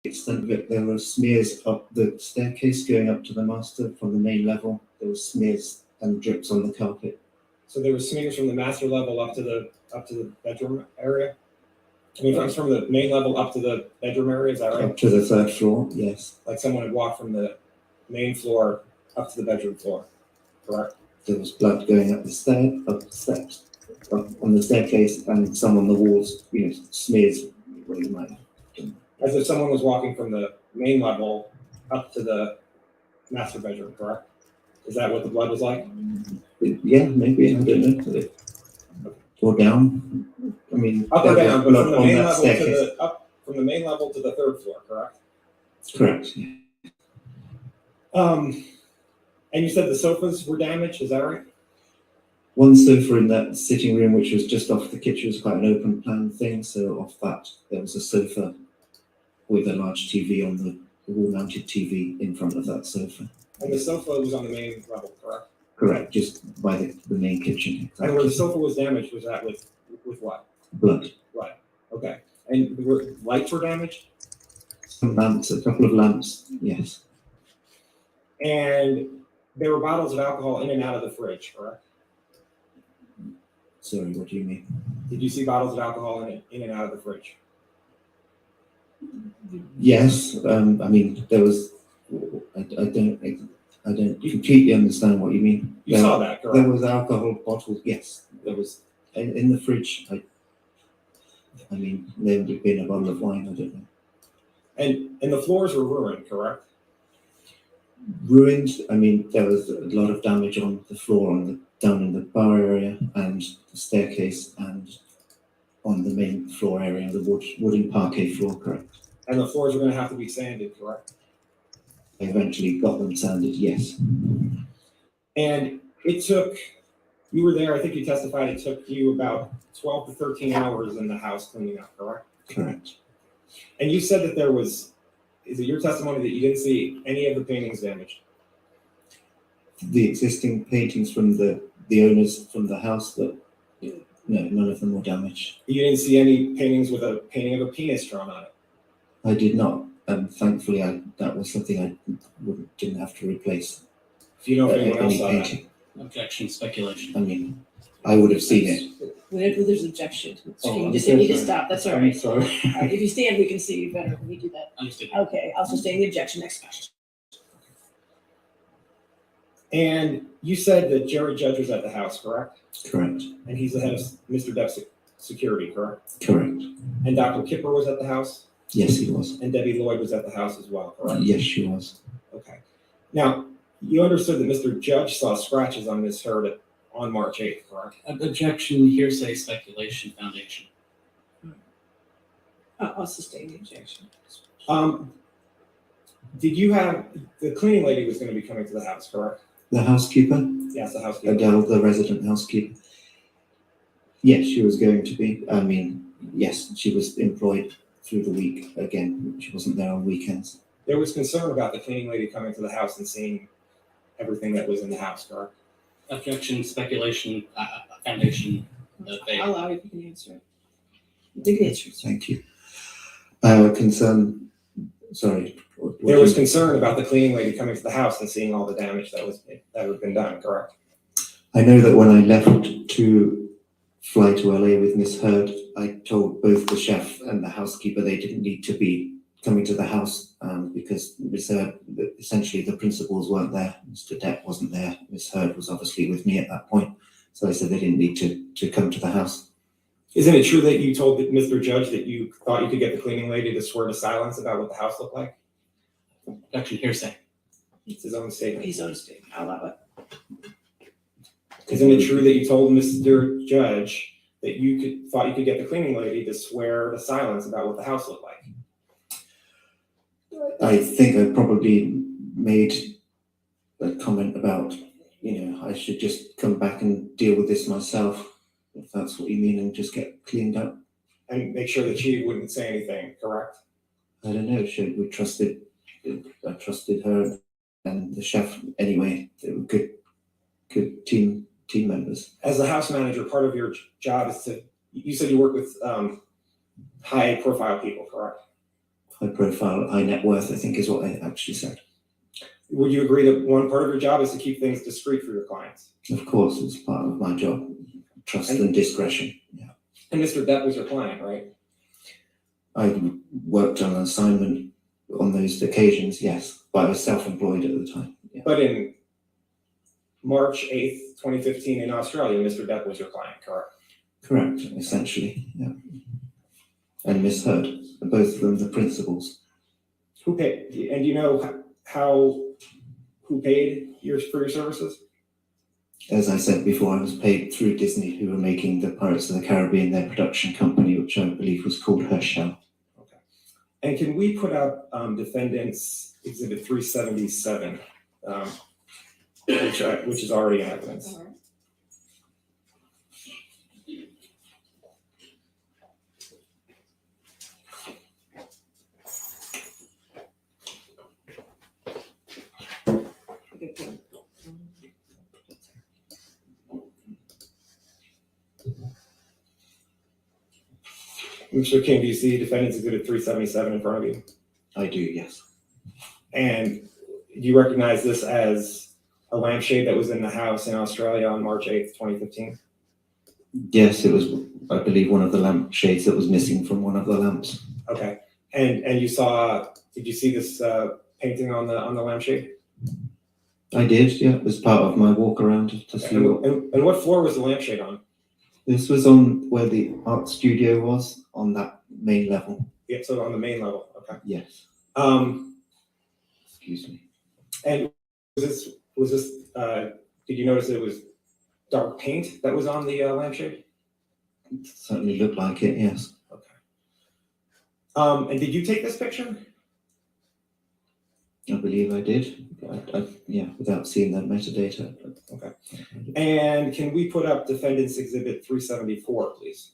Extent of it, there were smears up the staircase going up to the master from the main level. There were smears and drips on the carpet. So there were smears from the master level up to the bedroom area? I mean, from the main level up to the bedroom area, is that right? Up to the third floor, yes. Like someone had walked from the main floor up to the bedroom floor, correct? There was blood going up the steps, up on the staircase, and some on the walls, smears where you might have done. As if someone was walking from the main level up to the master bedroom, correct? Is that what the blood was like? Yeah, maybe, I don't know. Or down. I mean, Up or there down, was but from blood the on main that level staircase. from the main level to the third floor, correct? Correct, yeah. And you said the sofas were damaged, is that right? One sofa in that sitting room, which was just off the kitchen, was quite an open plan thing. So off that, there was a sofa with a large TV on the wall-mounted TV in front of that sofa. And the sofa was on the main level, correct? Correct, just by the main kitchen. And where the Exactly. sofa was damaged, was that with what? Blood. Right, okay. And lights were damaged? Some lamps, a couple of lamps, yes. And there were bottles of alcohol in and out of the fridge, correct? Sorry, what do you mean? Did you see bottles of alcohol in and out of the fridge? Yes, I mean, there was, I don't completely understand what you mean. You saw that, There correct? was alcohol bottles, yes, there was, in the fridge, I mean, there would have been a bottle of wine, I don't know. And the floors were ruined, correct? Ruined, I mean, there was a lot of damage on the floor, down in the bar area and the staircase and on the main floor area, the wooden parquet floor, correct. And the floors were gonna have to be sanded, correct? I eventually got them sanded, yes. And you were there, I think you testified, it took you about 12 to 13 hours in the house cleaning up, correct? Correct. And you said that is it your testimony that you didn't see any of the paintings damaged? The existing paintings from the owners from the house, no, none of them were damaged. You didn't see any paintings with a painting of a penis drawn on it? I did not, and thankfully that was something I didn't have to replace. If you know if anyone else Any saw that. painting. Objection, speculation. I mean, I would have seen it. Whenever there's objection, Oh, you I'm just so need to sorry. stop. That's all I'm right. sorry. All right, if you stand, we can see you better when we do that. Understood. Okay, I'll sustain the objection. Next question. And you said that Jerry Judge was at the house, correct? Correct. And he's the head of Mr. Depp's security, correct? Correct. And Dr. Kipper was at the house, Yes, he was. and Debbie Lloyd was at the house as well, correct? Yes, she was. Okay. Now, you understood that Mr. Judge saw scratches on Ms. Heard on March 8th, correct? Objection, hearsay, speculation, foundation. I'll sustain the objection. Did you have, the cleaning lady was gonna be coming to the house, correct? The housekeeper, Yes, the housekeeper. Adele, the resident housekeeper. Yes, she was going to be. I mean, yes, she was employed through the week again. She wasn't there on weekends. There was concern about the cleaning lady coming to the house and seeing everything that was in the house, correct? Objection, speculation, foundation, they. I'll allow you to answer it. You can answer it. Thank you. Concern. Sorry. There was concern about the cleaning lady coming to the house and seeing all the damage that had been done, correct? I know that when I left to fly to LA with Miss Heard, I told both the chef and the housekeeper they didn't need to be coming to the house because Miss Heard, essentially the principals weren't there. Mr. Depp wasn't there. Miss Heard was obviously with me at that point. So I said they didn't need to come to the house. Isn't it true that you told Mr. Judge that you thought you could get the cleaning lady to swear to silence about what the house looked like? Objection, hearsay. It's his own statement. His own statement. I'll allow it. Isn't it true that you told Mr. Judge that you thought you could get the cleaning lady to swear to silence about what the house looked like? I think I probably made a comment about, I should just come back and deal with this myself, if that's what you mean, and just get cleaned up. And make sure that she wouldn't say anything, correct? I don't know. I trusted her and the chef anyway. They were good team members. As a house manager, part of your job is you said you work with high profile people, correct? High profile, high net worth, I think is what I actually said. Would you agree that one part of your job is to keep things discreet for your clients? Of course, it's part of my job. Trust and discretion. Yeah. And Mr. Depp was your client, right? I worked on an assignment on those occasions, yes, but I was self-employed at the time. Yeah. But in March 8th, 2015 in Australia, Mr. Depp was your client, correct? Correct, essentially, yeah. And Miss Heard, both of them the principals. Who paid? And do you know who paid for your services? As I said before, I was paid through Disney, who were making the Pirates of the Caribbean their production company, which I believe was called Herschel. Okay. And can we put up Defendant's Exhibit 377, which is already in evidence? All right. Mr. King, do you see Defendant's Exhibit 377 in front of you? I do, yes. And do you recognize this as a lampshade that was in the house in Australia on March 8th, 2015? Yes, it was, I believe, one of the lampshades that was missing from one of the lamps. Okay. And did you see this painting on the lampshade? I did, yeah. It was part of my walk around to see what. And what floor was the lampshade on? This was on where the art studio was, on that main level. Yeah, so on the main level. Okay. Yes. Excuse me. And was this did you notice it was dark paint that was on the lampshade? It certainly looked like it, yes. Okay. And did you take this picture? I believe I did. Yeah, without seeing that metadata. Okay. And can we put up Defendant's Exhibit 374, please?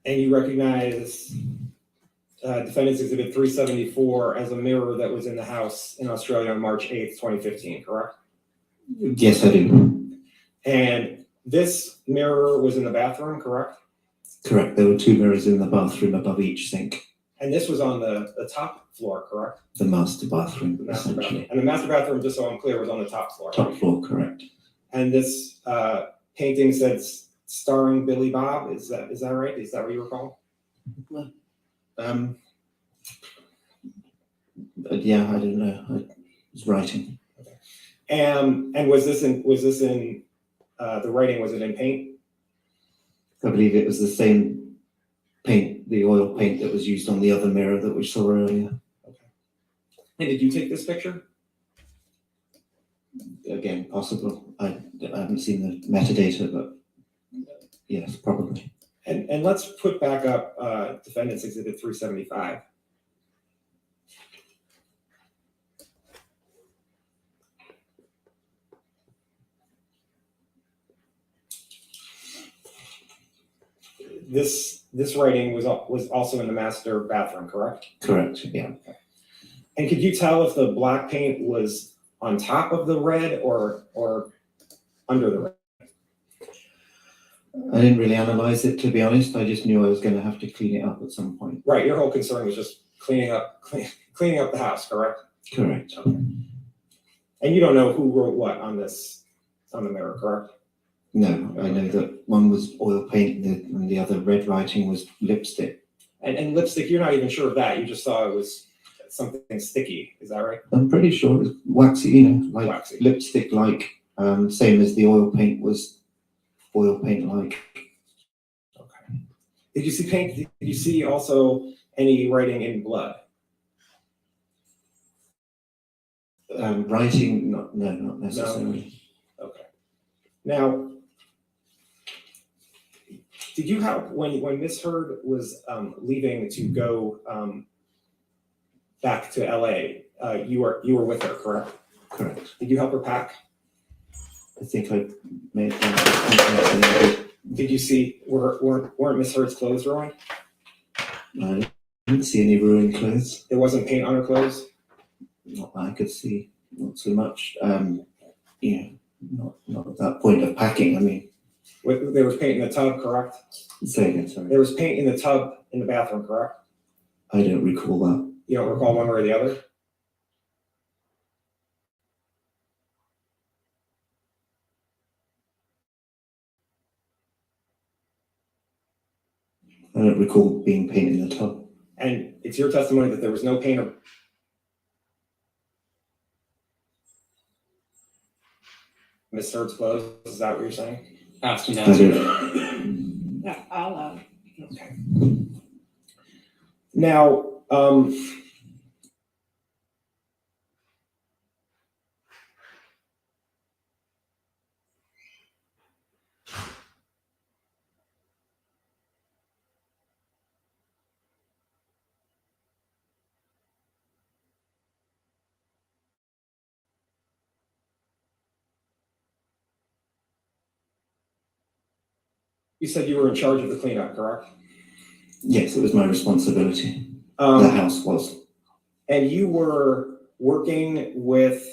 And you recognize Defendant's Exhibit 374 as a mirror that was in the house in Australia on March 8th, 2015, correct? Yes, I do. And this mirror was in the bathroom, correct? Correct. There were two mirrors in the bathroom above each sink. And this was on the top floor, correct? The master bathroom, The master bathroom. essentially. And the master bathroom, just so I'm clear, was on the top floor. Top floor, correct. And this painting says starring Billy Bob. Is that right? Is that what you recall? Yeah, I don't know. I was writing. And was this in the writing? Was it in paint? I believe it was the same paint, the oil paint that was used on the other mirror that we saw earlier. And did you take this picture? Again, possible. I haven't seen the metadata, but yes, probably. And let's put back up Defendant's Exhibit 375. This writing was also in the master bathroom, correct? Correct, yeah. And could you tell if the black paint was on top of the red or under the red? I didn't really analyze it, to be honest. I just knew I was going to have to clean it up at some point. Right, your whole concern was just cleaning up the house, correct? Correct. And you don't know who wrote what on the mirror, correct? No, I know that one was oil paint and the other red writing was lipstick. And lipstick, you're not even sure of that. You just saw it was something sticky. Is that right? I'm pretty sure it was waxy, like Waxy. lipstick-like, same as the oil paint was oil paint-like. Okay. Did you see paint? Did you see also any writing in blood? Writing, no, not necessarily. No. Okay. Now, did you have when Miss Heard was leaving to go back to LA? You were with her, correct? Correct. Did you help her pack? I think I made. Did you see weren't Miss Heard's clothes ruined? I didn't see any ruined clothes. There wasn't paint on her clothes. Not that I could see, not so much. Not at that point of packing. I mean, There was paint in the tub, correct? say again, sorry. There was paint in the tub in the bathroom, correct? I don't recall that. You don't recall one way or the other? I don't recall being paint in the tub. And it's your testimony that there was no paint or Miss Heard's clothes. Is that what you're saying? Ask and I answer. don't. Yeah, I'll Okay. Now, you said you were in charge of the cleanup, correct? Yes, it was my responsibility. The house was. And you were working with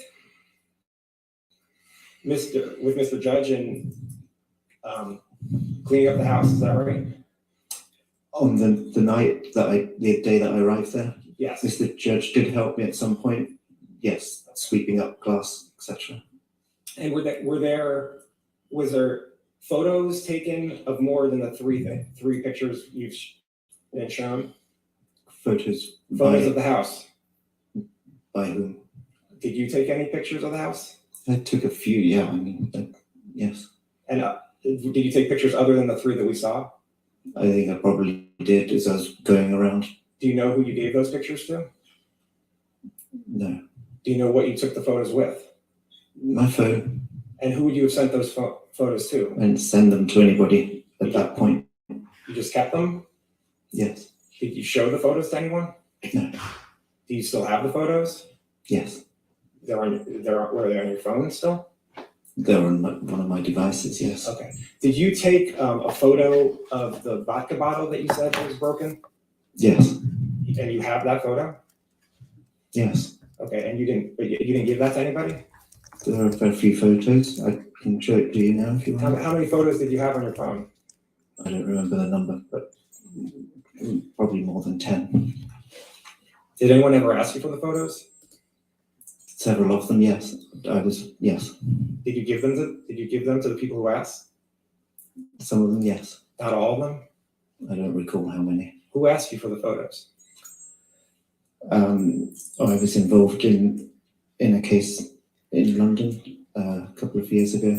Mr. Judge and cleaning up the house. Is that right? On the day that I arrived there, Yes. Mr. Judge did help me at some point. Yes, sweeping up glass, etc. And was there photos taken of more than the three pictures you've been shown? Photos Photos of the house. by whom? Did you take any pictures of the house? I took a few. Yeah, I mean, yes. And did you take pictures other than the 3 that we saw? I think I probably did as I was going around. Do you know who you gave those pictures to? No, Do you know what you took the photos with? my phone. And who would you have sent those photos to? I didn't send them to anybody at that point. You just kept them? Yes. Did you show the photos to anyone? No. Do you still have the photos? Yes. Were they on your phone still? They're on one of my devices. Yes. Okay. Did you take a photo of the vodka bottle that you said was broken? Yes. And you have that photo? Yes. Okay. And you didn't give that to anybody? There are a few photos. I can show it to you now if you want. How many photos did you have on your phone? I don't remember the number, but probably more than 10. Did anyone ever ask you for the photos? Several of them, yes. Yes. Did you give them to the people who asked? Some of them, yes. Not all of them? I don't recall how many. Who asked you for the photos? I was involved in a case in London a couple of years ago.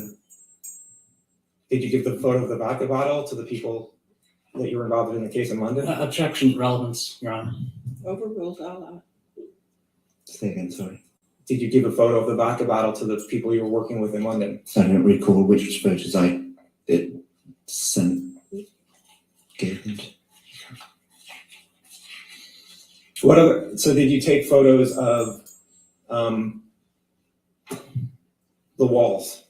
Did you give the photo of the vodka bottle to the people that you were involved in the case in London? Objection, relevance, Your Honor. Overruled, I'll allow it. Say again, sorry. Did you give a photo of the vodka bottle to the people you were working with in London? I don't recall which photos I gave them. What other, so did you take photos of the walls?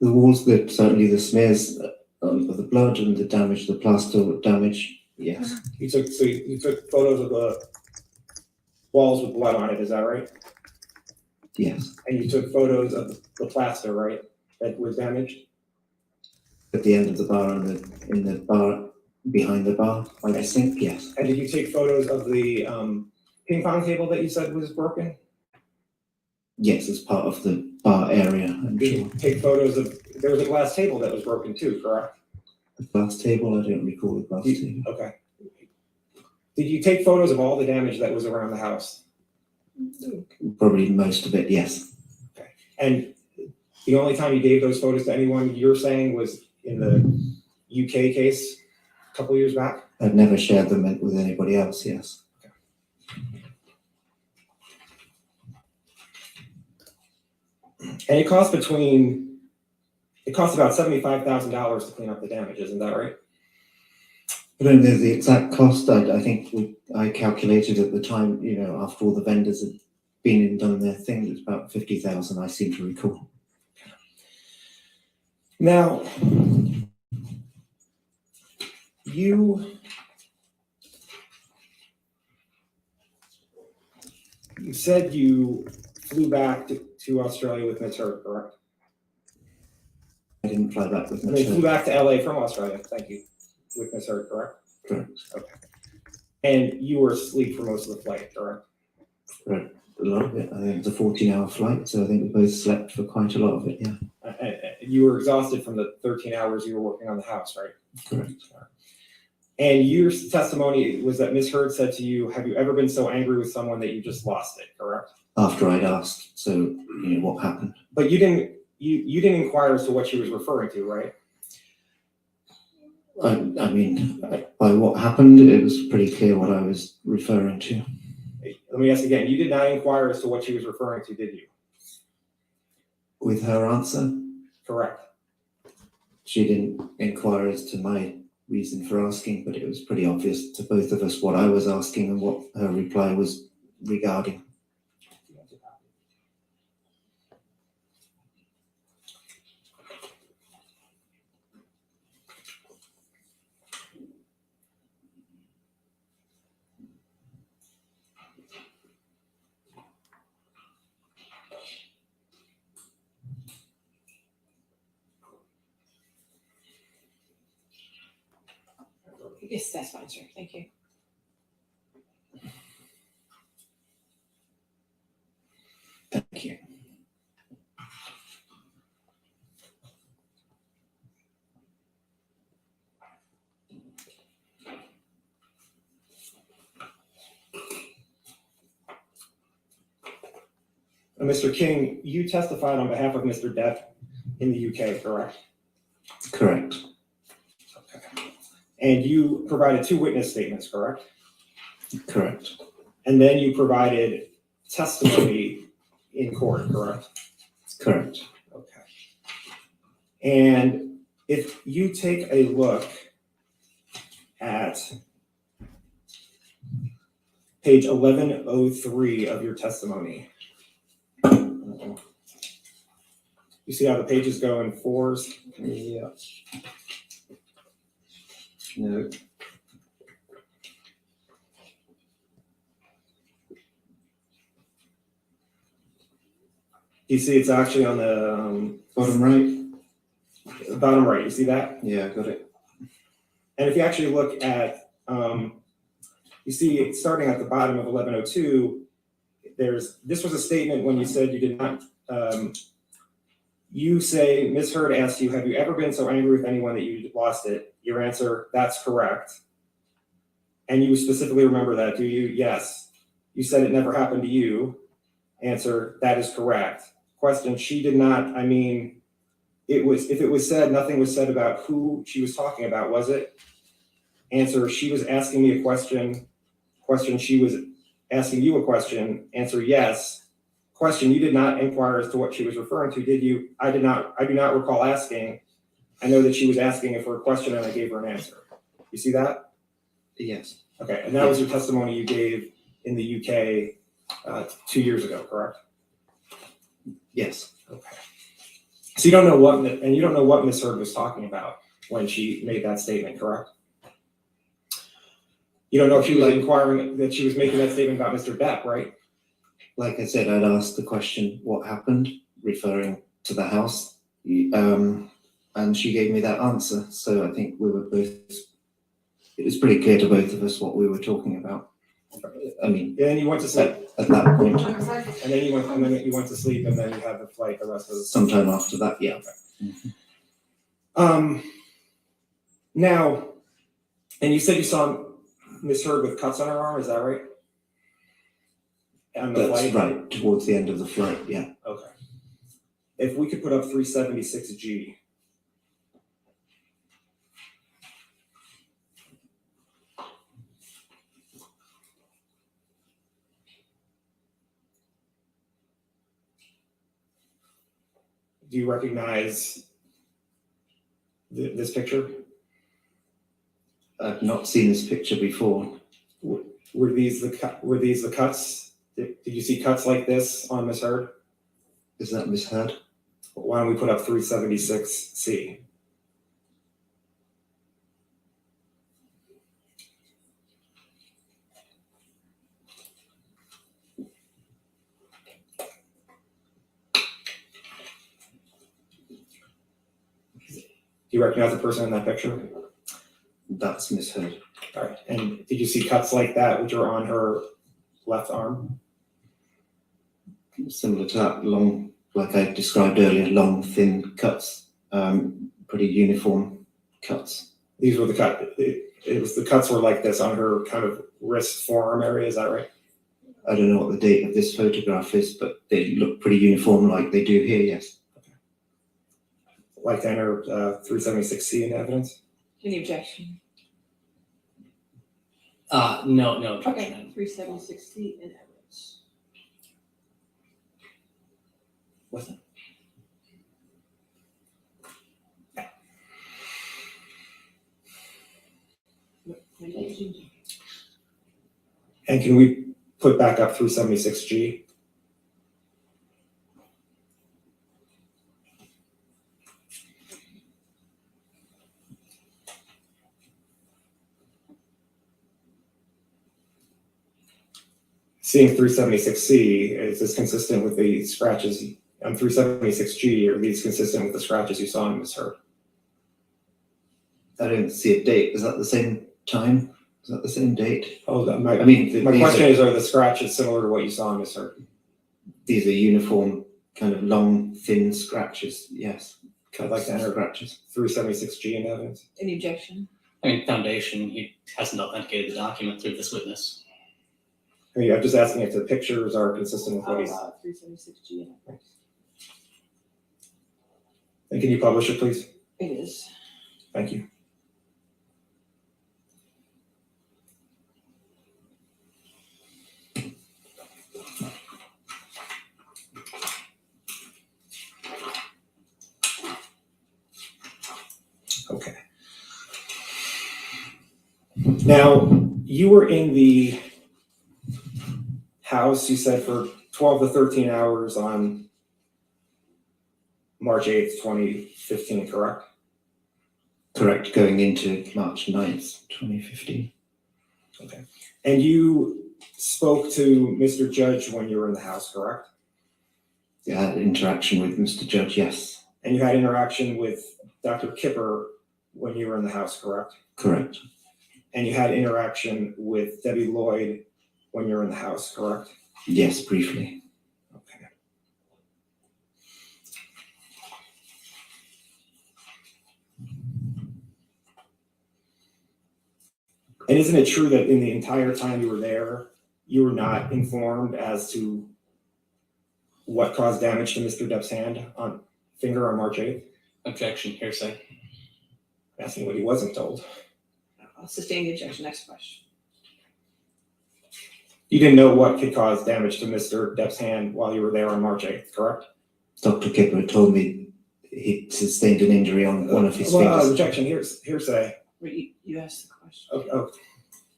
The walls, that certainly the smears of the blood and the damage, the plaster damage, yes. You took photos of the walls with blood on it, is that right? Yes. And you took photos of the plaster, right, that was damaged? At the end of the bar and in the bar, behind the bar, by the sink, yes. And did you take photos of the ping pong table that you said was broken? Yes, as part of the bar area, I'm Did sure. you take photos of, there was a glass table that was broken too, correct? The glass table, I don't recall the glass table. Okay. Did you take photos of all the damage that was around the house? Probably most of it, yes. And the only time you gave those photos to anyone, you're saying, was in the UK case a couple years back? I've never shared them with anybody else, yes. And it cost about $75,000 to clean up the damage, isn't that right? I don't know the exact cost. I think I calculated at the time, after all the vendors had been and done their thing, it was about 50,000, I seem to recall. Now, you said you flew back to Australia with Ms. Hurd, correct? I didn't fly back with I mean, flew my back to LA from Australia, thank you, with Ms. Hurd, correct? Correct. Okay. And you were asleep for most of the flight, correct? Correct. A lot of it. I think it was a 14-hour flight, so I think we both slept for quite a lot of it, yeah. You were exhausted from the 13 hours you were working on the house, right? Correct. And your testimony was that Ms. Hurd said to you, have you ever been so angry with someone that you just lost it, correct? After I'd asked, so, what happened? But you didn't inquire as to what she was referring to, right? I mean, by what happened, it was pretty clear what I was referring to. Let me ask again, you did not inquire as to what she was referring to, did you? With her answer, Correct. she didn't inquire as to my reason for asking, but it was pretty obvious to both of us what I was asking and what her reply was regarding. Yes, that's fine, sir. Thank you. Thank you. Mr. King, you testified on behalf of Mr. Depp in the UK, correct? Correct. Okay. And you provided 2 witness statements, correct? Correct. And then you provided testimony in court, correct? Correct. Okay. And if you take a look at page 1103 of your testimony, you see how the pages go in 4s? Yeah. No. You see it's actually on the Bottom right? bottom right, you see that? Yeah, I got it. And if you actually look at, you see starting at the bottom of 1102, this was a statement when you said you did not, you say, Ms. Hurd asked you, have you ever been so angry with anyone that you lost it? Your answer, that's correct. And you specifically remember that, do you? Yes. You said it never happened to you. Answer, that is correct. Question, she did not, I mean, if it was said, nothing was said about who she was talking about, was it? Answer, she was asking me a question. Question, she was asking you a question. Answer, yes. Question, you did not inquire as to what she was referring to, did you? I do not recall asking. I know that she was asking for a question and I gave her an answer. You see that? Yes. Okay, and that was your testimony you gave in the UK 2 years ago, correct? Yes. Okay. So you don't know what Ms. Heard was talking about when she made that statement, correct? You don't know if she was inquiring, that she was making that statement about Mr. Depp, right? Like I said, I'd asked the question, what happened, referring to the house. And she gave me that answer. So I think we were both, it was pretty clear to both of us what we were talking about. I mean, And then you went to sleep. At that point, And then you went to sleep, and then you had the flight the rest of the. sometime after that, yeah. Now, and you said you saw Ms. Heard with cuts on her arm, is that right? On the That's flight? right, towards the end of the flight, yeah. Okay. If we could put up 376G. Do you recognize this picture? I've not seen this picture before. Were these the cuts? Did you see cuts like this on Ms. Heard? Is that misheard? Why don't we put up 376C? Do you recognize the person in that picture? That's misheard. All right. And did you see cuts like that which are on her left arm? Similar to that, long, like I described earlier, long, thin cuts, pretty uniform cuts. These were the cuts. It was the cuts were like this on her kind of wrist, forearm area. Is that right? I don't know what the date of this photograph is, but they look pretty uniform like they do here, yes. Like to enter 376C in evidence? Any objection? No objection. Okay, 376C in evidence. What's that? And can we put back up 376G? Seeing 376C, is this consistent with the scratches on 376G? Are these consistent with the scratches you saw on Ms. Heard? I don't see a date. Is that the same time? Is that the same date? Oh, my these question is, are the scratches similar to what you saw on Ms. Heard? These are uniform, kind of long, thin scratches, yes. I'd like to enter scratches. 376G in evidence. Any objection? I mean, foundation, he hasn't authenticated the document through this witness. I mean, I'm just asking if the pictures are consistent with what he's. 376G in evidence. And can you publish it, please? It is. Thank you. Okay. Now, you were in the house, you said, for 12 to 13 hours on March 8th, 2015, correct? Correct, going into March 9th, 2015. Okay. And you spoke to Mr. Judge when you were in the house, correct? Yeah, I had interaction with Mr. Judge, yes. And you had interaction with Dr. Kipper when you were in the house, correct? Correct. And you had interaction with Debbie Lloyd when you were in the house, correct? Yes, briefly. Okay. And isn't it true that in the entire time you were there, you were not informed as to what caused damage to Mr. Depp's finger on March 8th? Objection, hearsay. Asking what he wasn't told. I'll sustain the objection. Next question. You didn't know what could cause damage to Mr. Depp's hand while you were there on March 8th, correct? Dr. Kipper told me he sustained an injury on one of his fingers. Objection, hearsay. Wait, you asked the question. Okay,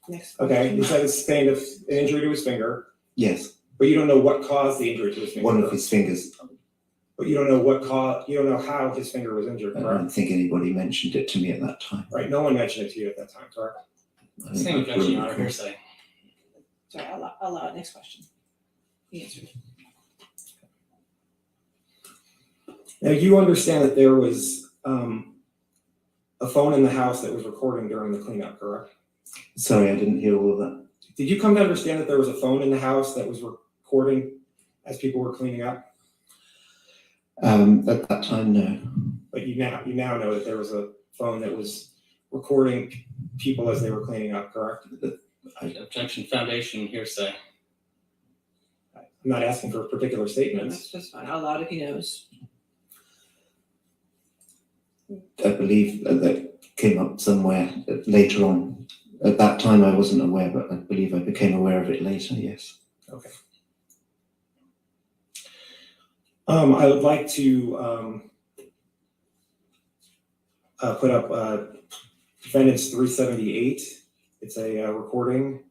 Next question. okay, he said he sustained an injury to his finger, Yes, but you don't know what caused the injury to his finger. one of his fingers. But you don't know you don't know how his finger was injured, I correct? don't think anybody mentioned it to me at that time. Right, no one mentioned it to you at that time, correct? I think Same I objection, Your really Honor, hearsay. Sorry, I'll allow it. Next question. He answered. Now, you understand that there was a phone in the house that was recording during the cleanup, correct? Sorry, I didn't hear all of that. Did you come to understand that there was a phone in the house that was recording as people were cleaning up? At that time, no. But you now know that there was a phone that was recording people as they were cleaning up, correct? Objection, foundation, hearsay. I'm not asking for particular statements. That's fine. I'll allow it if he knows. I believe that came up somewhere later on. At that time, I wasn't aware, but I believe I became aware of it later, yes. Okay. I would like to put up defendant's 378. It's a recording.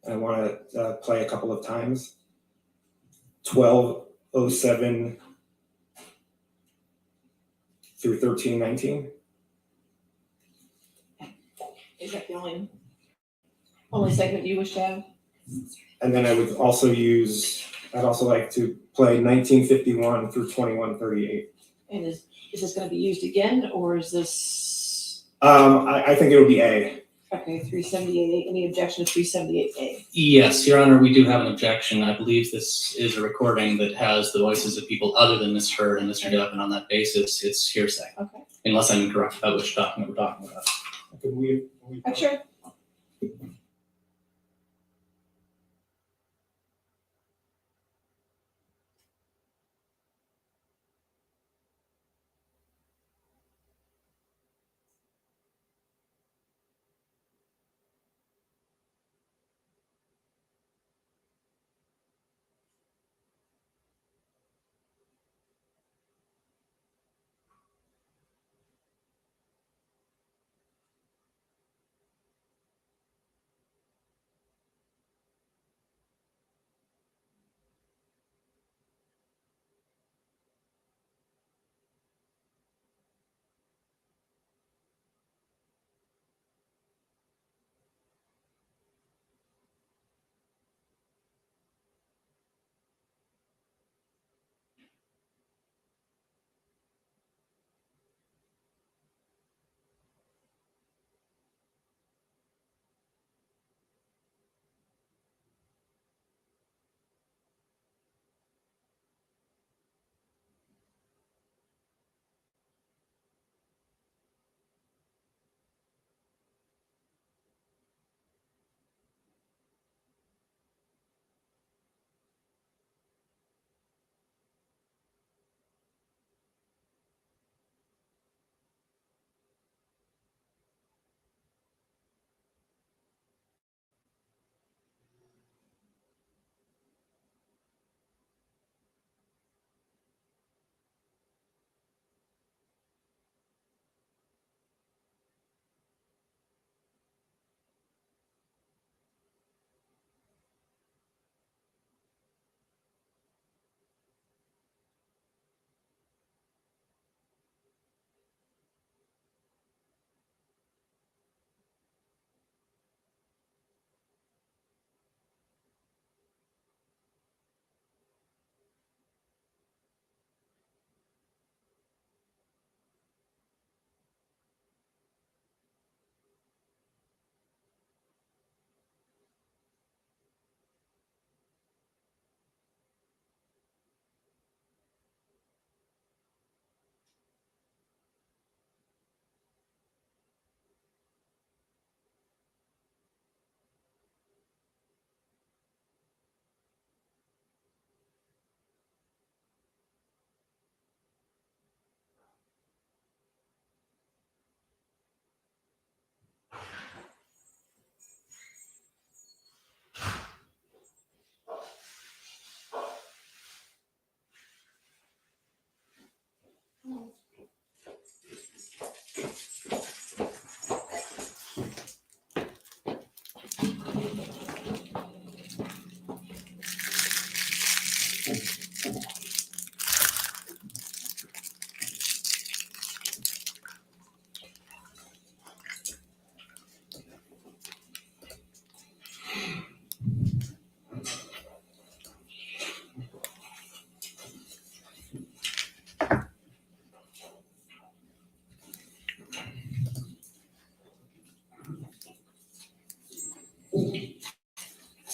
I want to play a couple of times. 12:07 through 13:19. Is that the only segment you wish to have? And then I'd also like to play 1951 through 21:38. And is this going to be used again, or is this I think it would be A. okay? 378A. Any objection to 378A? Yes, Your Honor, we do have an objection. I believe this is a recording that has the voices of people other than Ms. Hurd and Mr. Depp, and on that basis, it's hearsay. Okay. Unless I'm incorrect about which document we're talking about. Could we Sure.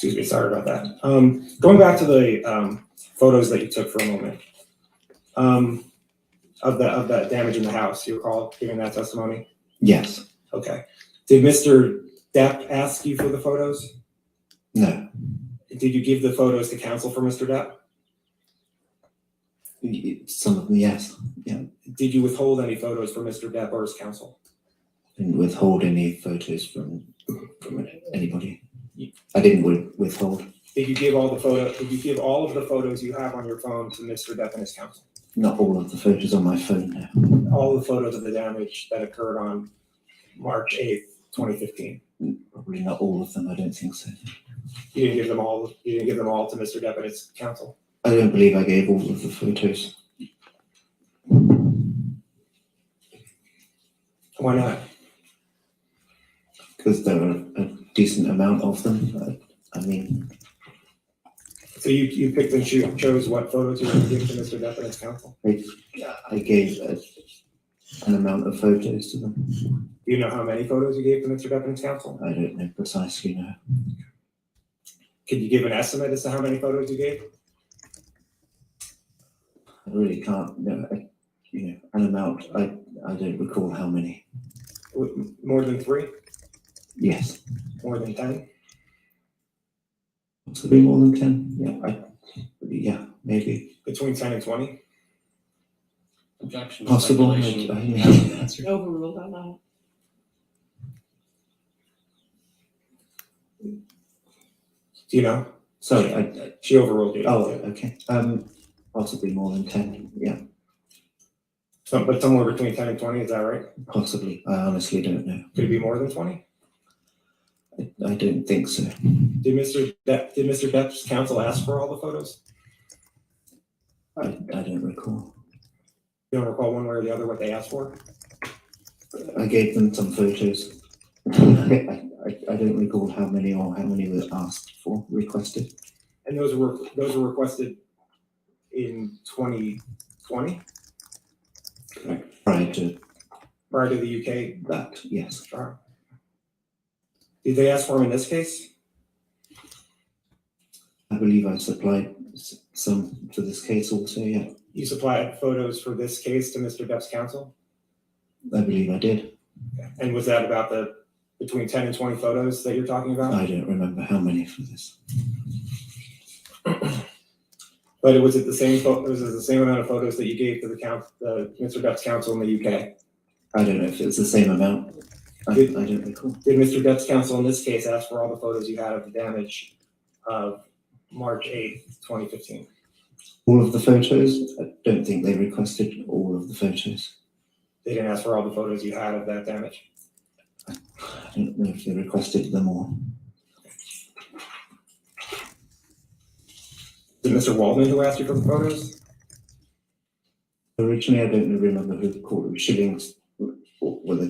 Excuse me, sorry about that. Going back to the photos that you took for a moment, of the damage in the house, you recall giving that testimony? Yes. Okay. Did Mr. Depp ask you for the photos? No. Did you give the photos to counsel for Mr. Depp? Some of them, yes. Yeah. Did you withhold any photos from Mr. Depp or his counsel? Didn't withhold any photos from anybody. I didn't withhold. Did you give all the Did you give all of the photos you have on your phone to Mr. Depp and his counsel? Not all of the photos on my phone now. All the photos of the damage that occurred on March 8th, 2015. Probably not all of them. I don't think so. You didn't give them all. You didn't give them all to Mr. Depp and his counsel. I don't believe I gave all of the photos. Why not? Because there are a decent amount of them. I mean, So you picked and chose what photos you were going to give to Mr. Depp and his counsel. I gave an amount of photos to them. Do you know how many photos you gave to Mr. Depp and his counsel? I don't know precisely, no. Could you give an estimate as to how many photos you gave? I really can't, an amount. I don't recall how many. More than 3? Yes. More than 10? Possibly more than 10. Yeah, maybe. Between 10 and 20? Objection. Possible. Speculation. Overruled on that. Do you know? Sorry, She overruled you. oh, okay. Possibly more than 10, yeah. But somewhere between 10 and 20, is that right? Possibly. I honestly don't know. Could it be more than 20? I don't think so. Did Mr. Depp's counsel ask for all the photos? I don't recall. You don't recall one way or the other what they asked for? I gave them some photos. I don't recall how many were asked for, requested. And those were requested in 2020? Prior to Prior to the UK that, yes. trial? Did they ask for them in this case? I believe I supplied some to this case also, yeah. You supplied photos for this case to Mr. Depp's counsel? I believe I did. And was that about between 10 and 20 photos that you're talking about? I don't remember how many for this. But was it the same amount of photos that you gave to Mr. Depp's counsel in the UK? I don't know if it's the same amount. I don't recall. Did Mr. Depp's counsel in this case ask for all the photos you had of the damage of March 8th, 2015? All of the photos? I don't think they requested all of the photos. They didn't ask for all the photos you had of that damage? I don't know if they requested them all. Is it Mr. Waldman who asked you for the photos? Originally, I don't remember who called it. Shillings. Were the,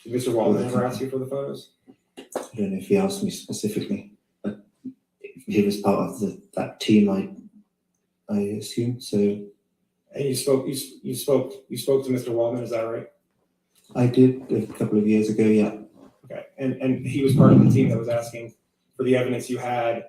Did Mr. Waldman ever ask you for the photos? I don't know if he asked me specifically, but he was part of that team. I assume so. And you spoke to Mr. Waldman, is that right? I did a couple of years ago. Yeah. Okay. And he was part of the team that was asking for the evidence you had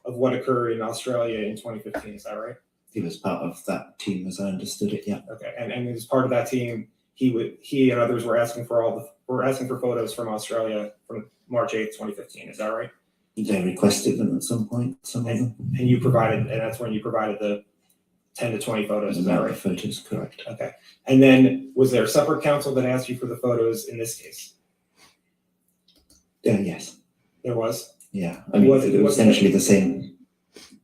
of what occurred in Australia in 2015. Is that right? He was part of that team, as I understood it. Yeah. Okay. And as part of that team, he and others were asking for photos from Australia from March 8th, 2015. Is that right? They requested them at some point. Some of them. And that's when you provided the 10 to 20 photos. Is that right? Photos, correct. Okay. And then was there a separate counsel that asked you for the photos in this case? Yes. There was. Yeah. I mean, it was essentially the same.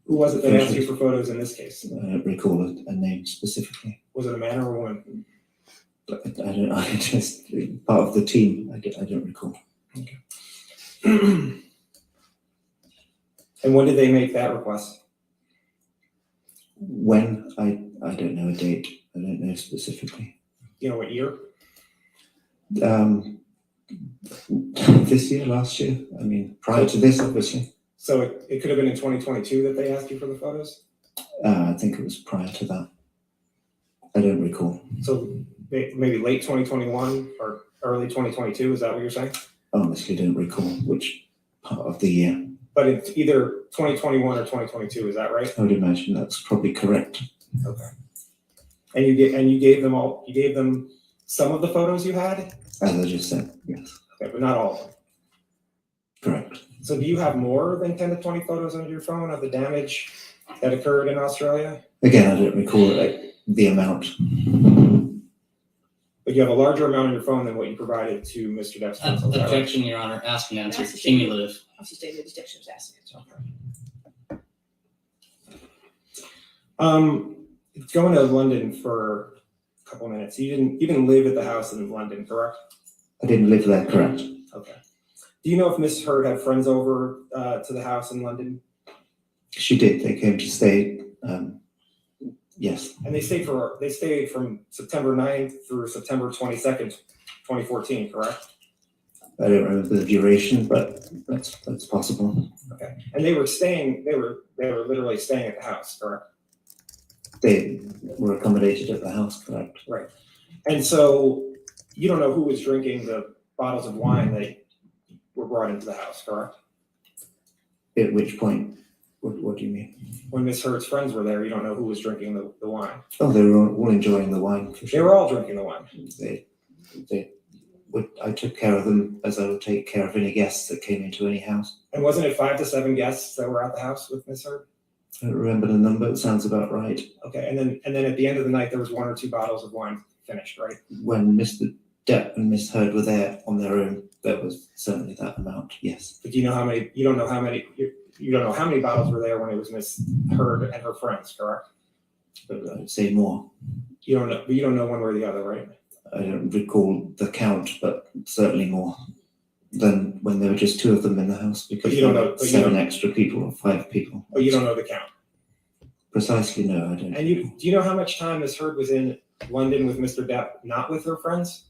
Who was it that asked you for photos in this case? I don't recall a name specifically. Was it a man or a woman? But I just part of the team. I don't recall. Okay. And when did they make that request? When I don't know a date. I don't know specifically. You know what year? This year, last year. I mean, prior to this, obviously. So it could have been in 2022 that they asked you for the photos? I think it was prior to that. I don't recall. So maybe late 2021 or early 2022, is that what you're saying? I honestly don't recall which part of the year. But it's either 2021 or 2022, is that right? I would imagine that's probably correct. Okay. And you gave them some of the photos you had? As I just said, yes. Okay, but not all of them. Correct. So do you have more than 10 to 20 photos on your phone of the damage that occurred in Australia? Again, I don't recall the amount. But you have a larger amount on your phone than what you provided to Mr. Depp's counsel, is that right? Objection, Your Honor. Ask and answer. Cumulative. I'll sustain the objection, was asking. Going to London for a couple minutes. You didn't live at the house in London, correct? I didn't live there, correct. Okay. Do you know if Miss Heard had friends over to the house in London? She did. They came to stay. Yes. And they stayed from September 9th through September 22nd, 2014, correct? I don't remember the duration, but that's possible. Okay. And they were literally staying at the house, correct? They were accommodated at the house, correct. Right. And so you don't know who was drinking the bottles of wine that were brought into the house, correct? At which point, what do you mean? When Miss Heard's friends were there, you don't know who was drinking the wine. Oh, they were all enjoying the wine. For They sure. were all drinking the wine. I took care of them as I would take care of any guests that came into any house. And wasn't it 5 to 7 guests that were at the house with Miss Heard? I don't remember the number. It sounds about right. Okay, and then at the end of the night, there was 1 or 2 bottles of wine finished, right? When Mr. Depp and Miss Heard were there on their own, there was certainly that amount. Yes. But you don't know how many bottles were there when it was Miss Heard and her friends, correct? But I would say more. You don't know one way or the other, right? I don't recall the count, but certainly more than when there were just 2 of them in the house, because you don't there know- were but you 7 don't- extra people or 5 people. Oh, you don't know the count. Precisely, no, I don't. And do you know how much time Miss Heard was in London with Mr. Depp, not with her friends?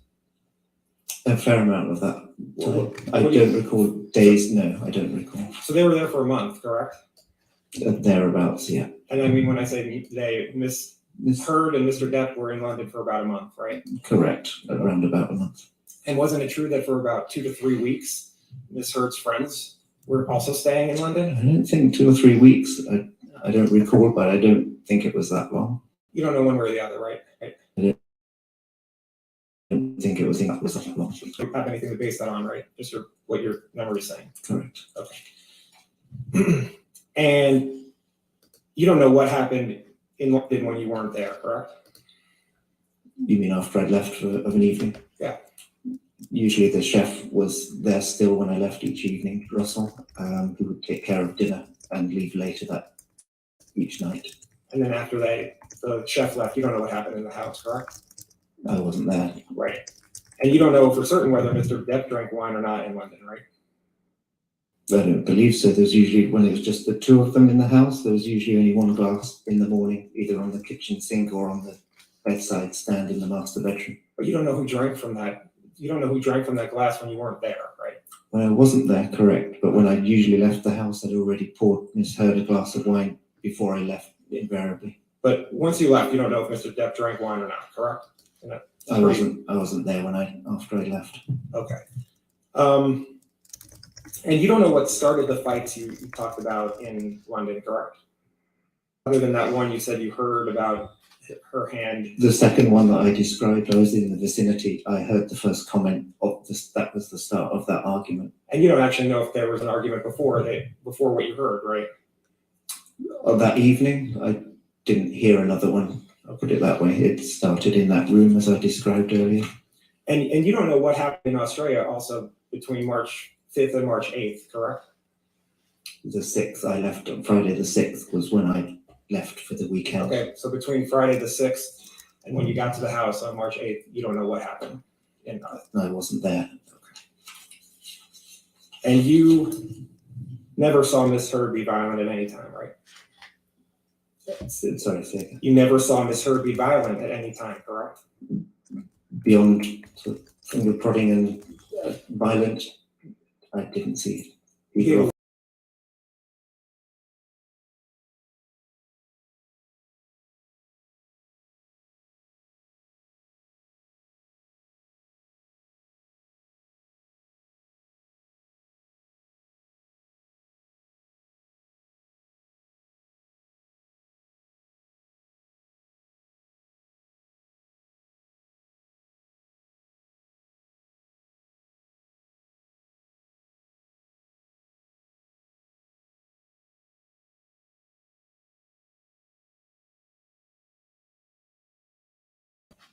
A fair amount of that time. I what do you- don't recall days, no, I don't recall. So they were there for a month, correct? Thereabouts, yeah. And I mean, when I say they, Miss Heard and Mr. Depp were in London for about a month, right? Correct, around about a month. And wasn't it true that for about 2 to 3 weeks, Miss Heard's friends were also staying in London? I don't think 2 or 3 weeks. I don't recall, but I don't think it was that long. You don't know one way or the other, right? I don't think it was that long. You don't have anything to base that on, right? Just what your memory is saying. Correct. Okay. And you don't know what happened in London when you weren't there, correct? You mean after I'd left of an evening? Yeah. Usually the chef was there still when I left each evening, Russell, who would take care of dinner and leave later that each night. And then after the chef left, you don't know what happened in the house, correct? I wasn't there. Right. And you don't know for certain whether Mr. Depp drank wine or not in London, right? I don't believe so. There's usually, when it was just the 2 of them in the house, there was usually only 1 glass in the morning, either on the kitchen sink or on the bedside stand in the master bedroom. But you don't know who drank from that. You don't know who drank from that glass when you weren't there, right? When I wasn't there, correct, but when I usually left the house, I'd already poured Miss Heard a glass of wine before I left, invariably. But once you left, you don't know if Mr. Depp drank wine or not, correct? I wasn't there after I left. Okay. And you don't know what started the fights you talked about in London, correct? Other than that one you said you heard about her hand. The second one that I described, I was in the vicinity. I heard the first comment of this. That was the start of that argument. And you don't actually know if there was an argument before what you heard, right? That evening, I didn't hear another one. I'll put it that way. It started in that room as I described earlier. And you don't know what happened in Australia also between March 5th and March 8th, correct? The 6th, I left on Friday the 6th was when I left for the weekend. Okay, so between Friday the 6th and when you got to the house on March 8th, you don't know what happened. I wasn't there. And you never saw Miss Heard be violent at any time, right? Sorry, say again. You never saw Miss Heard be violent at any time, correct? Beyond sort of finger prodding and violent, I didn't see it. Either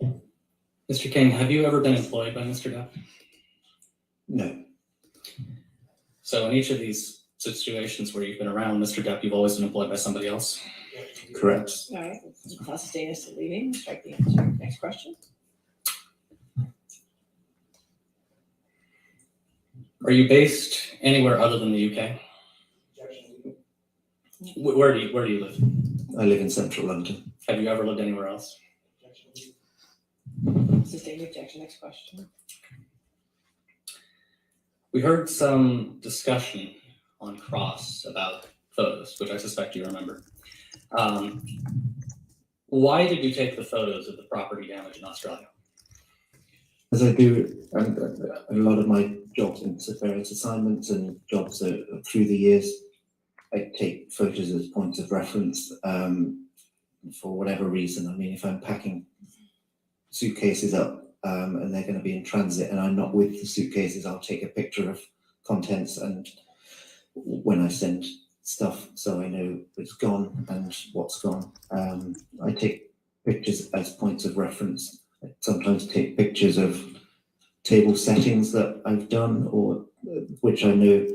Mr. King, have you ever been employed by Mr. Depp? No, So in each of these situations where you've been around Mr. Depp, you've always been employed by somebody else? correct. All right, I'll sustain us to leaving, strike the answer. Next question. Are you based anywhere other than the UK? Where do you live? I live in central London. Have you ever lived anywhere else? Sustain the objection. Next question. We heard some discussion on Cross about photos, which I suspect you remember. Why did you take the photos of the property damage in Australia? As I do a lot of my jobs and various assignments and jobs through the years, I take photos as points of reference for whatever reason. I mean, if I'm packing suitcases up and they're going to be in transit and I'm not with the suitcases, I'll take a picture of contents and when I send stuff so I know it's gone and what's gone. I take pictures as points of reference. I sometimes take pictures of table settings that I've done or which I know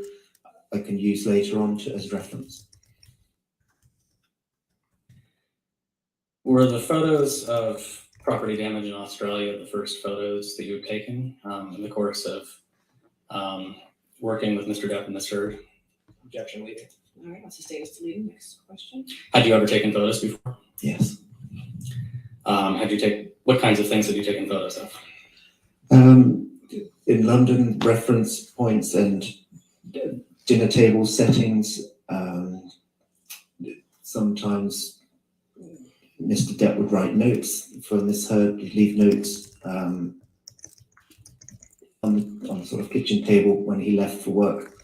I can use later on as reference. Were the photos of property damage in Australia the first photos that you had taken in the course of working with Mr. Depp and Ms. Heard? Objection leaving. All right, I'll sustain us to leaving. Next question. Had you ever taken photos before? Yes. What kinds of things had you taken photos of? In London, reference points and dinner table settings. Sometimes Mr. Depp would write notes for Miss Heard, he'd leave notes on the sort of kitchen table when he left for work.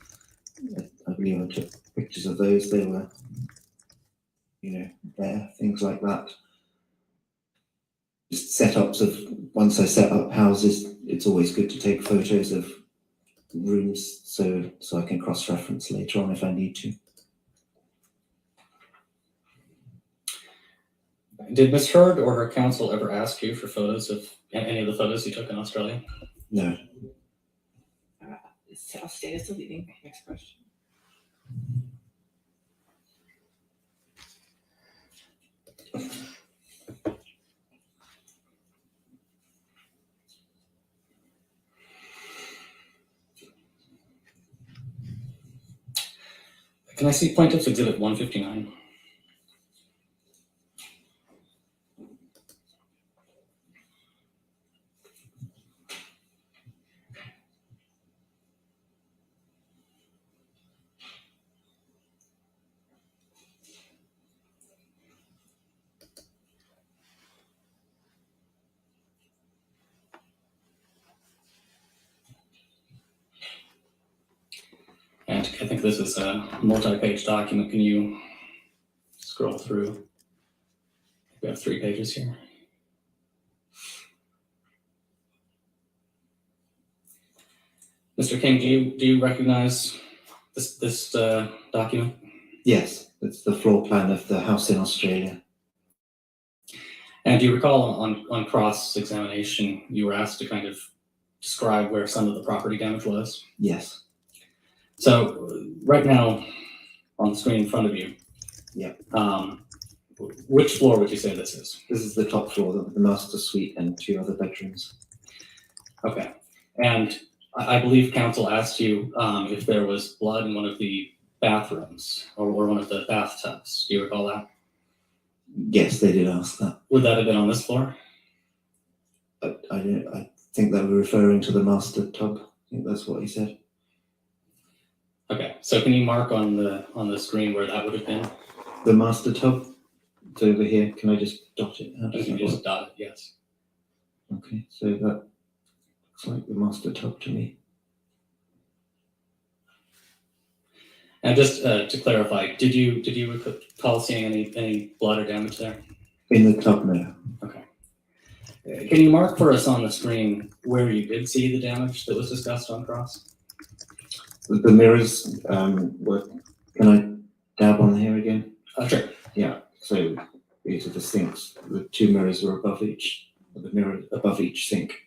I believe I took pictures of those. They were, there, things like that. Just setups of, once I set up houses, it's always good to take photos of rooms so I can cross-reference later on if I need to. Did Ms. Heard or her counsel ever ask you for photos of any of the photos you took in Australia? No. I'll sustain us to leaving. Next question. Can I see Plaintiff's Exhibit 159? And I think this is a multi-page document. Can you scroll through? We have 3 pages here. Mr. King, do you recognize this document? Yes, it's the floor plan of the house in Australia. And do you recall on cross-examination, you were asked to kind of describe where some of the property damage was? Yes. So right now, on the screen in front of you, yeah. Which floor would you say this is? This is the top floor, the master suite and 2 other bedrooms. Okay. And I believe counsel asked you if there was blood in one of the bathrooms or one of the bathtubs. Do you recall that? Yes, they did ask that. Would that have been on this floor? I think they were referring to the master tub. I think that's what he said. Okay, so can you mark on the screen where that would have been? The master tub? It's over here. Can I just dot it? You can just dot it, yes. Okay, so that looks like the master tub to me. And just to clarify, did you recall seeing any blood or damage there? In the tub, no. Okay. Can you mark for us on the screen where you did see the damage that was discussed on cross? The mirrors, can I dab on here again? Sure. Yeah, so these are the sinks. The 2 mirrors were above each the mirror above each sink.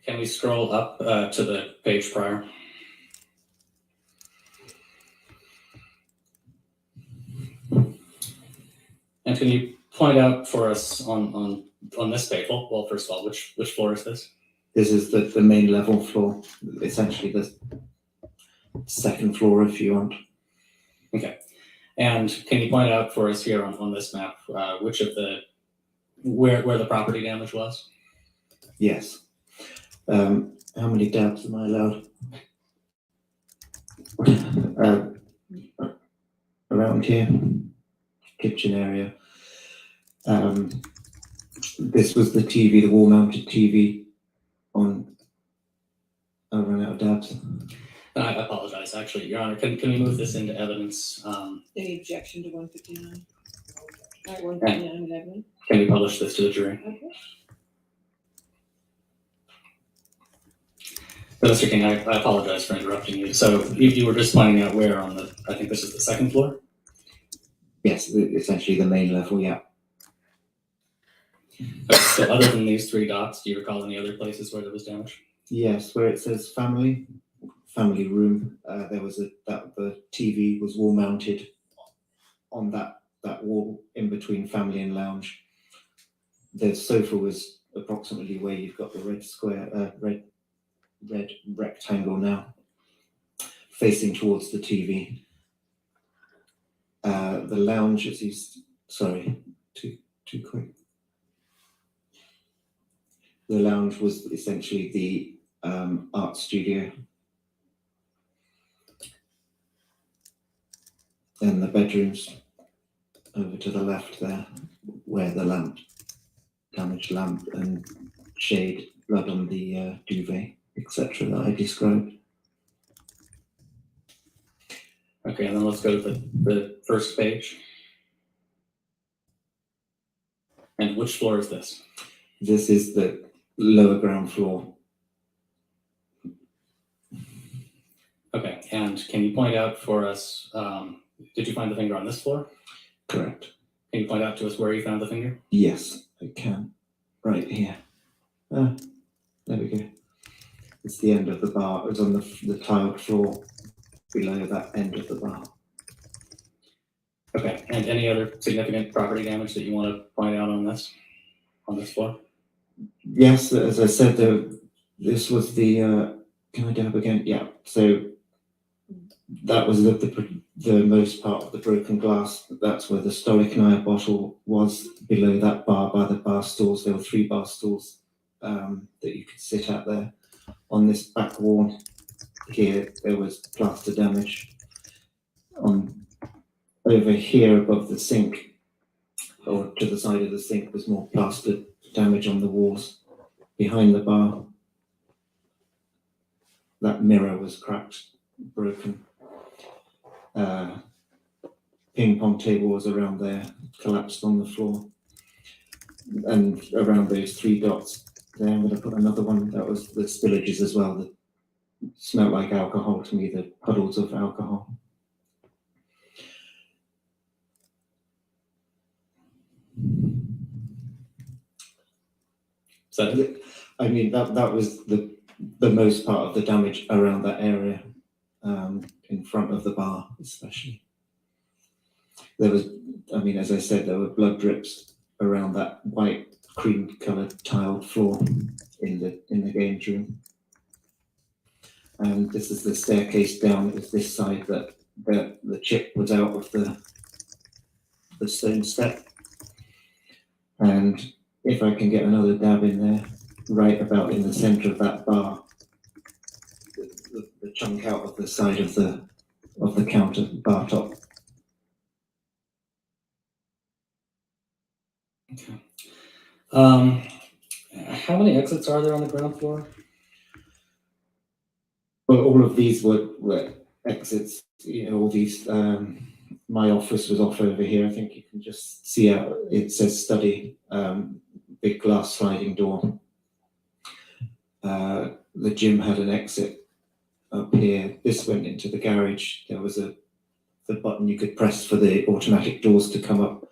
Can we scroll up to the page prior? And can you point out for us on this page? Well, first of all, which floor is this? This is the main level floor, essentially the second floor if you want. Okay. And can you point out for us here on this map which of the where the property damage was? Yes. How many dabs am I allowed? Around here, kitchen area. This was the TV, the wall-mounted TV on. I ran out of dabs. I apologize, actually, Your Honor. Can we move this into evidence? Any objection to 159? All right, 159, Evan. Can we publish this to the jury? Okay. So, Mr. King, I apologize for interrupting you. So you were just pointing out where on the, I think this is the second floor? Yes, essentially the main level, yeah. Okay, so other than these 3 dots, do you recall any other places where there was damage? Yes, where it says family room, there was the TV was wall mounted on that wall in between family and lounge. The sofa was approximately where you've got the red rectangle now, facing towards the TV. The lounge, too quick. The lounge was essentially the art studio. And the bedrooms over to the left there, where the damaged lamp and shade, blood on the duvet, etc. that I described. Okay, and then let's go to the first page. And which floor is this? This is the lower ground floor. Okay, and can you point out for us, did you find the finger on this floor? Correct. Can you point out to us where you found the finger? Yes, I can. Right here. There we go. It's the end of the bar. It was on the tiled floor below that end of the bar. Okay, and any other significant property damage that you want to point out on this floor? Yes, as I said, this was the. Can I dab again? Yeah. So that was the most part of the broken glass. That's where the Stolichnaya bottle was, below that bar, by the bar stools. There were 3 bar stools that you could sit at there. On this back wall here, there was plaster damage. Over here above the sink, or to the side of the sink, was more plaster damage on the walls. Behind the bar, that mirror was cracked, broken. Ping pong table was around there, collapsed on the floor. And around those 3 dots there, I'm going to put another one. That was the spillages as well, that smelled like alcohol to me, the puddles of alcohol. So, I mean, that was the most part of the damage around that area, in front of the bar especially. There was, I mean, as I said, there were blood drips around that white cream coloured tiled floor in the games room. And this is the staircase down. It was this side that the chip was out of the stone step. And if I can get another dab in there, right about in the centre of that bar, the chunk out of the side of the counter bar top. okay. How many exits are there on the ground floor? Well, all of these were exits. You know, all these. My office was off over here. I think you can just see out. It says study. Big glass sliding door. The gym had an exit up here. This went into the garage. There was the button you could press for the automatic doors to come up.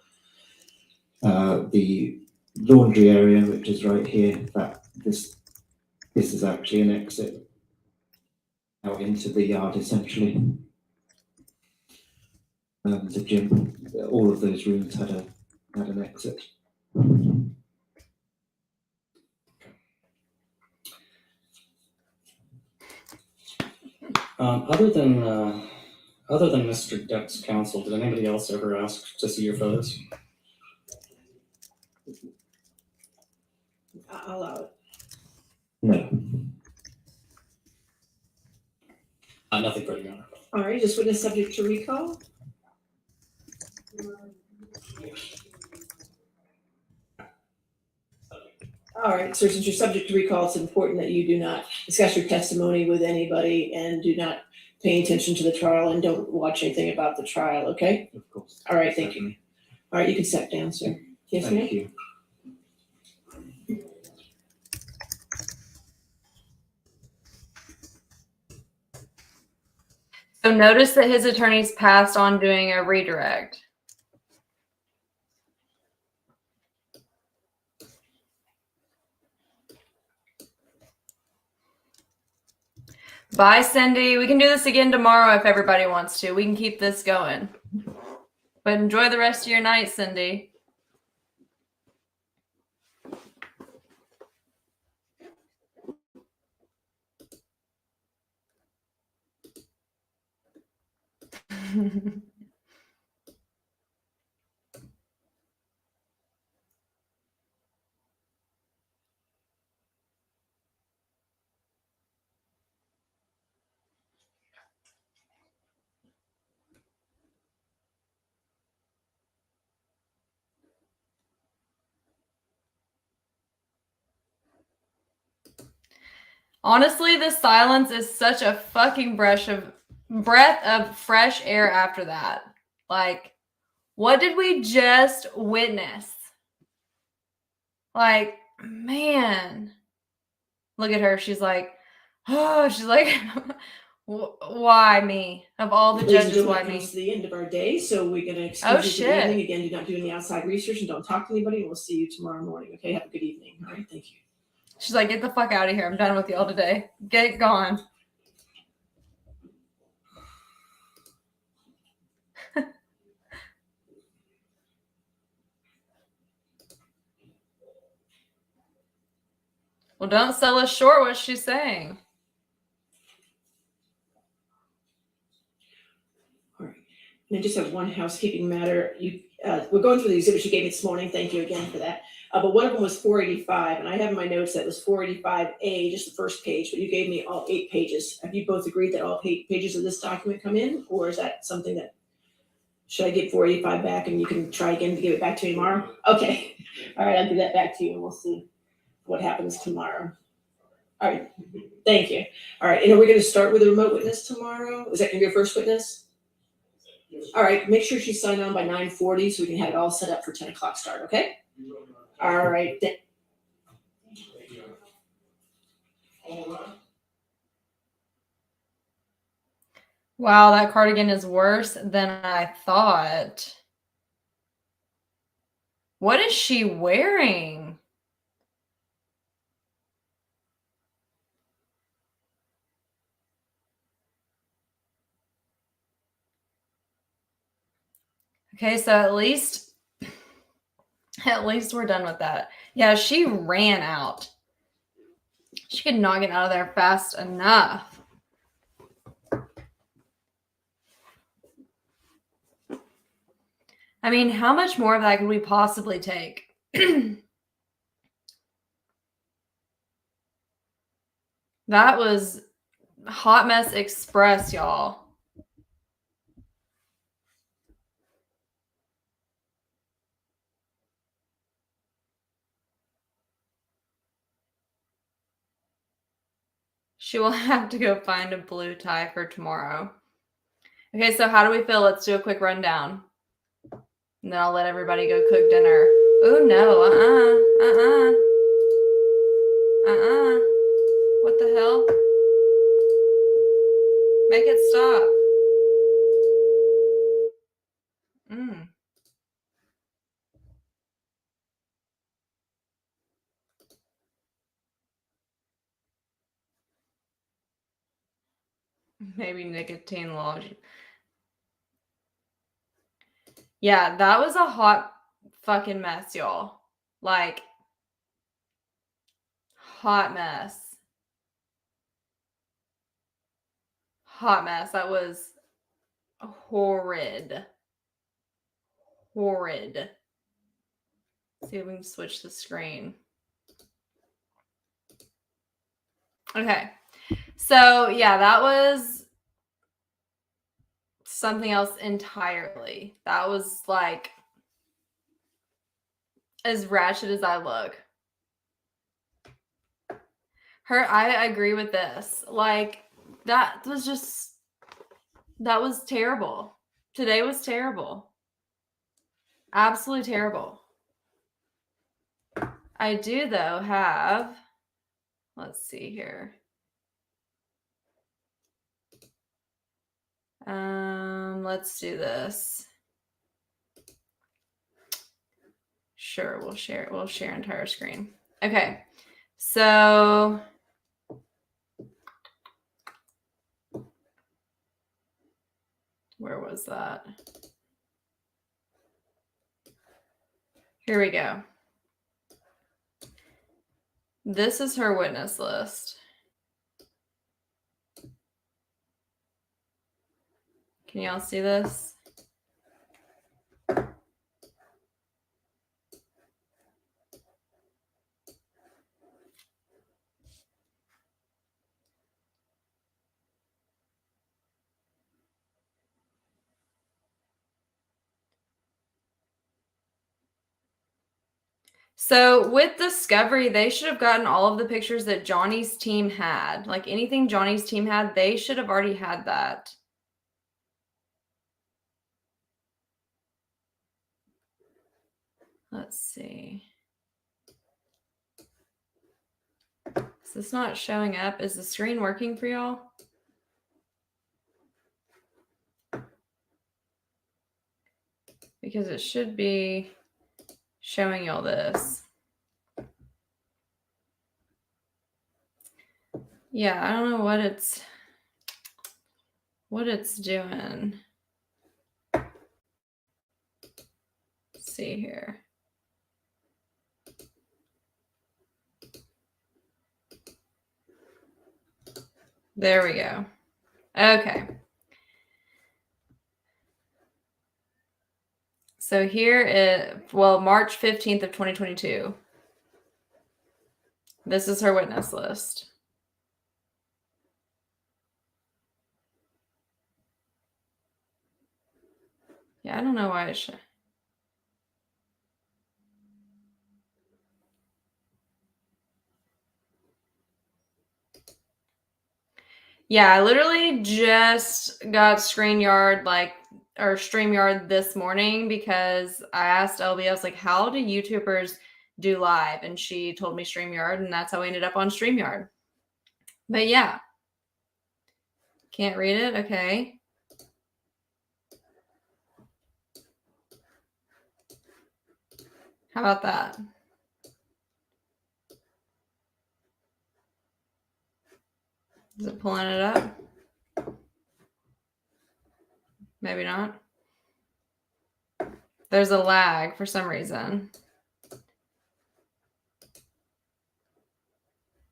The laundry area, which is right here, this is actually an exit out into the yard, essentially. The gym, all of those rooms had an exit. Other than Mr. Depp's counsel, did anybody else ever ask to see your photos? I'll allow it. No. Nothing further, Your Honor. All right, this witness subject to recall? All right, sir, since you're subject to recall, it's important that you do not discuss your testimony with anybody and do not pay attention to the trial and don't watch anything about the trial, okay? Of course. All right, thank you. All right, you can step down, sir. Yes, ma'am? Thank you. So notice that his attorneys passed on doing a redirect. Bye, Cindy. We can do this again tomorrow if everybody wants to. We can keep this going. But enjoy the rest of your night, Cindy. Honestly, this silence is such a fucking breath of fresh air after that. Like, what did we just witness? Like, man. Look at her. She's like, oh, she's like, why me? Of all the Ladies and judges, why gentlemen, it me? comes to the end of our day, so we're gonna Oh, excuse you for the shit. evening. Again, do not do any outside research and don't talk to anybody, and we'll see you tomorrow morning, okay? Have a good evening. All right, thank you. She's like, get the fuck out of here. I'm done with y'all today. Get gone. Well, don't sell us short what she's saying. All right. And I just have one housekeeping matter. We're going through the exhibits you gave me this morning. Thank you again for that. But one of them was 485, and I have in my notes that was 485A, just the first page, but you gave me all 8 pages. Have you both agreed that all 8 pages of this document come in, or is that something that, should I give 485 back and you can try again to give it back to me tomorrow? Okay. All right, I'll give that back to you and we'll see what happens tomorrow. All right, thank you. All right, and are we gonna start with a remote witness tomorrow? Is that gonna be your first witness? All right, make sure she's signed on by 9:40 so we can have it all set up for 10 o'clock start, okay? All right. Wow, that cardigan is worse than I thought. What is she wearing? Okay, so at least we're done with that. Yeah, she ran out. She could not get out of there fast enough. I mean, how much more of that could we possibly take? That was Hot Mess Express, y'all. She will have to go find a blue tie for tomorrow. Okay, so how do we feel? Let's do a quick rundown. And then I'll let everybody go cook dinner. Oh, no. What the hell? Maybe nicotine laws. Yeah, that was a hot fucking mess, y'all. Like, hot mess. Hot mess. That was horrid. Horrid. See if we can switch the screen. Okay. So, yeah, that was something else entirely. That was like as ratchet as I look. I agree with this. Like, that was terrible. Today was terrible. Absolutely terrible. I do, though, have, let's see here. Let's do this. Sure, we'll share entire screen. Okay. So where was that? Here we go. This is her witness list. Can y'all see this? So with Discovery, they should have gotten all of the pictures that Johnny's team had. Like anything Johnny's team had, they should have already had that. Let's see. Is this not showing up? Is the screen working for y'all? Because it should be showing y'all this. Yeah, I don't know what it's doing. Let's see here. There we go. Okay. So here is, March 15th of 2022. This is her witness list. Yeah, I don't know why it should. Yeah, I literally just got StreamYard this morning because I asked LB, I was like, how do YouTubers do live? And she told me StreamYard, and that's how we ended up on StreamYard. But yeah. Can't read it? Okay. How about that? Is it pulling it up? Maybe not. There's a lag for some reason.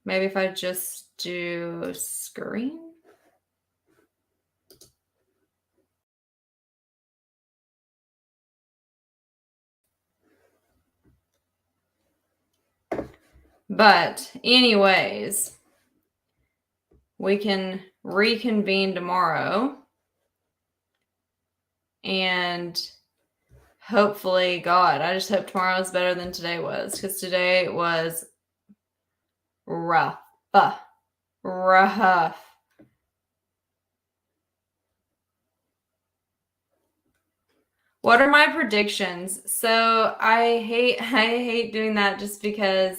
Maybe if I just do screen. But anyways, we can reconvene tomorrow. And hopefully, God, I just hope tomorrow is better than today was, because today was rough. Rough. What are my predictions? So I hate doing that just because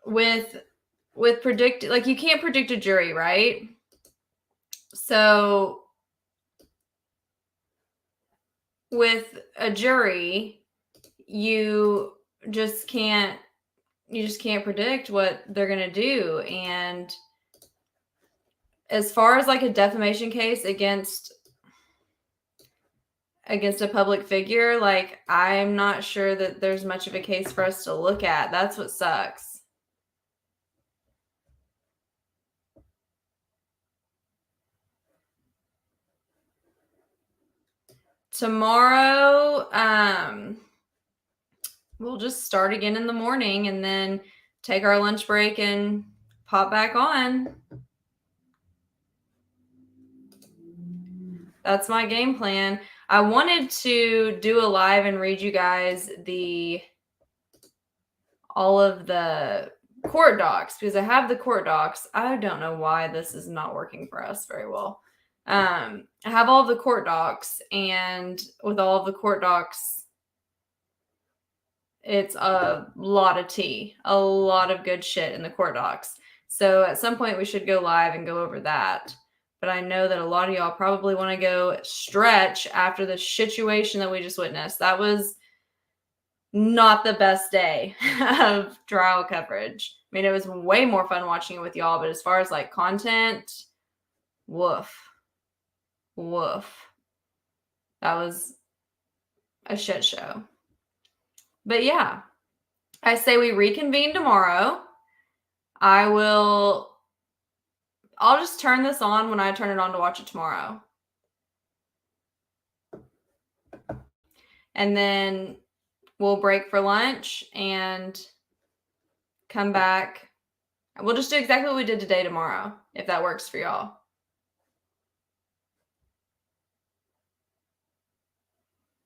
with predict, like, you can't predict a jury, right? So with a jury, you just can't predict what they're going to do. And as far as like a defamation case against a public figure, like I'm not sure that there's much of a case for us to look at. That's what sucks. Tomorrow, we'll just start again in the morning and then take our lunch break and pop back on. That's my game plan. I wanted to do a live and read you guys all of the court docs because I have the court docs. I don't know why this is not working for us very well. I have all of the court docs, and with all of the court docs, it's a lot of tea, a lot of good shit in the court docs. So at some point we should go live and go over that. But I know that a lot of y'all probably want to go stretch after the situation that we just witnessed. That was not the best day of trial coverage. I mean, it was way more fun watching it with y'all, but as far as like content, woof. That was a shit show. But yeah, I say we reconvene tomorrow. I'll just turn this on when I turn it on to watch it tomorrow. And then we'll break for lunch and come back. We'll just do exactly what we did today tomorrow, if that works for y'all.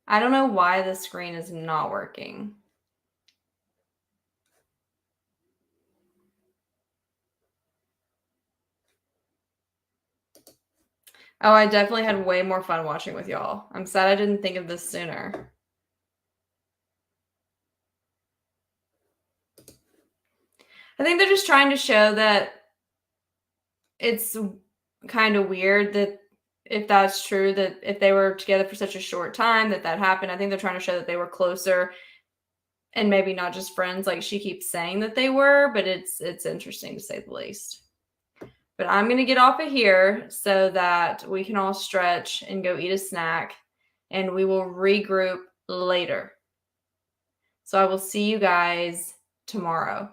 I don't know why the screen is not working. Oh, I definitely had way more fun watching with y'all. I'm sad I didn't think of this sooner. I think they're just trying to show that it's kind of weird that if that's true, that if they were together for such a short time that happened. I think they're trying to show that they were closer and maybe not just friends like she keeps saying that they were, but it's interesting to say the least. But I'm going to get off of here so that we can all stretch and go eat a snack, and we will regroup later. So I will see you guys tomorrow.